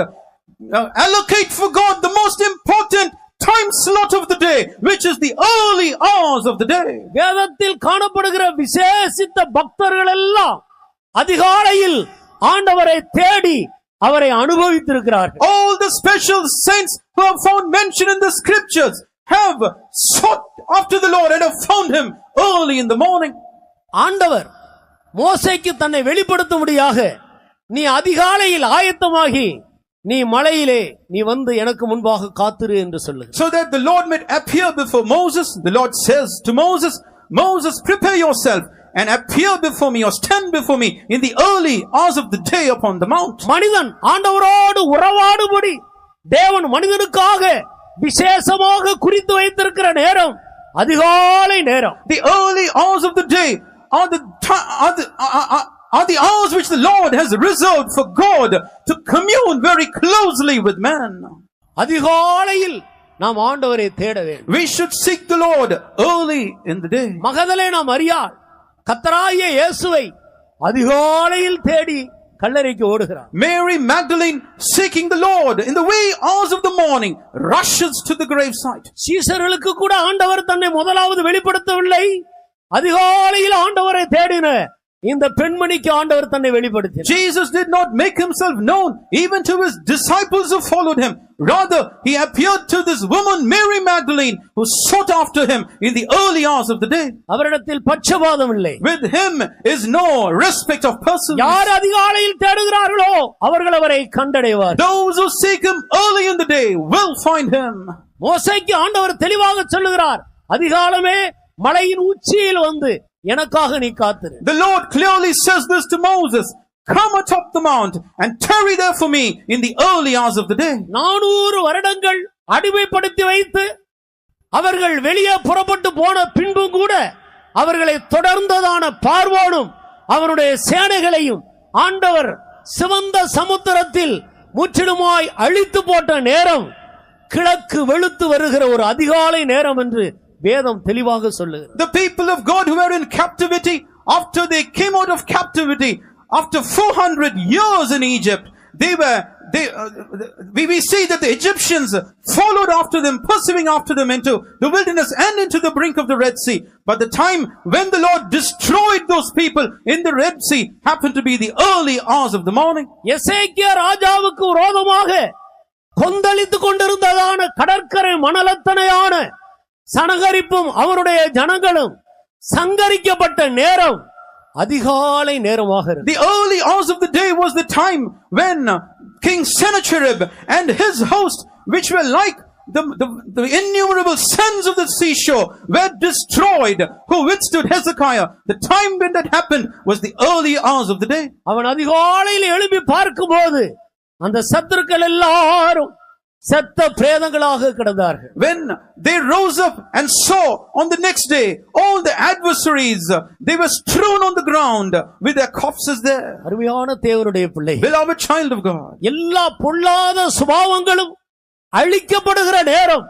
allocate for God the most important time slot of the day, which is the early hours of the day. வேதத்தில் காணப்படுகிற விசேஷித்த பக்தர்கள் எல்லாம் அதிகாலையில் ஆண்டவரை தேடி அவரை அனுபவித்திருக்கிறார்கள். All the special saints who are found mentioned in the scriptures have sought after the Lord and have found Him early in the morning. ஆண்டவர் மோசேக்கு தன்னை வெளிப்படுத்தும்படியாக, நீ அதிகாலையில் ஆயத்தமாகி நீ மலையிலே நீ வந்து எனக்கு முன்பாக காத்திரு என்று சொல்லு. So that the Lord might appear before Moses, the Lord says to Moses, Moses, prepare yourself and appear before me or stand before me in the early hours of the day upon the mount. மனிதன் ஆண்டவரோடு உறவாடும்படி தேவன் மனிதனுக்காக விசேஷமாக குறித்து வைத்திருக்கிற நேரம் அதிகாலை நேரம். The early hours of the day are the hours which the Lord has reserved for God to commune very closely with man. அதிகாலையில் நாம் ஆண்டவரை தேட வேண்டும். We should seek the Lord early in the day. மகதலேனா மரியாள் கர்த்தராகிய இயேசுவை அதிகாலையில் தேடி கல்லறைக்கு ஓடுகிறார். Mary Magdalene, seeking the Lord in the wee hours of the morning, rushes to the gravesite. சீசர்களுக்கு கூட ஆண்டவர் தன்னை முதலாவது வெளிப்படுத்தவில்லை. அதிகாலையில் ஆண்டவரை தேடின இந்த பெண்மணிக்கு ஆண்டவர் தன்னை வெளிப்படுத்தினார். Jesus did not make Himself known even to His disciples who followed Him. Rather, He appeared to this woman, Mary Magdalene, who sought after Him in the early hours of the day. அவரிடத்தில் பட்சபாதம் இல்லை. With Him is no respect of persons. யார் அதிகாலையில் தேடுகிறார்களோ அவர்கள் அவரை கண்டடைவார். Those who seek Him early in the day will find Him. மோசேக்கு ஆண்டவர் தெளிவாக சொல்லுகிறார், அதிகாலமே மலையின் உச்சியில் வந்து எனக்காக நீ காத்திரு. The Lord clearly says this to Moses, come atop the mount and tarry there for me in the early hours of the day. 400 வருடங்கள் அடிமைப்படுத்தி வைத்து அவர்கள் வெளியே புறப்பட்டு போன பின்பும் கூட அவர்களை தொடர்ந்ததான பார்வோனும் அவருடைய சேனைகளையும் ஆண்டவர் சிவந்த சமுத்திரத்தில் முற்றிலுமாய் அழித்து போட்ட நேரம் கிழக்கு வெளுத்து வருகிற ஒரு அதிகாலை நேரம் என்று வேதம் தெளிவாக சொல்லுகிறது. The people of God who were in captivity, after they came out of captivity, after 400 years in Egypt, we see that the Egyptians followed after them, pursuing after them into the wilderness and into the brink of the Red Sea. But the time when the Lord destroyed those people in the Red Sea happened to be the early hours of the morning. எசேக்கியா ராஜாவுக்கு விரோதமாக கொந்தளித்துக் கொண்டிருந்ததான கடற்கரை மணலத்தனையான சனகரிப்பும் அவருடைய ஜனங்களும் சங்கரிக்கப்பட்ட நேரம் அதிகாலை நேரமாக இருந்தது. The early hours of the day was the time when King Sennacherib and his host, which were like the innumerable sands of the seashore, were destroyed, who withstood Hezekiah. The time when that happened was the early hours of the day. அவன் அதிகாலையில் எழும்பி பார்க்கும்போது அந்த சத்துருக்கள் எல்லாரும் செத்த பிரேதங்களாக கிடந்தார்கள். When they rose up and saw on the next day all the adversaries, they were strewn on the ground with their corpses there. அருமையான தேவனுடைய பிள்ளை, Beloved child of God, எல்லா பொல்லாத சுபாவங்களும் அழிக்கப்படுகிற நேரம்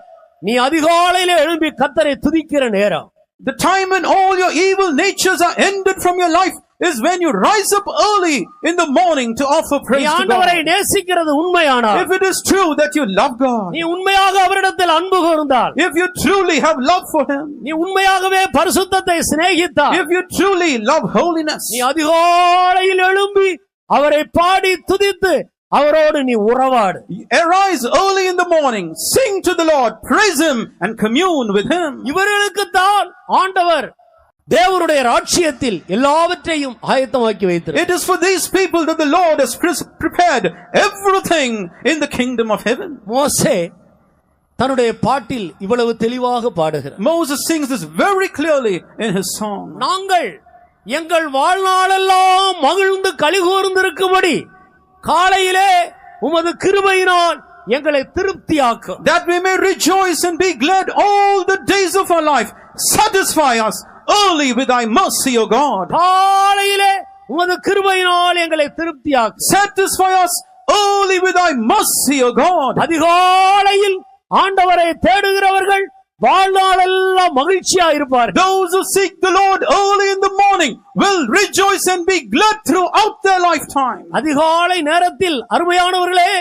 நீ அதிகாலையில் எழும்பி கர்த்தரை துதிக்கிற நேரம். the time when all your evil natures are ended from your life is when you rise up early in the morning to offer praise to ஆண்டவரை God. நேசிக்கிறது உண்மையானால், If it is true that you love God, நீ உண்மையாக அவரிடத்தில் அன்பு கூர்ந்தால், if you truly have love for Him, நீ உண்மையாகவே பரிசுத்தத்தை சிநேகித்தால், if you truly love holiness, நீ அதிகாலையில் எழும்பி அவரை பாடி துதித்து அவரோடு நீ உறவாடு. Arise early in the morning, sing to the Lord, praise Him and commune with Him. இவர்களுக்குத்தான் ஆண்டவர் தேவனுடைய ராஜ்யத்தில் எல்லாவற்றையும் ஆயத்தமாக்கி வைத்தார். It is for these people that the Lord has prepared everything in the kingdom of heaven. மோசே தன்னுடைய பாட்டில் இவ்வளவு தெளிவாக பாடுகிறார். Moses sings this very clearly in his song. நாங்கள் எங்கள் வாழ்நாளெல்லாம் மகிழ்ந்து களிகூர்ந்திருக்கும்படி காலையிலே உமது கிருபையினால் எங்களை திருப்தியாக்கும். That we may rejoice and be glad all the days of our life. Satisfy us early with thy mercy, O God. காலையிலே உமது கிருபையினால் எங்களை திருப்தியாக்கும். Satisfy us early with thy mercy, O God. அதிகாலையில் ஆண்டவரை தேடுகிறவர்கள் வாழ்நாளெல்லாம் மகிழ்ச்சியா இருப்பார்கள். Those who seek the Lord early in the morning will rejoice and be glad throughout their lifetime. அதிகாலை நேரத்தில் அருமையானவர்களே,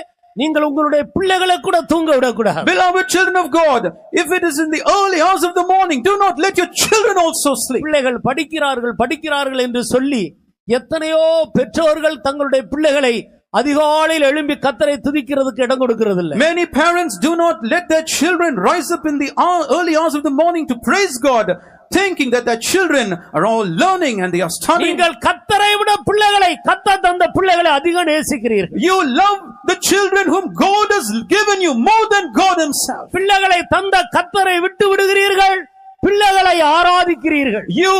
நீங்கள் உங்களுடைய பிள்ளைகளை கூட தூங்க விடக்கூடாது. Beloved children of God, if it is in the early hours of the morning, do not let your children also sleep. பிள்ளைகள் படிக்கிறார்கள் என்று சொல்லி எத்தனையோ பெற்றோர்கள் தங்களுடைய பிள்ளைகளை அதிகாலையில் எழும்பி கர்த்தரை துதிக்கிறதுக்கு இடம் கொடுக்கிறது இல்லை. Many parents do not let their children rise up in the early hours of the morning to praise God, thinking that their children are all learning and they are studying. நீங்கள் கர்த்தரை விட பிள்ளைகளை, கர்த்தர் தந்த பிள்ளைகளை அதிகம் நேசிக்கிறீர்கள். You love the children whom God has given you more than God Himself. பிள்ளைகளை தந்த கர்த்தரை விட்டு விடுகிறீர்கள், பிள்ளைகளை ஆராதிக்கிறீர்கள். You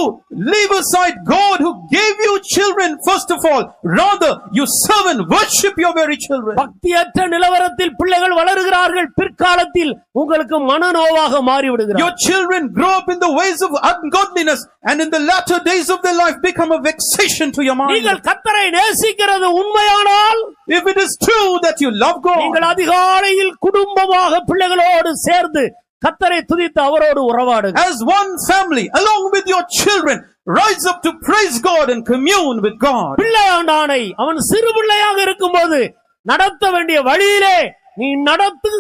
leave aside God who gave you children first of all. Rather, you serve and worship your very children. பக்தியற்ற நிலவரத்தில் பிள்ளைகள் வளருகிறார்கள், பிற்காலத்தில் உங்களுக்கு மனநோவாக மாறிவிடுகிறார்கள். Your children grow up in the ways of ungodliness and in the latter days of their life become a vexation to your mind. நீங்கள் கர்த்தரை நேசிக்கிறது உண்மையானால், If it is true that you love God, நீங்கள் அதிகாலையில் குடும்பமாக பிள்ளைகளோடு சேர்ந்து கர்த்தரை துதித்து அவரோடு உறவாடுங்கள். as one family, along with your children, rise up to praise God and commune with God. பிள்ளையாண்டானை அவன் சிறு பிள்ளையாக இருக்கும்போது நடத்த வேண்டிய வழியிலே நீ நடத்து,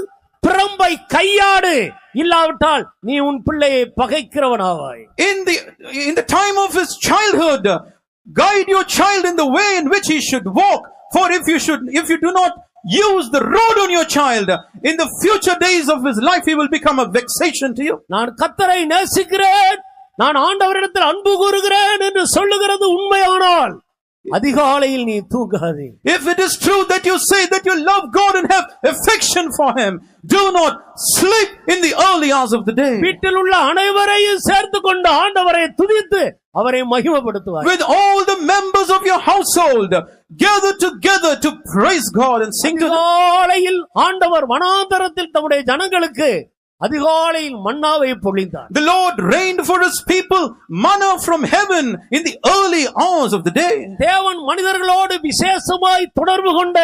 பிரம்பை கையாடு, இல்லாவிட்டால் நீ உன் பிள்ளையை பகைக்கிறவனாவாய். In the time of his childhood, guide your child in the way in which he should walk. For if you do not use the road on your child, in the future days of his life he will become a vexation to you. நான் கர்த்தரை நேசிக்கிறேன், நான் ஆண்டவரிடத்தில் அன்பு கூறுகிறேன் என்று சொல்லுகிறது உண்மையானால் அதிகாலையில் நீ தூங்காதே. If it is true that you say that you love God and have affection for Him, do not sleep in the early hours of the day. வீட்டில் உள்ள அனைவரையும் சேர்த்து கொண்டு ஆண்டவரை துதித்து அவரை மகிமைப்படுத்துவார். With all the members of your household, gather together to praise God and sing to Him. அதிகாலையில் ஆண்டவர் வனாந்தரத்தில் தம்முடைய ஜனங்களுக்கு அதிகாலையில் மன்னாவை பொழிந்தார். The Lord rained for His people manna from heaven in the early hours of the day. தேவன் மனிதர்களோடு விசேஷமாய் தொடர்பு கொண்ட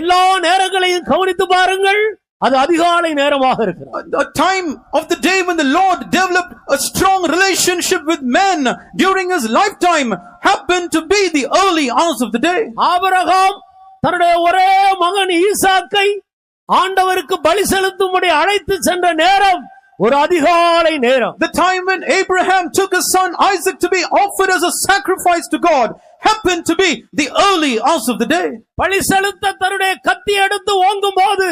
எல்லா நேரங்களையும் கவனித்து பாருங்கள், அது அதிகாலை நேரமாக இருக்கிறது. A time of the day when the Lord developed a strong relationship with men during His lifetime happened to be the early hours of the day. Abraham தன்னுடைய ஒரே மகன் ஈசாக்கை ஆண்டவருக்கு பலி செலுத்தும்படி அழைத்து சென்ற நேரம் ஒரு அதிகாலை நேரம். The time when Abraham took his son Isaac to be offered as a sacrifice to God happened to be the early hours of the day. பலி செலுத்த தன்னுடைய கத்தி எடுத்து ஓங்கும் போது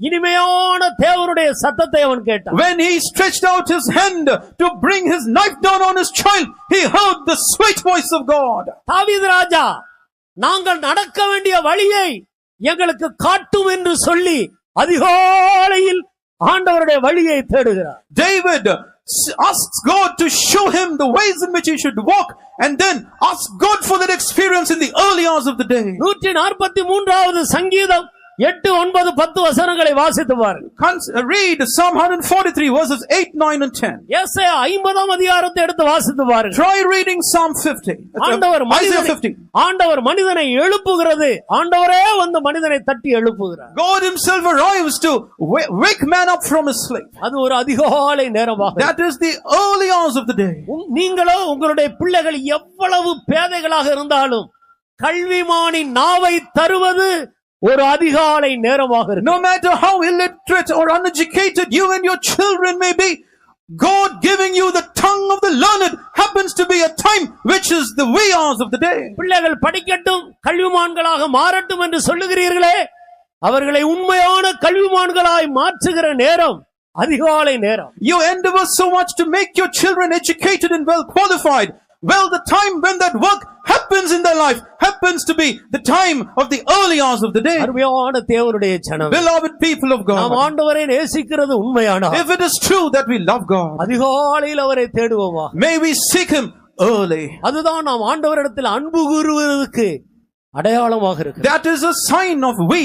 இனிமையான தேவனுடைய சத்தத்தை அவன் கேட்டான். When he stretched out his hand to bring his knife down on his child, he heard the sweet voice of God. தாவீது ராஜா, நாங்கள் நடக்க வேண்டிய வழியை எங்களுக்கு காட்டும் என்று சொல்லி அதிகாலையில் ஆண்டவருடைய வழியை தேடுகிறார். David asks God to show him the ways in which he should walk, and then asks God for that experience in the early hours of the day. 143வது சங்கீதம் 8, 9, 10 வசனங்களை வாசித்து பாருங்கள். Read Psalm 143 verses 8, 9 and 10. ஏசாயா 50ஆம் அதிகாரத்தை எடுத்து வாசித்து பாருங்கள். Try reading Psalm 50. Isaiah 50. ஆண்டவர் மனிதனை எழுப்புகிறது, ஆண்டவரே வந்து மனிதனை தட்டி எழுப்புகிறார். God Himself arrives to wake man up from his sleep. அது ஒரு அதிகாலை நேரமாக. That is the early hours of the day. நீங்களோ உங்களுடைய பிள்ளைகள் எவ்வளவு பேதைகளாக இருந்தாலும் கல்விமானின் நாவை தருவது ஒரு அதிகாலை நேரமாக இருக்கு. No matter how illiterate or uneducated you and your children may be, God giving you the tongue of the learned happens to be a time which is the wee hours of the day. பிள்ளைகள் படிக்கட்டும், கல்விமான்களாக மாறட்டும் என்று சொல்லுகிறீர்களே, அவர்களை உண்மையான கல்விமான்களாய் மாற்றுகிற நேரம் அதிகாலை நேரம். You endeavor so much to make your children educated and well qualified. Well, the time when that work happens in their life happens to be the time of the early hours of the day. அருமையான தேவனுடைய ஜனம், Beloved people of நாம் God, ஆண்டவரை நேசிக்கிறது உண்மையானால் if it is true that we love God, அதிகாலையில் அவரை தேடுவோமா? may we seek Him early. அதுதான் நாம் ஆண்டவரிடத்தில் அன்பு கூறுவதற்கு அடையாளமாக இருக்கு. That is a sign of we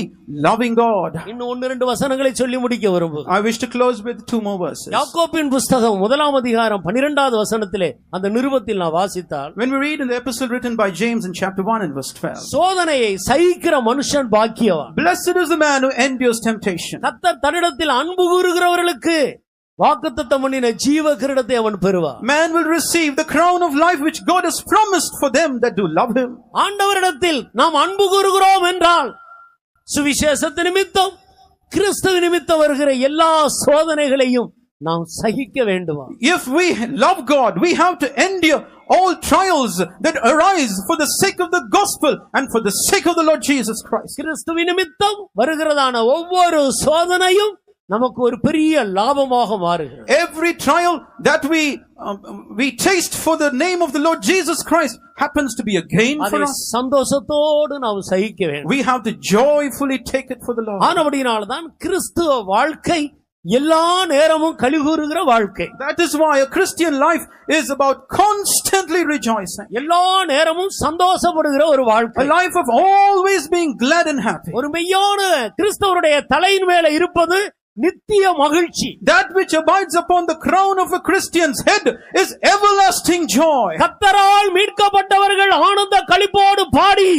loving God. இன்னும் 1-2 வசனங்களை சொல்லி முடிக்க விரும்புகிறேன். I wish to close with 2 more verses. யாக்கோபின் புத்தகம் 1 அதிகாரம் 12வது வசனத்திலே அந்த நிருபத்தில் நான் வாசித்தால், When we read in the epistle written by James in chapter 1 and verse 12, சோதனையை சகிக்கிற மனுஷன் பாக்கியவான். blessed is the man who endures temptation. கர்த்தர் தன்னிடத்தில் அன்பு கூறுகிறவர்களுக்கு வாக்குத்தத்தம் பண்ணின ஜீவ கிரீடத்தை அவன் பெறுவான். Man will receive the crown of life which God has promised for them that do love Him. ஆண்டவரிடத்தில் நாம் அன்பு கூறுகிறோம் என்றால் சுவிசேஷத்து நிமித்தம் கிறிஸ்து நிமித்தம் வருகிற எல்லா சோதனைகளையும் நாம் சகிக்க வேண்டுமா? If we love God, we have to endure all trials that arise for the sake of the gospel and for the sake of the Lord Jesus Christ. கிறிஸ்து நிமித்தம் வருகிறதான ஒவ்வொரு சோதனையும் நமக்கு ஒரு பெரிய லாபமாக மாறுகிறது. Every trial that we taste for the name of the Lord Jesus Christ happens to be a gain for அதை us. சந்தோஷத்தோடு நாம் சகிக்க வேண்டும். We have to joyfully take it for the Lord. ஆனபடியினால்தான் கிறிஸ்துவ வாழ்க்கை எல்லா நேரமும் கலிகூறுகிற வாழ்க்கை. That is why a Christian life is about constantly rejoicing. எல்லா நேரமும் சந்தோஷப்படுகிற ஒரு A வாழ்க்கை. life of always being glad and happy. ஒரு மெய்யான கிறிஸ்தவருடைய தலையின் மேல இருப்பது நித்திய மகிழ்ச்சி. That which abides upon the crown of a Christian's head is everlasting joy. கர்த்தரால் மீட்கப்பட்டவர்கள் ஆனந்த களிப்போடு பாடி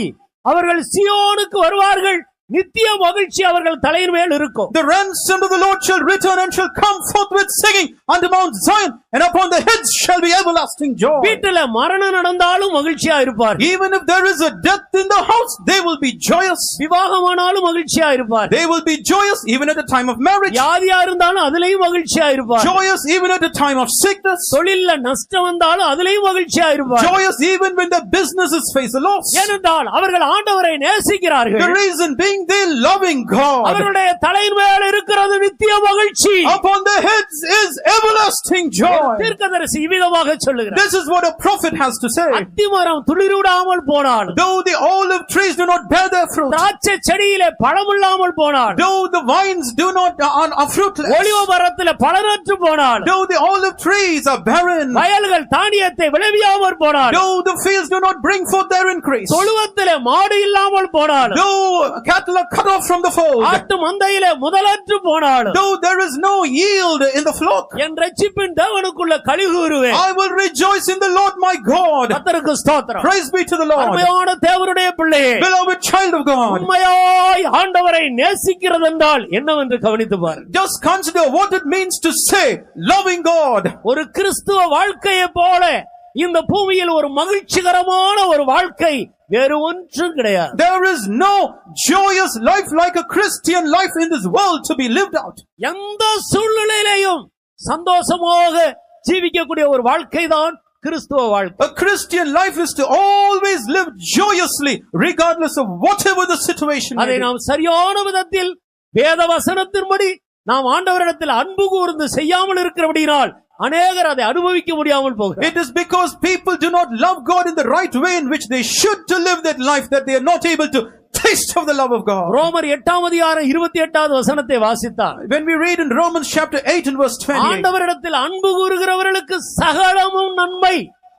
அவர்கள் சீயோனுக்கு வருவார்கள். நித்திய மகிழ்ச்சி அவர்கள் தலையின் மேல் இருக்கும். The ransomed of the Lord shall return and shall come forth with singing unto Mount Zion, and upon their heads shall be everlasting joy. வீட்டில மரணம் நடந்தாலும் மகிழ்ச்சியா இருப்பார். Even if there is a death in the house, they will be joyous. விவாகமானாலும் மகிழ்ச்சியா இருப்பார். They will be joyous even at the time of marriage. வியாதியா இருந்தாலும் அதுலயும் மகிழ்ச்சியா இருப்பார். Joyous even at the time of sickness. தொழில்ல நஷ்டம் வந்தாலும் அதுலயும் மகிழ்ச்சியா இருப்பார். Joyous even when their businesses face a loss. ஏனென்றால் அவர்கள் ஆண்டவரை நேசிக்கிறார்கள். The reason being they loving God. அவர்களுடைய தலையின் மேல் இருக்கிறது நித்திய மகிழ்ச்சி. Upon their heads is everlasting joy. தீர்க்கதரிசி இவ்விதமாக சொல்லுகிறார். This is what a prophet has to say. அத்திமரம் துளிர்விடாமல் போனால், Though the olive trees do not bear their fruit, திராட்சை செடியிலே பழமில்லாமல் போனால், though the vines do not are fruitless, ஒலிவ மரத்திலே பழனற்று போனால், though the olive trees are barren, வயல்கள் தானியத்தை விளைவியாமல் போனால், though the fields do not bring forth their increase, தொழுவத்திலே மாடு இல்லாமல் போனால், though cattle are cut off from the fold, ஆட்டு மந்தையிலே முதலற்று போனால், though there is no yield in the flock, என் ரட்சிப்பின் தேவனுக்குள்ள களிகூறுவேன். I will rejoice in the Lord my God. கர்த்தருக்கு ஸ்தோத்திரம். Praise be to the Lord. அருமையான தேவனுடைய பிள்ளையே, Beloved child of God, உண்மையாய் ஆண்டவரை நேசிக்கிறது என்றால் என்னவென்று கவனித்து பார். just consider what it means to say loving God. ஒரு கிறிஸ்துவ வாழ்க்கையை போல இந்த பூமியில் ஒரு மகிழ்ச்சிகரமான ஒரு வாழ்க்கை வேறு ஒன்றும் கிடையாது. There is no joyous life like a Christian life in this world to be lived out. எந்த சூழ்நிலையிலையும் சந்தோஷமாக ஜீவிக்கக்கூடிய ஒரு வாழ்க்கை தான் கிறிஸ்துவ வாழ்க்கை. A Christian life is to always live joyously regardless of whatever the situation may அதை be. நாம் சரியான விதத்தில் வேத வசனத்தின்படி நாம் ஆண்டவரிடத்தில் அன்பு கூர்ந்து செய்யாமல் இருக்கிறபடியால் அநேகர் அதை அனுபவிக்க முடியாமல் போகிறார். It is because people do not love God in the right way in which they should to live that life that they are not able to taste of the love of God. ரோமர் 8:28 வசனத்தை வாசித்தால், When we read in Romans chapter 8 and verse 28, ஆண்டவரிடத்தில் அன்பு கூறுகிறவர்களுக்கு சகலமும் நன்மை,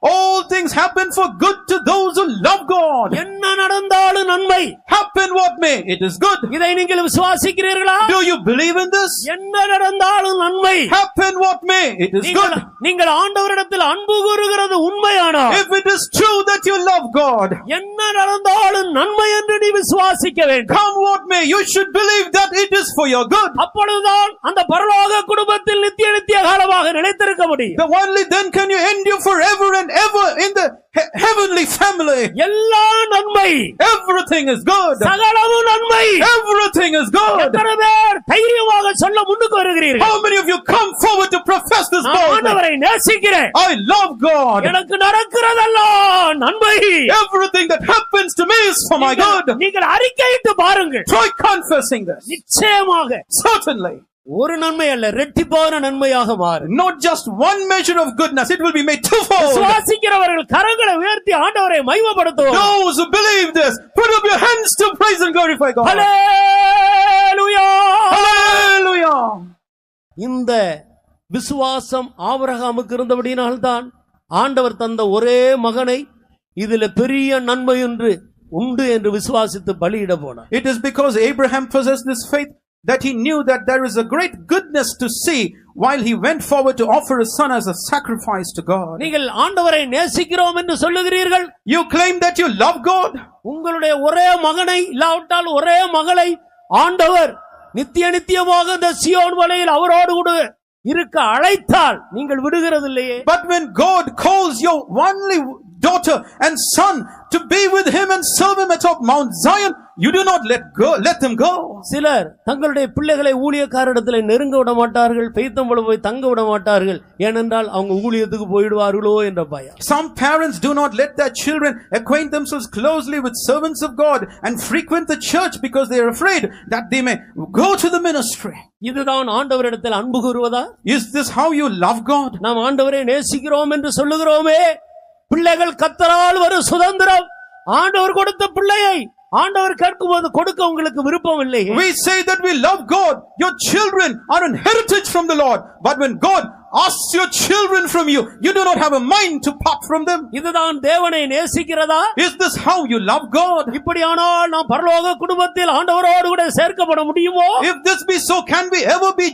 all things happen for good to those who love God. என்ன நடந்தாலும் நன்மை. Happen what may, it is good. இதை நீங்கள் விசுவாசிக்கிறீர்களா? Do you believe in this? என்ன நடந்தாலும் நன்மை. Happen what may, it is good. நீங்கள் ஆண்டவரிடத்தில் அன்பு கூறுகிறது உண்மையானால், If it is true that you love God, என்ன நடந்தாலும் நன்மை என்று நீ விசுவாசிக்க வேண்டும். come what may, you should believe that it is for your good. அப்பொழுதுதான் அந்த பரலோக குடும்பத்தில் நித்திய காலமாக நிலைத்திருக்க முடியும். The only then can you endure forever and ever in the heavenly family. எல்லா நன்மை, Everything is good. சகலமும் நன்மை. நன்மை. Everything is good. எத்தனை பேர் தைரியமாக சொல்ல முன்னுக்கு வருகிறீர்கள்? How many of you come forward to profess this நான் boldly? ஆண்டவரை நேசிக்கிறேன். I love God. எனக்கு நடக்கிறதெல்லாம் நன்மை. Everything that happens to me is for my good. நீங்கள் அறிக்கையிட்டு பாருங்கள். Try confessing this. நிச்சயமாக Certainly. ஒரு நன்மை அல்ல, இரட்டிப்பான நன்மையாக மாறும். Not just one measure of goodness, it will be made twofold. விசுவாசிக்கிறவர்கள் கரங்களை உயர்த்தி ஆண்டவரை மகிமைப்படுத்துவோம். Those who believe this, put up your hands to praise and glorify God. Hallelujah. Hallelujah. இந்த விசுவாசம் ஆபிரகாமுக்கு இருந்தபடியினால்தான் ஆண்டவர் தந்த ஒரே மகனை இதில பெரிய நன்மை ஒன்று உண்டு என்று விசுவாசித்து பலியிட போனார். It is because Abraham possessed this faith that he knew that there is a great goodness to see while he went forward to offer his son as a sacrifice to God. நீங்கள் ஆண்டவரை நேசிக்கிறோம் என்று சொல்லுகிறீர்கள். You claim that you love God. உங்களுடைய ஒரே மகனை இல்லாவிட்டால் ஒரே மகளை ஆண்டவர் நித்தியமாக இந்த சீயோன் மலையில் அவரோடு கூட இருக்க அழைத்தால் நீங்கள் விடுகிறதில்லையே. But when God calls your only daughter and son to be with him and serve him atop Mount Zion, you do not let them go. சிலர் தங்களுடைய பிள்ளைகளை ஊழியக்காரரிடத்தில் நெருங்க விட மாட்டார்கள், பெய்தம்பள போய் தங்க விட மாட்டார்கள், ஏனென்றால் அவங்க ஊழியத்துக்கு போயிடுவார்களோ என்ற பயம். Some parents do not let their children acquaint themselves closely with servants of God and frequent the church because they are afraid that they may go to the ministry. இதுதான் ஆண்டவரிடத்தில் அன்பு கூறுவதா? Is this how you love God? நாம் ஆண்டவரை நேசிக்கிறோம் என்று சொல்லுகிறோமே. பிள்ளைகள் கர்த்தரால் வரும் சுதந்திரம். ஆண்டவர் கொடுத்த பிள்ளையை ஆண்டவர் கேட்கும்போது கொடுக்க உங்களுக்கு விருப்பம் இல்லை. We say that we love God. Your children are an heritage from the Lord. But when God asks your children from you, you do not have a mind to part from them. இதுதான் தேவனை நேசிக்கிறதா? Is this how you love God? இப்படியானால் நாம் பரலோக குடும்பத்தில் ஆண்டவரோடு கூட சேர்க்கப்பட முடியுமோ? If this be so, can we ever be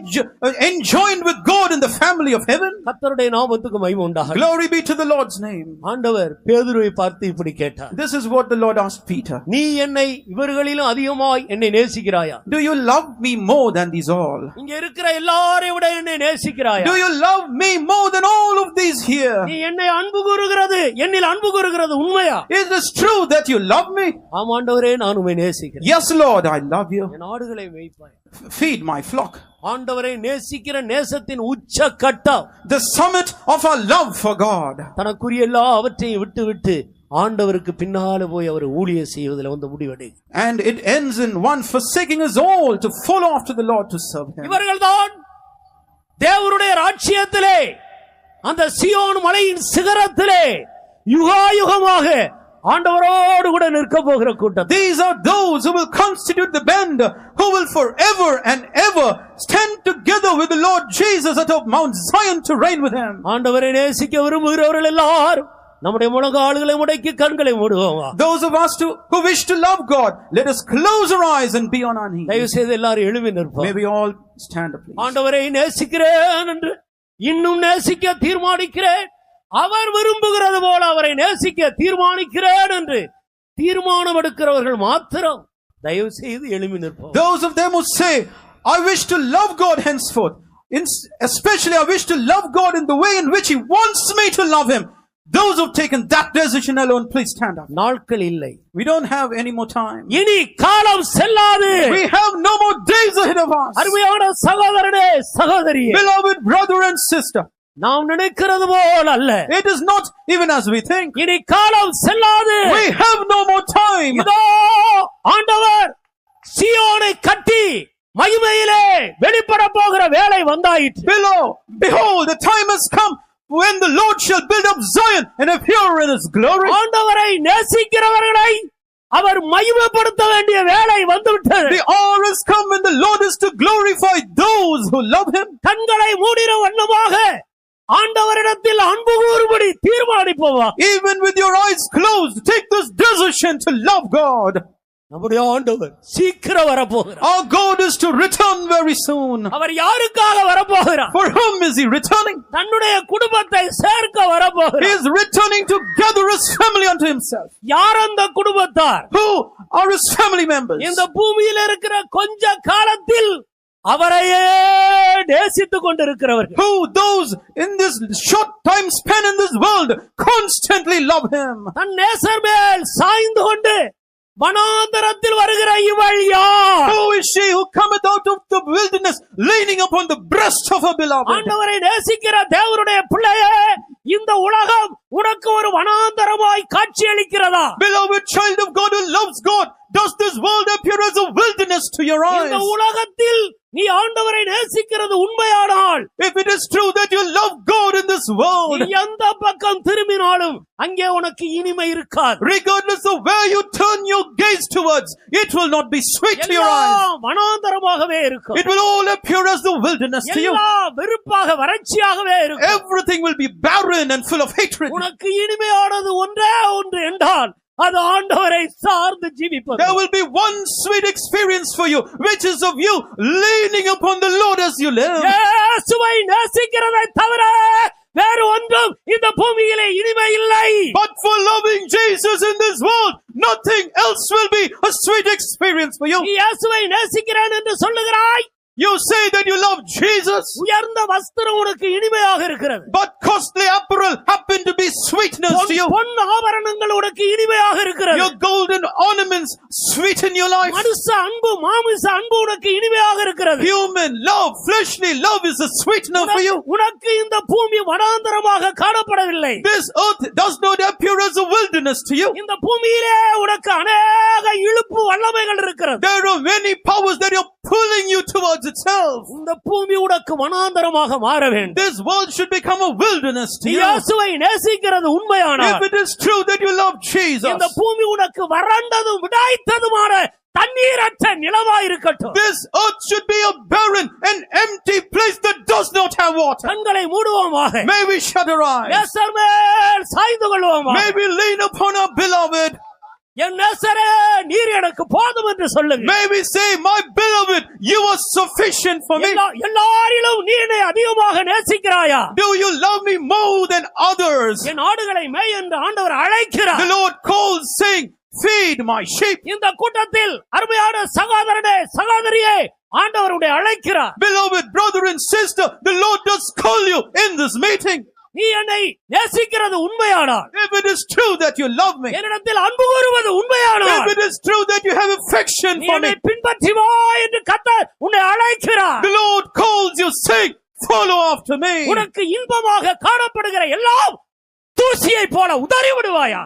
enjoined with God in the family of heaven? கர்த்தருடைய நாமத்துக்கு மகிமை உண்டாகட்டும். Glory be to the Lord's name. ஆண்டவர் பேதுருவை பார்த்து இப்படி கேட்டார். This is what the Lord asked Peter. நீ என்னை இவர்களிலும் அதிகமாய் என்னை நேசிக்கிறாயா? Do you love me more than these all? இங்க இருக்கிற எல்லாரையும் விட என்னை நேசிக்கிறாயா? Do you love me more than all of these here? நீ என்னை அன்பு கூறுகிறது, என்னில் அன்பு கூறுகிறது உண்மையா? Is this true that you love me? ஆம் ஆண்டவரே, நான் உம்மை நேசிக்கிறேன். Yes, Lord, I love you. என் ஆடுகளை மேய்ப்பாய். Feed my flock. ஆண்டவரை நேசிக்கிற நேசத்தின் உச்ச கட்டம், The summit of our love for God. தனக்குரிய எல்லாவற்றையும் விட்டு ஆண்டவருக்கு பின்னால போய் அவர் ஊழியம் செய்வதில் வந்து முடிவடை. And it ends in one forsaking his all to follow after the Lord to serve him. இவர்கள்தான் தேவனுடைய ராஜ்யத்திலே அந்த சீயோன் மலையின் சிகரத்திலே யுகாயுகமாக ஆண்டவரோடு கூட நிற்க போகிற கூட்டம். These are those who will constitute the band, who will forever and ever stand together with the Lord Jesus atop Mount Zion to reign with him. ஆண்டவரை நேசிக்க விரும்புகிறவர்கள் எல்லாரும் நம்முடைய முழங்கால்களை முடக்கி கண்களை மூடுவோம். Those of us who wish to love God, let us close our eyes and be on our knees. தயவு செய்து எல்லாரும் எழும்பி நிற்போம். May we all stand up, please. ஆண்டவரை நேசிக்கிறேன் என்று இன்னும் நேசிக்க தீர்மானிக்கிறேன், அவர் விரும்புகிறது போல அவரை நேசிக்க தீர்மானிக்கிறேன் என்று தீர்மானம் எடுக்கிறவர்கள் மாத்திரம் தயவு செய்து எழும்பி நிற்போம். Those of them who say, I wish to love God henceforth, especially I wish to love God in the way in which he wants me to love him, those who've taken that decision alone, please stand up. நாட்கள் இல்லை. We don't have any more time. இனி காலம் செல்லாது. We have no more days ahead of us. அருமையான சகோதரனே, சகோதரியே, Beloved brother and sister, நாம் நினைக்கிறது போல் அல்ல. it is not even as we think. இனி காலம் செல்லாது. We have no more time. இதோ ஆண்டவர் சீயோனை கட்டி மகிமையிலே வெளிப்பட போகிற வேளை வந்தாயிற்று. Behold, the time has come when the Lord shall build up Zion and appear in his glory. ஆண்டவரை நேசிக்கிறவர்களை அவர் மகிமைப்படுத்த வேண்டிய வேளை வந்துவிட்டது. The hour has come when the Lord is to glorify those who love him. கண்களை மூடின வண்ணமாக ஆண்டவரிடத்தில் அன்பு கூறும்படி தீர்மானிப்போமா? Even with your eyes closed, take this decision to love God. நம்முடைய ஆண்டவர் சீக்கிரம் வரப்போகிறார். Our God is to return very soon. அவர் யாருக்காக வரப்போகிறார்? For whom is he returning? தன்னுடைய குடும்பத்தை சேர்க்க He வரப்போகிறார். is returning to gather his family unto himself. யார் அந்த குடும்பத்தார்? Who are his family members? இந்த பூமியில் இருக்கிற கொஞ்ச காலத்தில் அவரையே நேசித்துக் கொண்டிருக்கிறவர்கள். Who? Those in this short time span in this world constantly love him. தன் நேசர் மேல் சாய்ந்து கொண்டு வனாந்தரத்தில் வருகிற இவள் யார்? Who is she who cometh out of the wilderness, leaning upon the breast of her beloved? ஆண்டவரை நேசிக்கிற தேவனுடைய பிள்ளையே, இந்த உலகம் உனக்கு ஒரு வனாந்தரமாய் காட்சியளிக்கிறதா? Beloved child of God who loves God, does this world appear as a wilderness to your eyes? இந்த உலகத்தில் நீ ஆண்டவரை நேசிக்கிறது உண்மையானால், If it is true that you love God in this world, நீ எந்த பக்கம் திரும்பினாலும் அங்கே உனக்கு இனிமை இருக்காது. regardless of where you turn your gaze towards, it will not be sweet to your eyes. எல்லாம் வனாந்தரமாகவே இருக்கும். It will all appear as the wilderness to you. எல்லாம் வெறுப்பாக வறட்சியாகவே இருக்கும். Everything will be barren and full of hatred. உனக்கு இனிமையானது ஒன்றே ஒன்று என்றால் அது ஆண்டவரை சார்ந்து ஜீவிப்பது. There will be one sweet experience for you, which is of you leaning upon the Lord as you live. இயேசுவை நேசிக்கிறதை தவிர வேறு ஒன்றும் இந்த பூமியிலே இனிமை இல்லை. But for loving Jesus in this world, nothing else will be a sweet experience for you. நீ இயேசுவை நேசிக்கிறேன் என்று சொல்லுகிறாய். You say that you love Jesus, உயர்ந்த வஸ்திரம் உனக்கு இனிமையாக இருக்கிறது. but costly apparel happen to be sweetness to you. பொன் ஆபரணங்கள் உனக்கு இனிமையாக இருக்கிறது. Your golden ornaments sweeten your life. மனுஷ அன்பு, மாமிச அன்பு உனக்கு இனிமையாக இருக்கிறது. Human love, fleshly love is a sweetener for you. உனக்கு இந்த பூமி வனாந்தரமாக காணப்படவில்லை. This earth does not appear as a wilderness to you. இந்த பூமியிலே உனக்கு அநேக இழுப்பு வல்லமைகள் இருக்கிறது. There are many powers that are pulling you towards itself. இந்த பூமி உனக்கு வனாந்தரமாக மாற வேண்டும். This world should become a wilderness to நீ you. இயேசுவை நேசிக்கிறது உண்மையானால், If it is true that you love Jesus, இந்த பூமி உனக்கு வறண்டதும் விடாய்த்ததுமான தண்ணீரற்ற நிலமாய் இருக்கட்டும். this earth should be a barren and empty place that does not have water. கண்களை மூடுவோமாக. May we shut our eyes. நேசர் மேல் சாய்ந்து கொள்வோமாக. May we lean upon our beloved. என் நேசரே, நீர் எனக்கு போதும் என்று சொல்லுங்க. May we say, my beloved, you are sufficient for me. எல்லாரிலும் நீ என்னை அதிகமாக நேசிக்கிறாயா? Do you love me more than others? என் ஆடுகளை மேய் என்று ஆண்டவர் அழைக்கிறார். The Lord calls, saying, feed my sheep. இந்த கூட்டத்தில் அருமையான சகோதரனே, சகோதரியே, ஆண்டவருடைய அழைக்கிறார். Beloved brother and sister, the Lord does call you in this meeting. நீ என்னை நேசிக்கிறது உண்மையானால், If it is true that you love me, என்னிடத்தில் அன்பு கூறுவது உண்மையானால், if it is true that you have affection நீ for என்னை me, பின்பற்றி வா என்று கர்த்தர் உன்னை அழைக்கிறார். the Lord calls you, saying, follow after me. உனக்கு இன்பமாக காணப்படுகிற எல்லாம் தூசியை போல உதறி விடுவாயா?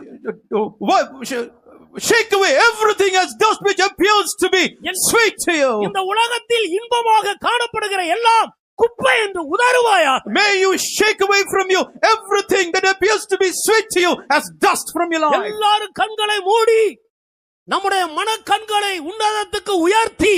Shake away everything as dust which appears to be sweet to you. இந்த உலகத்தில் இன்பமாக காணப்படுகிற எல்லாம் குப்பை என்று உதறுவாயா? May you shake away from you everything that appears to be sweet to you as dust from your life. எல்லாரும் கண்களை மூடி நம்முடைய மனக்கண்களை உன்னதத்துக்கு உயர்த்தி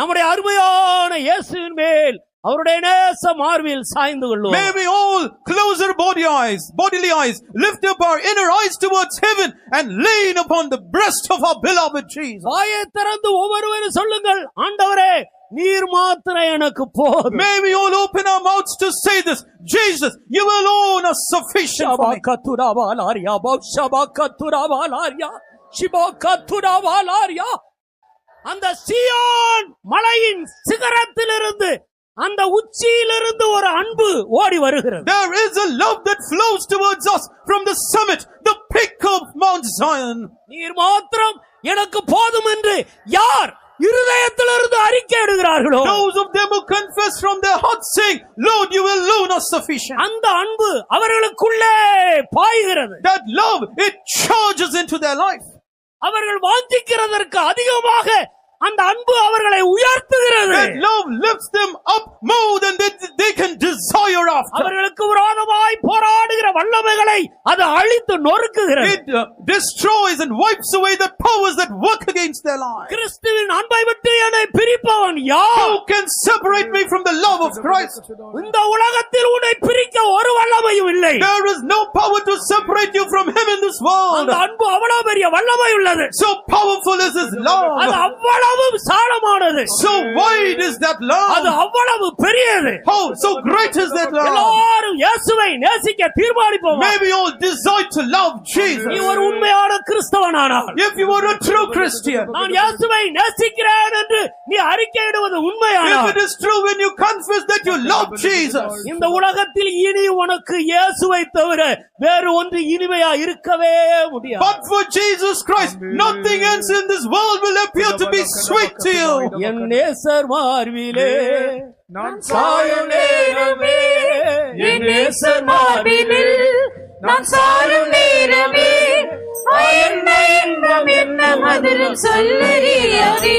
நம்முடைய அருமையான இயேசுவின் மேல் அவருடைய நேச மார்பில் சாய்ந்து கொள்வோம். May we all close our bodily eyes, lift up our inner eyes towards heaven and lean upon the breast of our beloved Jesus. வாயை திறந்து ஒவ்வொருவரும் சொல்லுங்கள், ஆண்டவரே நீர் மாத்திரம் எனக்கு போதும். May we all open our mouths to say this, Jesus, you alone are sufficient for me. ஷபகத்துரவாலாரியா, பௌஷபகத்துரவாலாரியா, ஷிபகத்துரவாலாரியா. அந்த சீயோன் மலையின் சிகரத்திலிருந்து, அந்த உச்சியிலிருந்து ஒரு அன்பு ஓடி வருகிறது. There is a love that flows towards us from the summit, the peak of Mount Zion. நீர் மாத்திரம் எனக்கு போதும் என்று யார் இருதயத்திலிருந்து அறிக்கை இடுகிறார்களோ, Those of them who confess from their hearts, saying, Lord, you alone are sufficient. அந்த அன்பு அவர்களுக்குள்ளே பாய்கிறது. That love, it charges into their life. அவர்கள் வாஞ்சிக்கிறதற்கு அதிகமாக அந்த அன்பு அவர்களை உயர்த்துகிறது. That love lifts them up more than they can desire after. அவர்களுக்கு விரோதமாய் போராடுகிற வல்லமைகளை அது அழித்து நொறுக்குகிறது. It destroys and wipes away the powers that work against their lives. கிறிஸ்துவின் அன்பை விட்டு என்னை பிரிப்பவன் யார்? Who can separate me from the love of Christ? இந்த உலகத்தில் உன்னை பிரிக்க ஒரு வல்லமையும் இல்லை. There is no power to separate you from Him in this world. அந்த அன்பு அவ்வளவு பெரிய வல்லமை உள்ளது. So powerful is His love. அது அவ்வளவு சாலமானது. So wide is that அது love. அவ்வளவு பெரியது. How so great is that love. எல்லாரும் இயேசுவை நேசிக்க தீர்மானிப்போம். May we all desire to love Jesus. நீ ஒரு உண்மையான கிறிஸ்தவனானால், If you are a true Christian, நான் இயேசுவை நேசிக்கிறேன் என்று நீ அறிக்கையிடுவது if உண்மையானால் it is true when you confess that you love Jesus, இந்த உலகத்தில் இனி உனக்கு இயேசுவை தவிர வேறு ஒன்று இனிமையா இருக்கவே முடியாது. but for Jesus Christ, nothing else in this world will appear to be sweet to you. என் நேசர் மார்பிலே நான் சாயும் நேரமே, என் நேசர் மார்பிலே நான் சாரும் நேரமே, என்ன இன்பம் என்ன மதுரம் சொல்லறியாதே,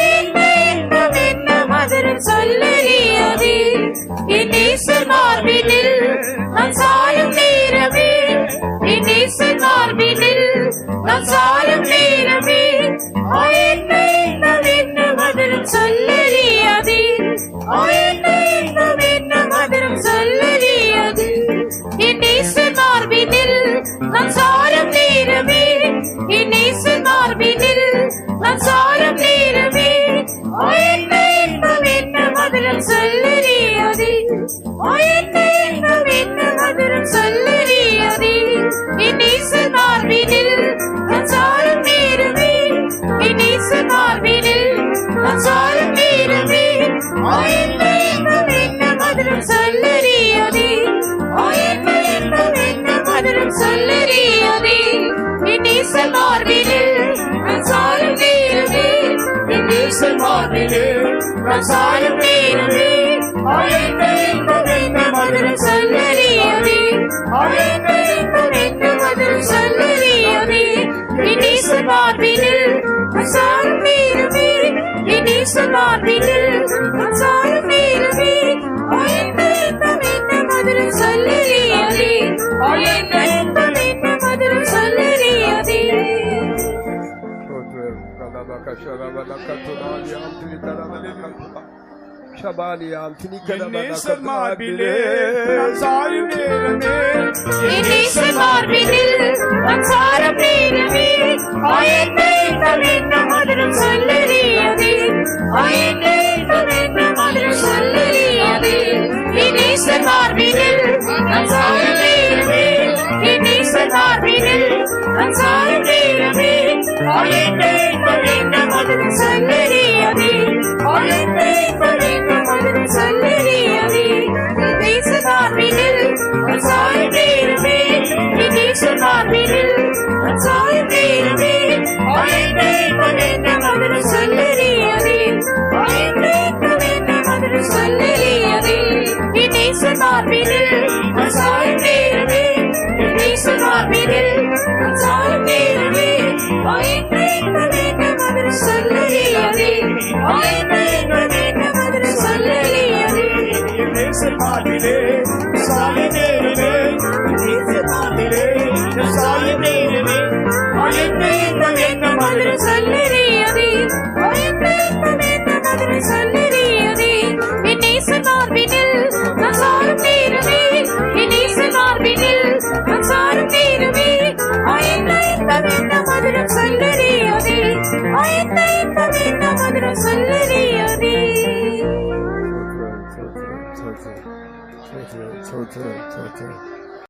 என்ன இன்பம் என்ன மதுரம் சொல்லறியாதே, என் நேசர் மார்பினில் நான் சாரும் நேரமே, என் நேசர் மார்பினில் நான் சாரும் நேரமே, என்ன இன்பம் என்ன மதுரம் சொல்லறியாதே, என்ன இன்பம் என்ன மதுரம் சொல்லறியாதே, என் நேசர் மார்பினில் நான் சாரும் நேரமே, என் நேசர் மார்பினில் நான் சாரும் நேரமே, என்ன இன்பம் என்ன மதுரம் சொல்லறியாதே, என்ன இன்பம் என்ன மதுரம் சொல்லறியாதே, என் நேசர் மார்பினில் நான் சாரும் நேரமே, என் நேசர் மார்பினில் நான் சாரும் நேரமே, என்ன இன்பம் என்ன மதுரம் சொல்லறியாதே, என்ன இன்பம் என்ன மதுரம் சொல்லறியாதே, என் நேசர் மார்பினில் நான் சாரும் நேரமே, என் நேசர் மார்பினில் நான் சாரும் நேரமே, என்ன இன்பம் என்ன மதுரம் சொல்லறியாதே, என்ன இன்பம் என்ன மதுரம் சொல்லறியாதே, என் நேசர் மார்பினில் நான் சாரும் நேரமே, என் நேசர் மார்பினில் நான் சாரும் நேரமே, என்ன இன்பம் என்ன மதுரம் சொல்லறியாதே, என்ன இன்பம் என்ன மதுரம் சொல்லறியாதே. என் நேசர் மார்பிலே நான் சாயும் நேரமே, என் நேசர் மார்பினில் நான் சாரும் நேரமே, என்ன இன்பம் என்ன மதுரம் சொல்லறியாதே, என்ன இன்பம் என்ன மதுரம் சொல்லறியாதே, என் நேசர் மார்பினில் நான் சாரும் நேரமே, என் நேசர் மார்பினில் நான் சாரும் நேரமே, என்ன இன்பம் என்ன மதுரம் சொல்லறியாதே, என்ன இன்பம் என்ன மதுரம் சொல்லறியாதே, என் நேசர் மார்பினில் நான் சாரும் நேரமே, என் நேசர் மார்பினில் நான் சாரும் நேரமே, என்ன இன்பம் என்ன மதுரம் சொல்லறியாதே, என்ன இன்பம் என்ன மதுரம் சொல்லறியாதே, என் நேசர் மார்பினில் நான் சாரும் நேரமே, என் நேசர் மார்பினில் நான் சாரும் நேரமே, என்ன இன்பம் என்ன மதுரம் சொல்லறியாதே, என்ன இன்பம் என்ன மதுரம் சொல்லறியாதே, என் நேசர் மார்பிலே சாயும் நேரமே, என் நேசர் மார்பிலே சாயும் நேரமே, என்ன இன்பம் என்ன மதுரம் சொல்லறியாதே, என்ன இன்பம் என்ன மதுரம் சொல்லறியாதே, என் நேசர் மார்பினில் நான் சாரும் நேரமே, என் நேசர் மார்பினில் நான் சாரும் நேரமே, என்ன இன்பம் என்ன மதுரம் சொல்லறியாதே, என்ன இன்பம் என்ன மதுரம் சொல்லறியாதே. சோத்ரம்